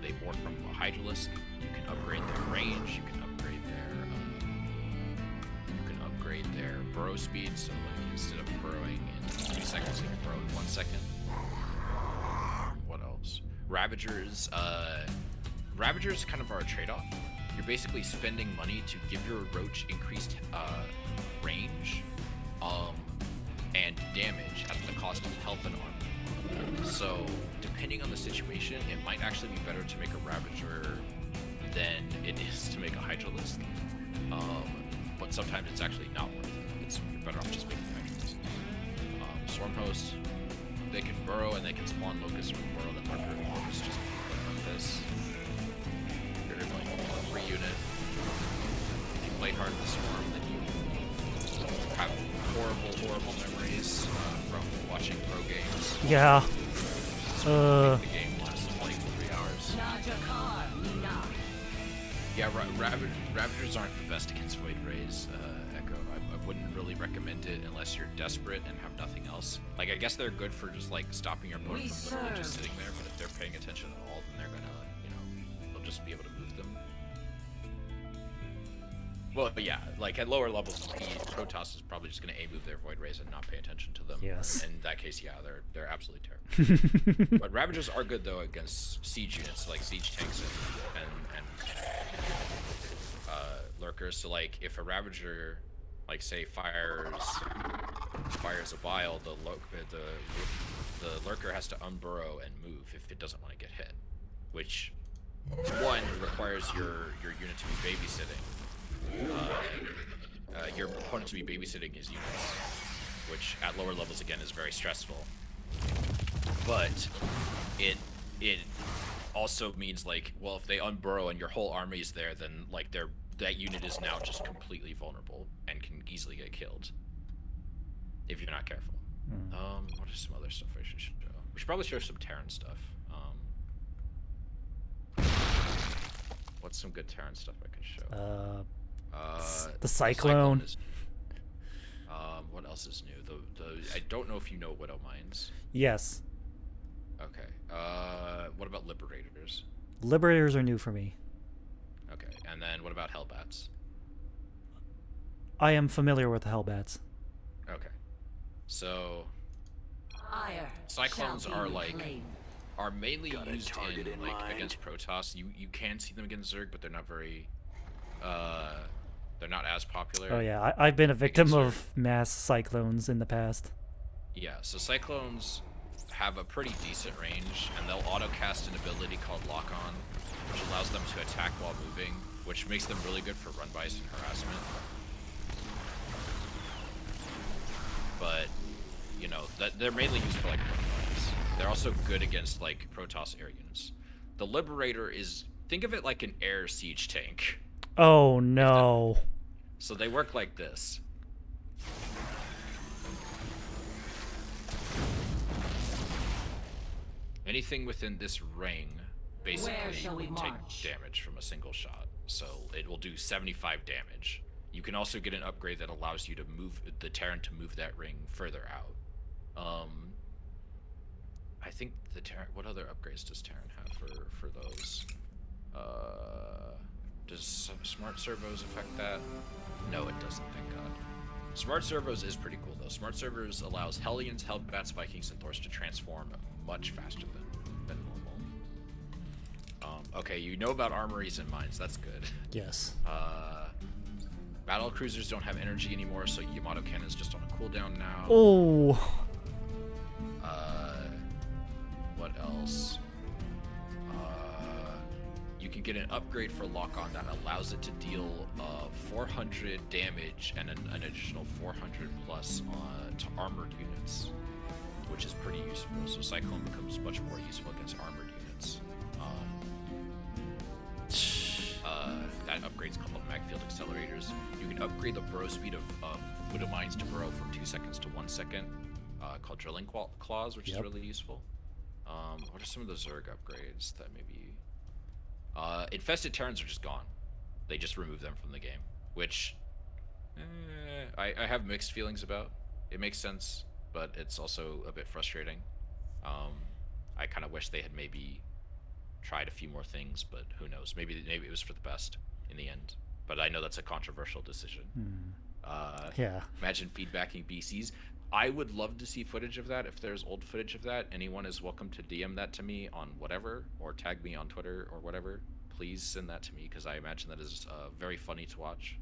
They morph from a Hydralisk. You can upgrade their range. You can upgrade their burrow speed. So like instead of burrowing in 2 seconds, you can burrow in 1 second. What else? Ravagers. Ravagers kind of are a trade-off. You're basically spending money to give your Roach increased range and damage at the cost of health and armor. So, depending on the situation, it might actually be better to make a Ravager than it is to make a Hydralisk. But sometimes it's actually not worth it. You're better off just making Hydralisk. Swarmhost, they can burrow and they can spawn Locusts from burrow that Lurker and Locust just like this. You're like a free unit. If you play hard in the Swarm, then you have horrible memories from watching pro games. Yeah. The game lasted like 3 hours. Yeah, Ravagers aren't the best against Void Rays, Echo. I wouldn't really recommend it unless you're desperate and have nothing else. Like, I guess they're good for just like stopping your opponent from literally just sitting there, but if they're paying attention at all, then they're gonna, you know, they'll just be able to move them. Well, but yeah, like at lower levels, Protoss is probably just gonna move their Void Rays and not pay attention to them. Yes. In that case, yeah, they're absolutely terrible. But Ravagers are good though against siege units like siege tanks and lurkers. So like if a Ravager, like say fires a bile, the lurker has to unburrow and move if it doesn't want to get hit, which one requires your unit to be babysitting. Your opponent to be babysitting his units, which at lower levels again is very stressful. But it also means like, well, if they unburrow and your whole army is there, then like that unit is now just completely vulnerable and can easily get killed if you're not careful. What is some other stuff I should show? We should probably show some Terran stuff. What's some good Terran stuff I could show? The Cyclone. What else is new? I don't know if you know Widow Mines. Yes. Okay. What about Liberators? Liberators are new for me. Okay. And then what about Hellbats? I am familiar with the Hellbats. Okay. So Ire Cyclones shall be are like reclaimed. are mainly Got a used target in in like mind? against Protoss. You can see them against Zerg, but they're not very they're not as popular. Oh yeah, I've been a victim Zerg. of mass cyclones in the past. Yeah, so Cyclones have a pretty decent range, and they'll auto-cast an ability called Lock On, which allows them to attack while moving, which makes them really good for run-bys and harassment. But, you know, they're mainly used for, like, run-bys. They're also good against, like, Protoss air units. The Liberator is... Think of it like an air siege tank. Oh no. So they work like this. Anything within this ring basically shall we will take march? damage from a single shot. So it will do 75 damage. You can also get an upgrade that allows you to move the Terran to move that ring further out. I think the Terran... What other upgrades does Terran have for those? Does Smart Servos affect that? No, it doesn't, thank God. Smart Servos is pretty cool, though. Smart Servos allows Hellions, Hellbats, Vikings, and Thors to transform much faster than normal. Okay, you know about armories and mines. That's good. Yes. Battle cruisers don't have energy anymore, so Yamato cannon's just on a cooldown now. Oh. What else? You can get an upgrade for lock-on that allows it to deal 400 damage and an additional 400 plus to armored units, which is pretty useful. So Cyclone becomes much more useful against armored units. That upgrade's called Magfield Accelerators. You can upgrade the burrow speed of Widow Mines to burrow from 2 seconds to 1 second, called Drilling Claws, which is really useful. What are some of the Zerg upgrades that maybe... Infested Terrans are just gone. They just remove them from the game, which I have mixed feelings about. It makes sense, but it's also a bit frustrating. I kind of wish they had maybe tried a few more things, but who knows? Maybe it was for the best in the end. But I know that's a controversial decision. Yeah. Imagine feedbacking BCs. I would love to see footage of that. If there's old footage of that, anyone is welcome to DM that to me on whatever, or tag me on Twitter or whatever. Please send that to me, because I imagine that is very funny to watch.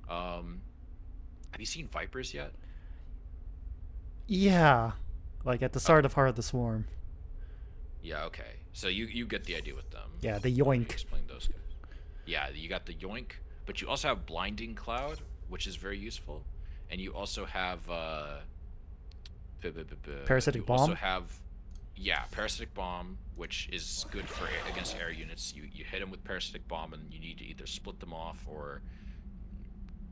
Have you seen Vipers yet? Yeah. Like at the start of Heart of the Swarm. Yeah, okay. So you get the idea with them. Yeah, the Let me yoink. explain those guys. Yeah, you got the yoink, but you also have Blinding Cloud, which is very useful. And you also have Parasitic you Bomb? also have Parasitic Bomb, which is good for against air units. You hit them with Parasitic Bomb, and you need to either split them off, or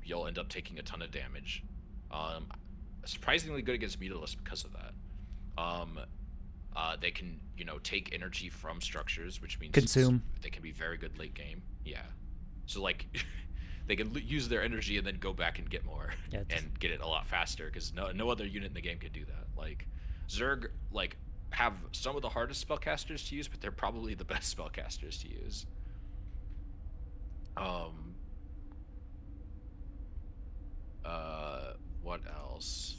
you'll end up taking a ton of damage. Surprisingly good against Mutalisk because of that. They can, take energy from structures, which means Consume. they can be very good late game. Yeah. So like, they can use their energy and then go back and get more, and get it a lot faster, because no other unit in the game can do that. Like, Zerg have some of the hardest spellcasters to use, but they're probably the best spellcasters to use. What else?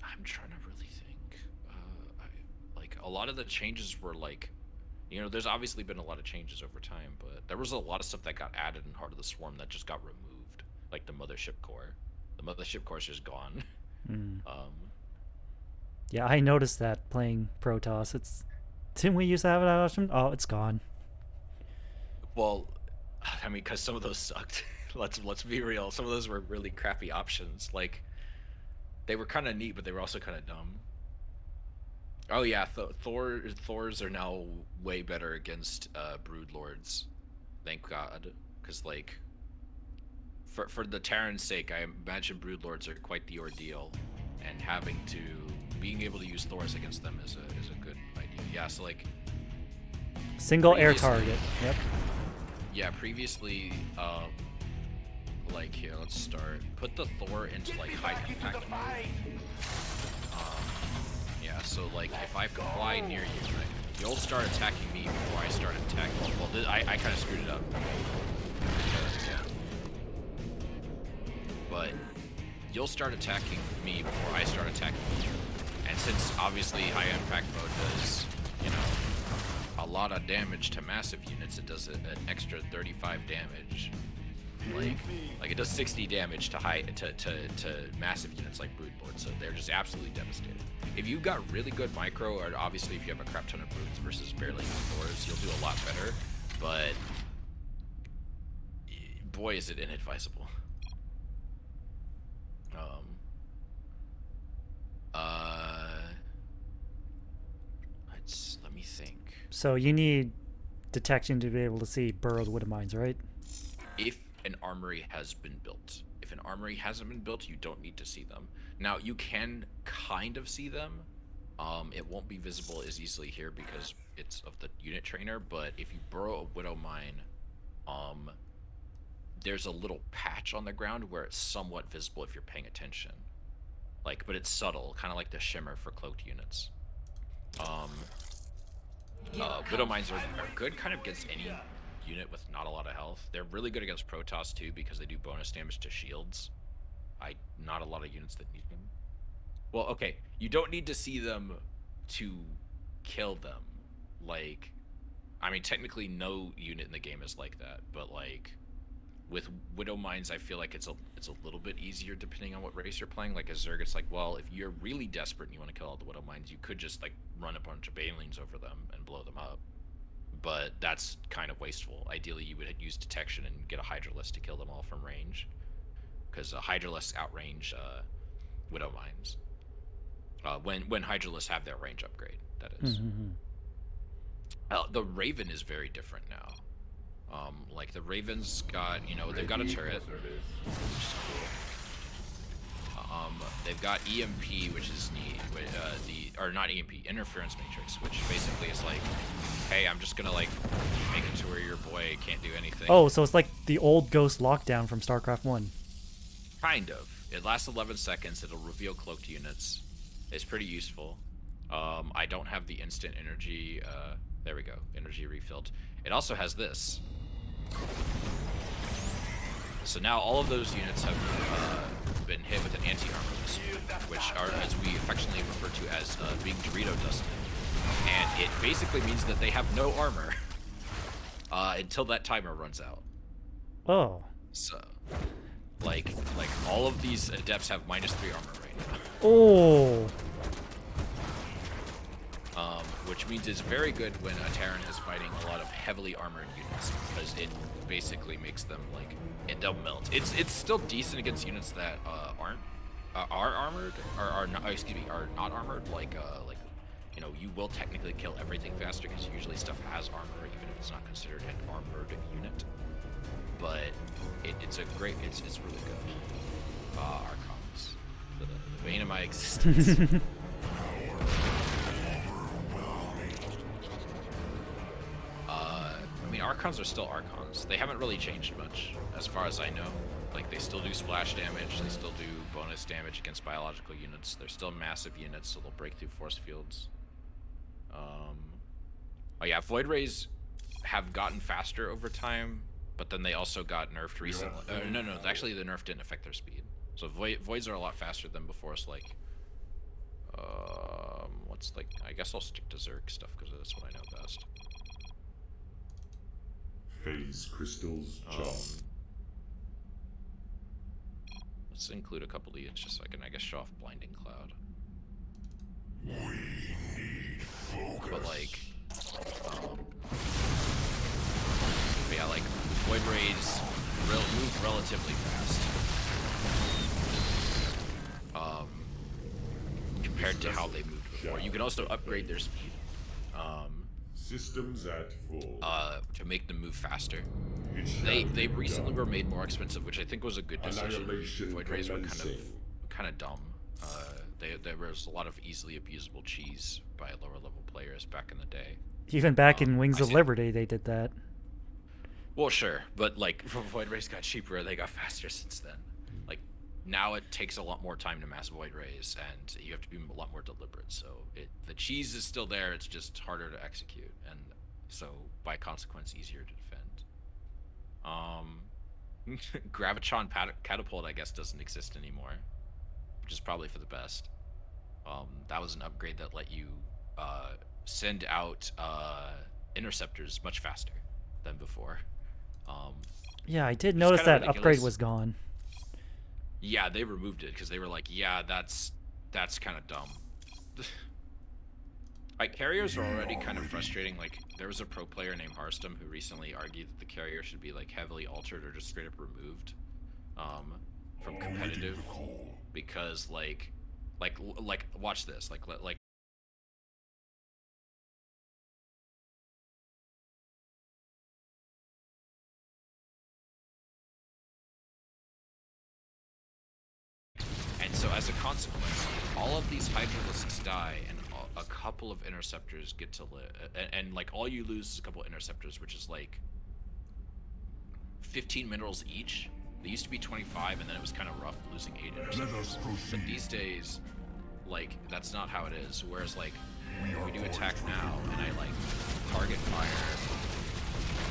I'm trying to really think. A lot of the changes were there's obviously been a lot of changes over time, but there was a lot of stuff that got added in Heart of the Swarm that just got removed, like the Mothership Core. The Mothership Core is just gone. Yeah, I noticed that playing Protoss. Didn't we used to have that option? Oh, it's gone. Well, I mean, because some of those sucked. Let's be real. Some of those were really crappy options. Like, they were kind of neat, but they were also kind of dumb. Oh yeah, Thors are now way better against Brood Lords. Thank God, because for the Terran's sake, I imagine Brood Lords are quite the ordeal, and being able to use Thors against them is a good idea. Yeah, so Single air target. Yep. Yeah, previously, here, let's start. Put the Thor into high impact mode. Yeah, so if I fly near you, right, you'll start attacking me before I start attacking. Well, I kind of screwed it up. But you'll start attacking me before I start attacking you. And since obviously high impact mode does, a lot of damage to massive units, it does an extra 35 damage. Like it does 60 damage to massive units like Brood Lord, so they're just absolutely devastated. If you've got really good micro, or obviously if you have a crap ton of brutes versus barely Thors, you'll do a lot better. But boy, is it inadvisable. Let me think. So you need detection to be able to see burrowed Widow Mines, right? If an armory has been built. If an armory hasn't been built, you don't need to see them. Now, you can kind of see them. It won't be visible as easily here because it's of the unit trainer, but if you burrow a Widow Mine, there's a little patch on the ground where it's somewhat visible if you're paying attention. But it's subtle, kind of like the shimmer for cloaked units. Widow Mines are good kind of against any unit with not a lot of health. They're really good against Protoss too because they do bonus damage to shields. Not a lot of units that need them. Well, okay, you don't need to see them to kill them. I mean, technically no unit in the game is like that, but like with Widow Mines, I feel like it's a little bit easier depending on what race you're playing. Like as Zerg, it's like, well, if you're really desperate and you want to kill all the Widow Mines, you could just like run a bunch of Banelings over them and blow them up. But that's kind of wasteful. Ideally, you would use detection and get a Hydralisk to kill them all from range, because Hydralisks outrange Widow Mines. When Hydralisks have their range upgrade, that is. The Raven is very different now. Like the Raven's got, they've got a turret, which is cool. They've got EMP, which is neat. Or not EMP, Interference Matrix, which basically is like, hey, I'm just gonna like make it to where your boy can't do anything. Oh, so it's like the old Ghost lockdown from StarCraft 1. Kind of. It lasts 11 seconds. It'll reveal cloaked units. It's pretty useful. I don't have the instant energy. There we go. Energy refilled. It also has this. So now all of those units have been hit with an anti-armor missile, which are, as we affectionately refer to as being Dorito dusted. And it basically means that they have no armor until that timer runs out. Oh. So, like all of these adepts have -3 armor right now. Oh. Which means it's very good when a Terran is fighting a lot of heavily armored units, because it basically makes them like they'll melt. It's still decent against units that are armored or are not. Excuse me, are not armored. Like you will technically kill everything faster because usually stuff has armor, even if it's not considered an armored unit. But it's really good. Archons, the bane of my existence. I mean, Archons are still Archons. They haven't really changed much, as far as I know. Like, they still do splash damage, they still do bonus damage against biological units. They're still massive units, so they'll break through force fields. Oh yeah, Void Rays have gotten faster over time, but then they also got nerfed recently. No, actually the nerf didn't affect their speed. So Voids are a lot faster than before, so like... I guess I'll stick to Zerg stuff, because that's what I know best. Phase crystals charged. Let's include a couple of these just so I can, I guess, show off Blinding Cloud. We need focus. But like, but yeah, like Void Rays move relatively fast. Compared to how they moved before. You can also upgrade their speed. Systems at full. To make them move faster. They recently were made more expensive, which I think was a good decision. Void Rays were kind of dumb. There was a lot of easily abusable cheese by lower level players back in the day. Even back in Wings of Liberty, they did that. Well, sure, but like Void Rays got cheaper, they got faster since then. Like now it takes a lot more time to mass Void Rays, and you have to be a lot more deliberate. So the cheese is still there; it's just harder to execute, and so by consequence, easier to defend. Gravitron Catapult, I guess, doesn't exist anymore, which is probably for the best. That was an upgrade that let you send out interceptors much faster than before. Yeah, I did notice that upgrade was gone. Yeah, they removed it because they were like, yeah, that's kind of dumb. Like, carriers are already kind of frustrating. Like, there was a pro player named Harstem who recently argued that the carrier should be like heavily altered or just straight up removed from competitive, because like watch this, like and so as a consequence, all of these Hydralisks die, and a couple of interceptors get to live, and like all you lose is a couple of interceptors, which is like 15 minerals each. They used to be 25, and then it was kind of rough losing 8 interceptors. But these days, like, that's not how it is. Whereas like we do attack now, and I like target fire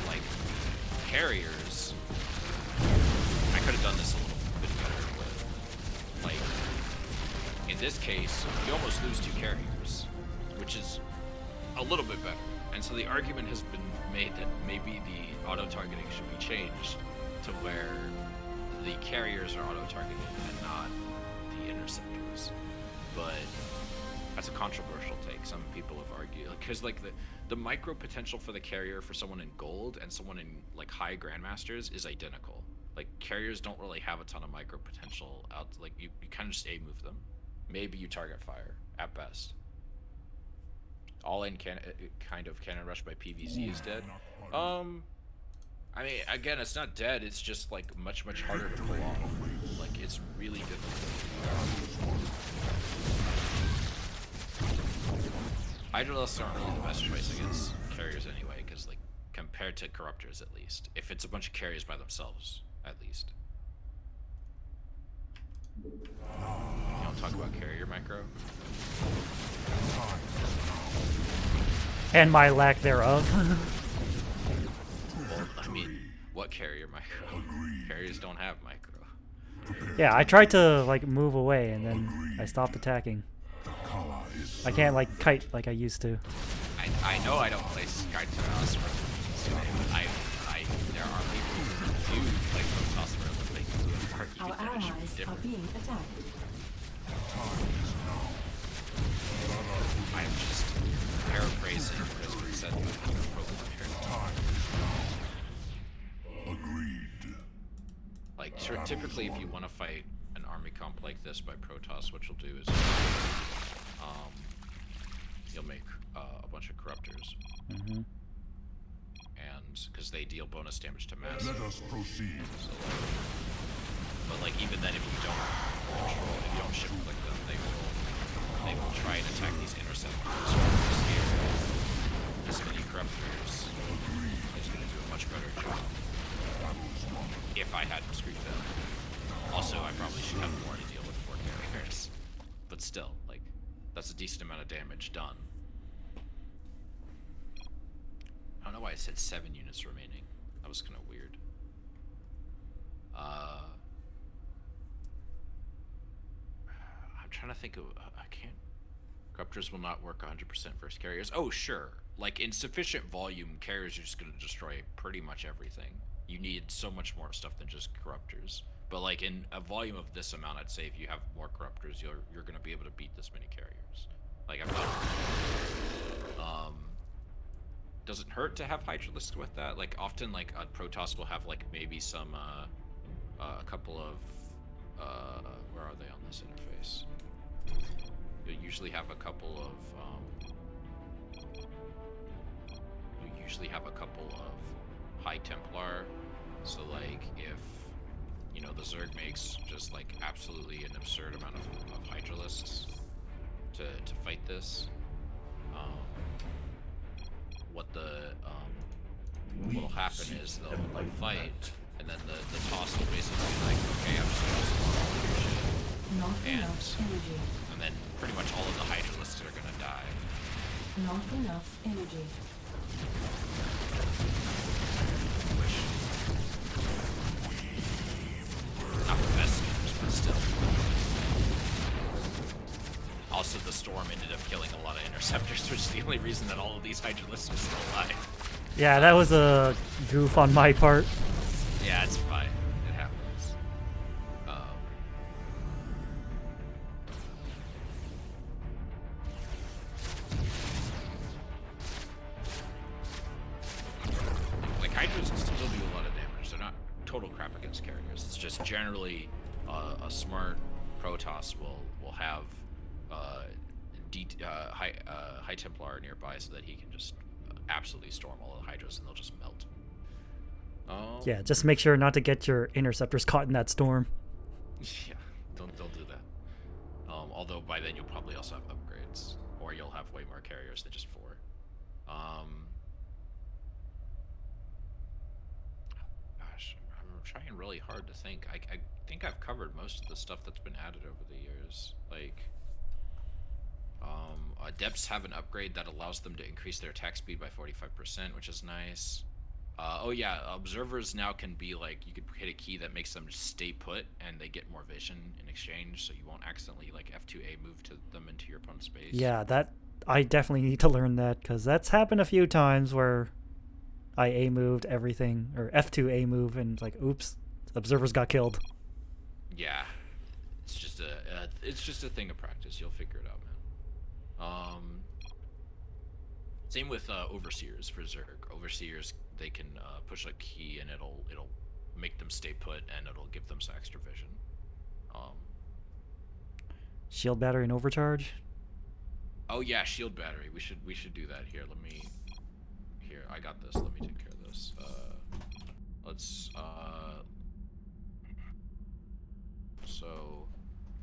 like carriers. I could have done this a little bit better, but like in this case, you almost lose 2 carriers, which is a little bit better. And so the argument has been made that maybe the auto-targeting should be changed to where the carriers are auto-targeted and not the interceptors. But that's a controversial take. Some people have argued, because like the micro potential for the carrier for someone in gold and someone in like high grandmasters is identical. Like carriers don't really have a ton of micro potential out. Like you kind of just A move them. Maybe you target fire at best. All in kind of cannon rush by PVZ is dead. I mean, again, it's not dead. It's just like much harder to pull off. Like it's really difficult. Hydralisks aren't really the best choice against carriers anyway, because like compared to corruptors at least, if it's a bunch of carriers by themselves, at least. You don't talk about carrier micro. And my lack thereof. Well, I mean, what carrier micro? Carriers don't have micro. Yeah, I tried to like move away and then I stopped attacking. I can't like kite like I used to. I know I don't play StarCraft, but there are people who do play StarCraft, but they can argue Our that it should be allies are different. being attacked. I'm just paraphrasing what has been said by the program here. Agreed. Like, typically if you want to fight an army comp like this by Protoss, what you'll do is you'll make a bunch of corruptors. Mm-hmm. And because they deal bonus damage to mass. Let us proceed. So, but like even then, if you don't control, if you don't shift click them, they will try and attack these interceptors. Just here, this many corruptors is going to do a much better job. If I hadn't screwed them. Also, I probably should have more to deal with 4 carriers. But still, like, that's a decent amount of damage done. I don't know why I said 7 units remaining. That was kind of weird. I'm trying to think of... I can't... Corruptors will not work 100% versus carriers. Oh, sure. Like, in sufficient volume, carriers are just going to destroy pretty much everything. You need so much more stuff than just corruptors. But, like, in a volume of this amount, I'd say if you have more corruptors, you're going to be able to beat this many carriers. Like, I'm not... doesn't hurt to have Hydralisks with that. Like, often, like, a Protoss will have, like, maybe some, a couple of... where are they on this interface? You'll usually have a couple of, High Templar. So, like, if, you know, the Zerg makes just, like, absolutely an absurd amount of Hydralisks to fight this, what'll happen is they'll fight, and then the toss will basically be like, okay, I'm just gonna spawn all your shit. Not enough energy. And then pretty much all of the Hydralisks are gonna die. Not enough energy. Not the best skins, but still. Also, the storm ended up killing a lot of interceptors, which is the only reason that all of these Hydralisks are still alive. Yeah, that was a goof on my part. Yeah, it's fine. It happens. Like, Hydras can still do a lot of damage. They're not total crap against carriers. It's just generally a smart Protoss will have High Templar nearby so that he can just absolutely storm all the Hydras and they'll just melt. Yeah, just make sure not to get your interceptors caught in that storm. Yeah, don't do that. Although by then you'll probably also have upgrades, or you'll have way more carriers than just 4. Gosh, I'm trying really hard to think. I think I've covered most of the stuff that's been added over the years. Like, Adepts have an upgrade that allows them to increase their attack speed by 45%, which is nice. Oh yeah, observers now can be like, you could hit a key that makes them just stay put and they get more vision in exchange, so you won't accidentally like F2A move to them into your opponent's space. Yeah, I definitely need to learn that, because that's happened a few times where I A moved everything, or F2 A move, and like, oops, observers got killed. Yeah, it's just a thing of practice. You'll figure it out, man. Same with overseers for Zerg. Overseers, they can push a key and it'll make them stay put and it'll give them some extra vision. Shield battery and overcharge. Oh yeah, shield battery. We should do that here. Here, I got this. Let me take care of this. So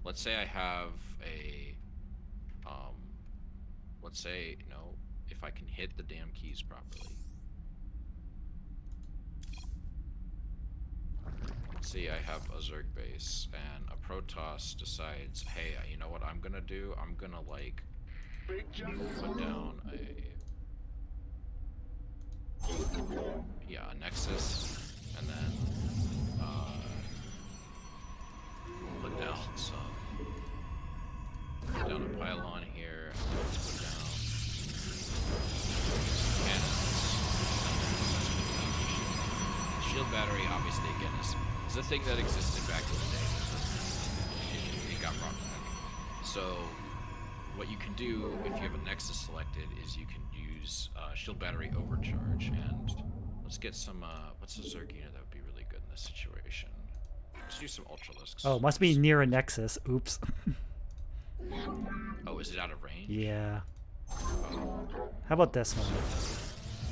let's say I have a let's say, if I can hit the damn keys properly. Let's see, I have a Zerg base and a Protoss decides, hey, you know what I'm gonna do? I'm gonna like put down a Nexus, and then put down a pylon here. Let's put down cannons. Shield battery, obviously, again, is a thing that existed back in the day. It got brought back. So what you can do if you have a Nexus selected is you can use shield battery overcharge, and let's get some what's a Zerg unit that would be really good in this situation? Let's do some Ultralisks. Oh, must be near a Nexus. Oops. Oh, is it out of range? Yeah. How about this one?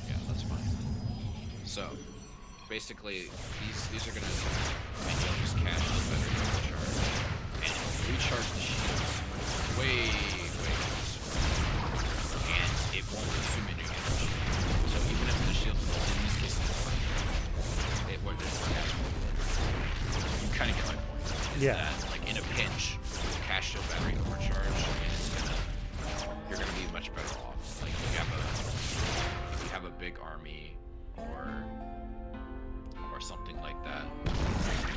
Yeah, that's fine. So basically these are gonna attack, and you'll just cash the better recharge, and it'll recharge the shields way faster, and it won't consume any energy. So even if the shield in this case it won't you kind of get my point. Is that, like, in a pinch, cash shield battery overcharge, and you're gonna be much better off. Like if you have a big army or something like that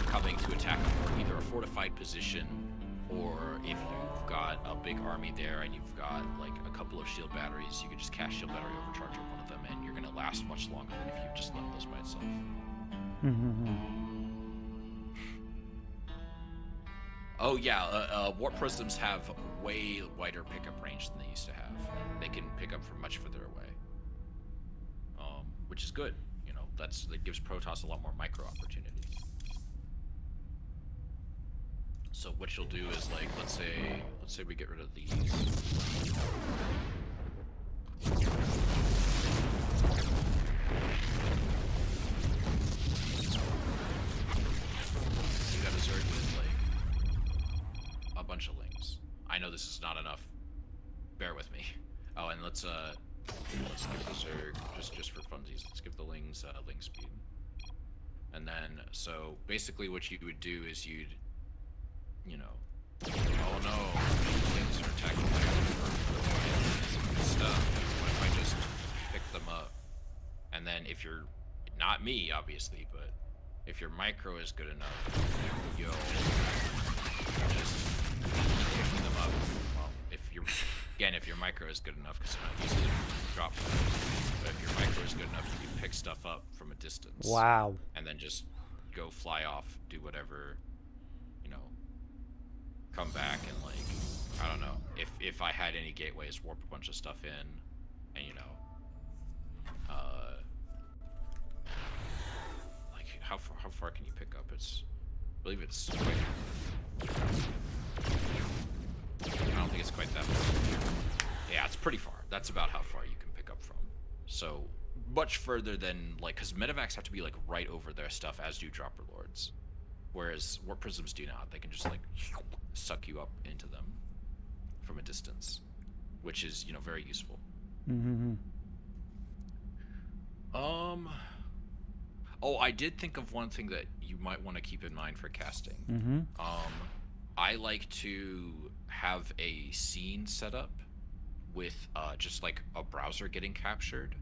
coming to attack either a fortified position, or if you've got a big army there and you've got like a couple of shield batteries, you can just cast shield battery overcharge on one of them, and you're gonna last much longer than if you just left those by itself. Oh yeah, warp prisms have way wider pickup range than they used to have. They can pick up from much further away, which is good. That gives Protoss a lot more micro opportunity. So what you'll do is, like, let's say we get rid of these. You got a Zerg with like a bunch of lings. I know this is not enough. Bear with me. Oh, and let's give the Zerg, just for funsies, let's give the lings ling speed. And then, so basically what you would do is you'd, oh no, lings are attacking my stuff. What if I just pick them up? And then if you're, not me obviously, but if your micro is good enough, you'll just pick them up. Well, if your micro is good enough, because I'm not used to drop, but if your micro is good enough, you can pick stuff up from a distance. Wow. And then just go fly off, do whatever, come back and, like, I don't know. If I had any gateways, warp a bunch of stuff in, and like how far can you pick up? I believe it's quite. I don't think it's quite that far. Yeah, it's pretty far. That's about how far you can pick up from. So much further than, like, because medevacs have to be like right over their stuff, as do dropper lords, whereas warp prisms do not. They can just like suck you up into them from a distance, which is very useful. Oh, I did think of one thing that you might want to keep in mind for casting. I like to have a scene set up with just like a browser getting captured,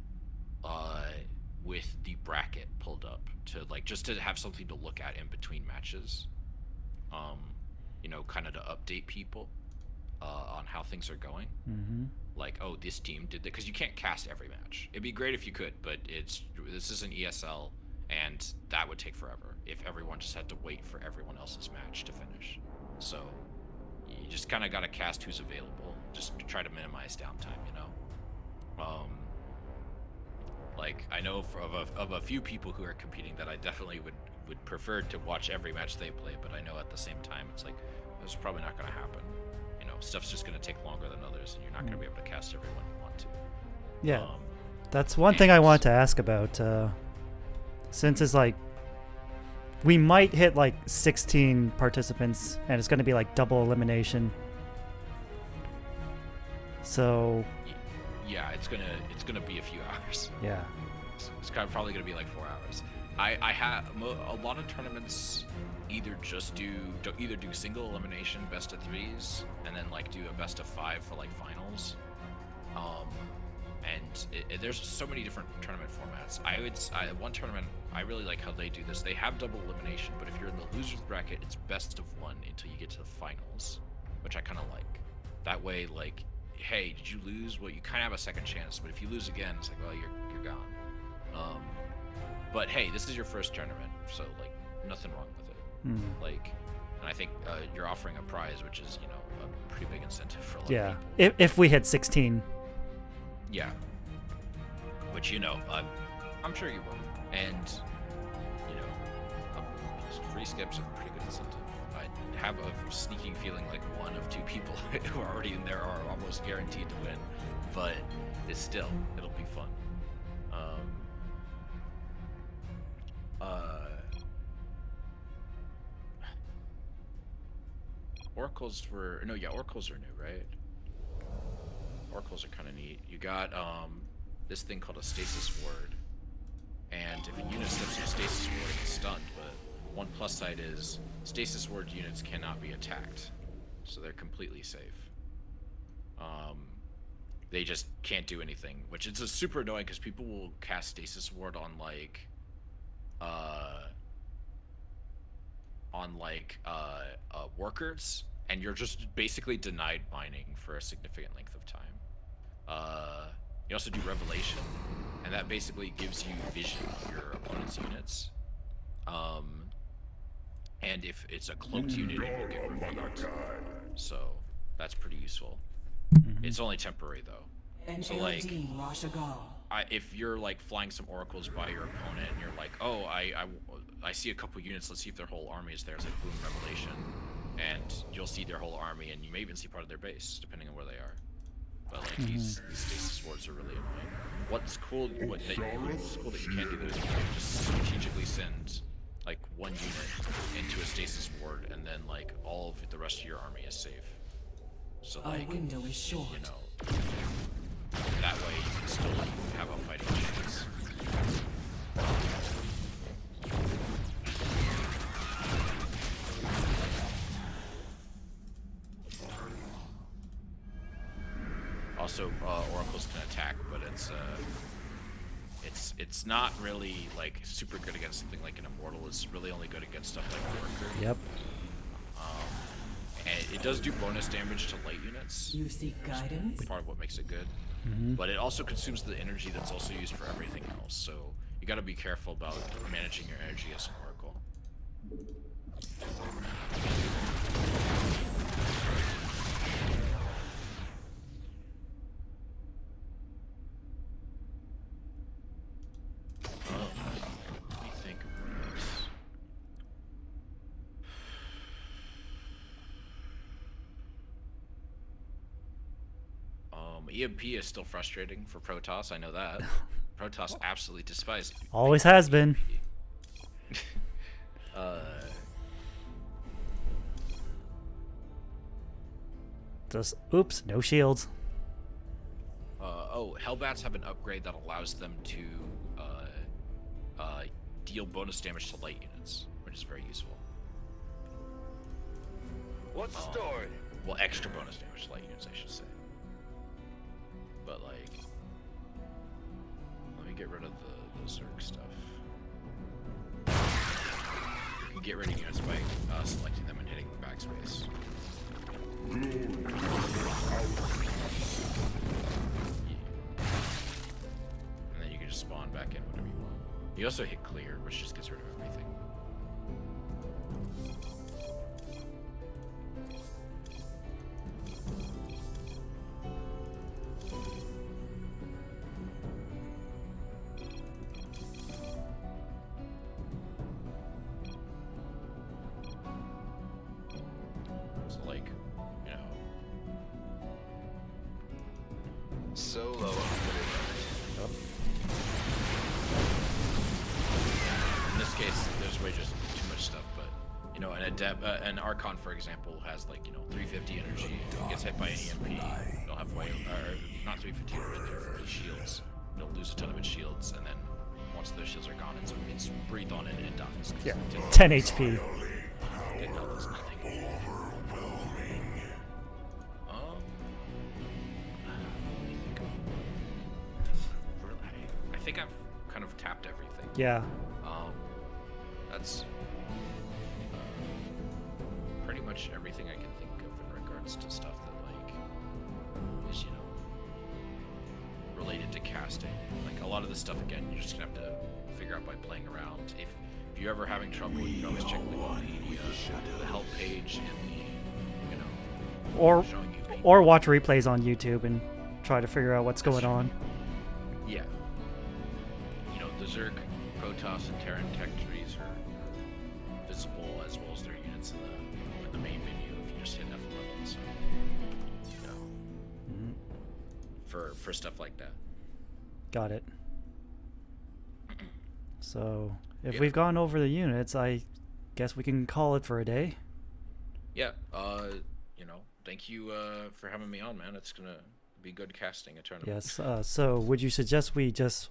with the bracket pulled up to, like, just to have something to look at in between matches, kind of to update people on how things are going. like, oh, this team did that, because you can't cast every match. It'd be great if you could, but this is an ESL, and that would take forever if everyone just had to wait for everyone else's match to finish. So you just kind of got to cast who's available, just to try to minimize downtime, you know. Like, I know of a few people who are competing that I definitely would prefer to watch every match they play, but I know at the same time it's like, this is probably not going to happen. You know, stuff's just going to take longer than others, and you're not going to be able to cast everyone you want to. Yeah, that's one thing I wanted to ask about. Since it's like, we might hit like 16 participants, and it's going to be like double elimination. So. Yeah, it's gonna be a few hours. Yeah. It's probably gonna be like 4 hours. I have a lot of tournaments either do single elimination best of threes and then like do a best of 5 for like finals. And there's so many different tournament formats. One tournament I really like how they do this. They have double elimination, but if you're in the losers bracket, it's best of 1 until you get to the finals, which I kind of like. That way, like, hey, did you lose? Well, you kind of have a second chance, but if you lose again, it's like, well, you're gone. But hey, this is your first tournament, so like nothing wrong with it. Like, and I think you're offering a prize, which is, you know, a pretty big incentive for a lot of people. If we hit 16. Yeah. Which, you know, I'm sure you will. And, you know, free skips are a pretty good incentive. I have a sneaking feeling like 1 of 2 people who are already in there are almost guaranteed to win, but it'll be fun. Oracles are new, right? Oracles are kind of neat. You got this thing called a stasis ward, and if a unit steps in a stasis ward, it's stunned. But one plus side is stasis ward units cannot be attacked, so they're completely safe. They just can't do anything, which is super annoying because people will cast stasis ward on workers, and you're just basically denied mining for a significant length of time. You also do revelation, and that basically gives you vision of your opponent's units. And if it's a cloaked unit, it will get revealed. So that's pretty useful. It's only temporary though. So like, if you're like flying some oracles by your opponent, and you're like, oh, I see a couple units. Let's see if their whole army is there. It's like boom, revelation, and you'll see their whole army, and you may even see part of their base, depending on where they are. But like these stasis wards are really annoying. What's cool that you can do is you can just strategically send like 1 unit into a stasis ward, and then like all of the rest of your army is safe. So like, window is short. You know, that way you can still have a fighting chance. Also, oracles can attack, but it's not really like super good against something like an immortal. It's really only good against stuff like worker. Yep. And it does do bonus damage to light units. You seek guidance? Part of what makes it good. But it also consumes the energy that's also used for everything else. So you gotta be careful about managing your energy as an oracle. Let me think about this. EMP is still frustrating for Protoss, I know that. Protoss absolutely despises it. Always has been. Just, oops, no shields. Hellbats have an upgrade that allows them to deal bonus damage to light units, which is very useful. What's the story? Well, extra bonus damage to light units, I should say. But like, let me get rid of the Zerg stuff. You can get rid of units by selecting them and hitting the backspace. You also hit clear, which just gets rid of everything. So like, you know. Solo. In this case, there's way just too much stuff, but you know, an Archon, for example, has like 350 energy. Gets hit by an EMP, it'll have way, or not 350, but 350 shields. It'll lose a ton of its shields, and then once those shields are gone, it's breathed on it and it dies. 'Cause Yeah. it 10 HP. does nothing. I think I've kind of tapped everything. Yeah. That's pretty much everything I can think of in regards to stuff that like is related to casting. Like a lot of the stuff again, you're just gonna have to figure out by playing around. If you're ever having trouble, you can always check the help page and the Or showing you people. or watch replays on YouTube and try to figure out what's going true. on. Yeah. The Zerg, Protoss, and Terran tech trees are visible as well as their units in the main menu if you just hit F11. So, for stuff like that. Got it. So, if Yeah. we've gone over the units, I guess we can call it for a day. Yeah. Thank you for having me on, man. It's gonna be good casting a tournament. Yes. So, would you suggest we just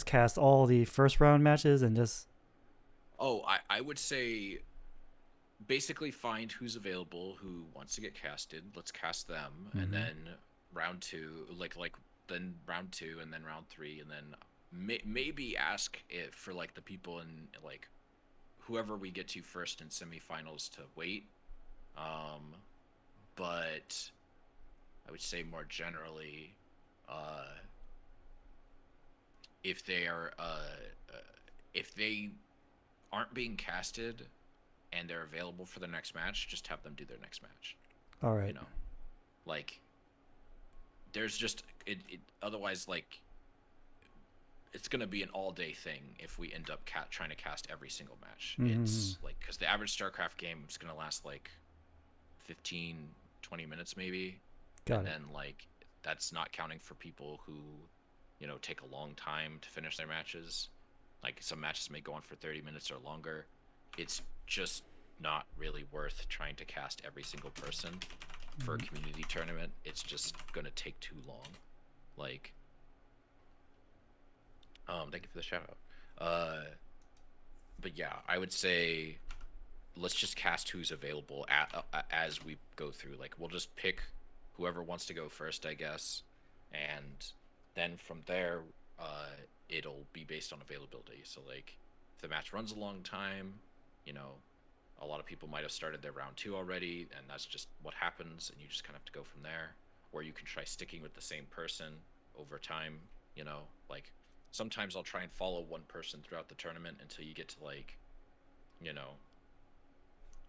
cast all the first round matches and just? Oh, I would say basically find who's available, who wants to get casted. Let's cast them, and then round two, then round two, and then round three, and then maybe ask it for like the people in like whoever we get to first in semifinals to wait. But I would say more generally, if they are if they aren't being casted and they're available for the next match, just have them do their next match. All right. Like there's just it otherwise like it's gonna be an all-day thing if we end up trying to cast every single match. It's like because the average StarCraft game is gonna last like 15-20 minutes maybe. Got and it. then like that's not counting for people who take a long time to finish their matches. Like some matches may go on for 30 minutes or longer. It's just not really worth trying to cast every single person for a community tournament. It's just gonna take too long. Like thank you for the shout out. But yeah, I would say let's just cast who's available as we go through. Like we'll just pick whoever wants to go first, I guess, and then from there it'll be based on availability. So like if the match runs a long time, a lot of people might have started their round two already, and that's just what happens, and you just kind of have to go from there. Or you can try sticking with the same person over time. Like sometimes I'll try and follow one person throughout the tournament until you get to like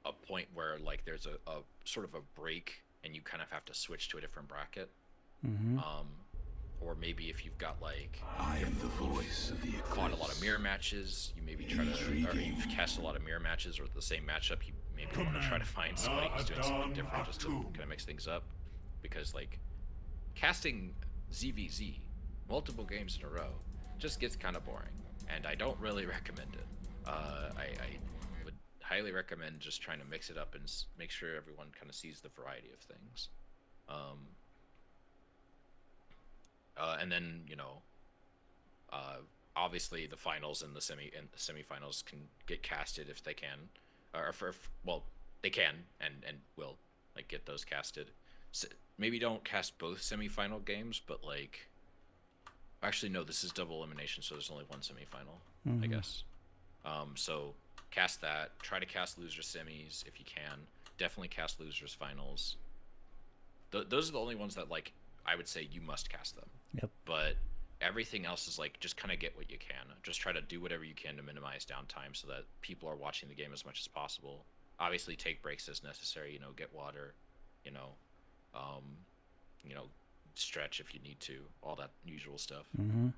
a point where like there's a sort of a break and you kind of have to switch to a different bracket. Or maybe if you've got like I am the voice of the fought a lot of mirror matches, you maybe try to, or you've cast a lot of mirror matches or the same matchup, you maybe want to try to find somebody who's doing something different just to kind of mix things up. Because like casting ZVZ multiple games in a row just gets kind of boring, and I don't really recommend it. I would highly recommend just trying to mix it up and make sure everyone kind of sees the variety of things. And then obviously the finals and the semifinals can get casted if they can, well they can and will like get those casted. So maybe don't cast both semifinal games, but like actually no, this is double elimination, so there's only one semifinal, I guess. So cast that. Try to cast loser semis if you can. Definitely cast losers finals. Those are the only ones that like I would say you must cast them. Yep. But everything else is like just kind of get what you can. Just try to do whatever you can to minimize downtime so that people are watching the game as much as possible. Obviously, take breaks as necessary. You know, get water. You know, um, you know, stretch if you need to. All that usual stuff. Mm-hmm.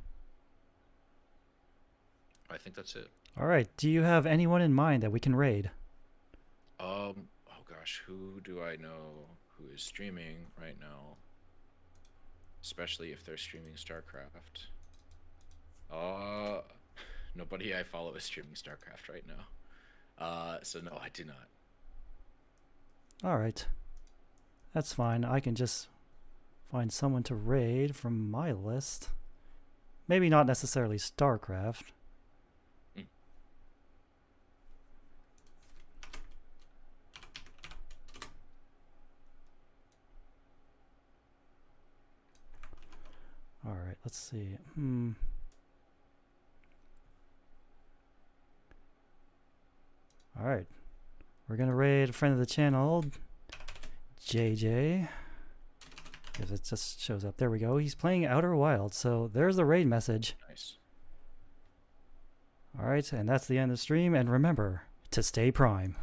I think that's it. All right. Do you have anyone in mind that we can raid? Oh gosh, who do I know who is streaming right now? Especially if they're streaming StarCraft. Nobody I follow is streaming StarCraft right now. So no, I do not. All right. That's fine. I can just find someone to raid from my list. Maybe not necessarily StarCraft. All right, let's see. All right. We're going to raid a friend of the channel, JJ. If it just shows up. There we go. He's playing Outer Wilds. So there's the raid message. Nice. All right, and that's the end of the stream. And remember to stay prime.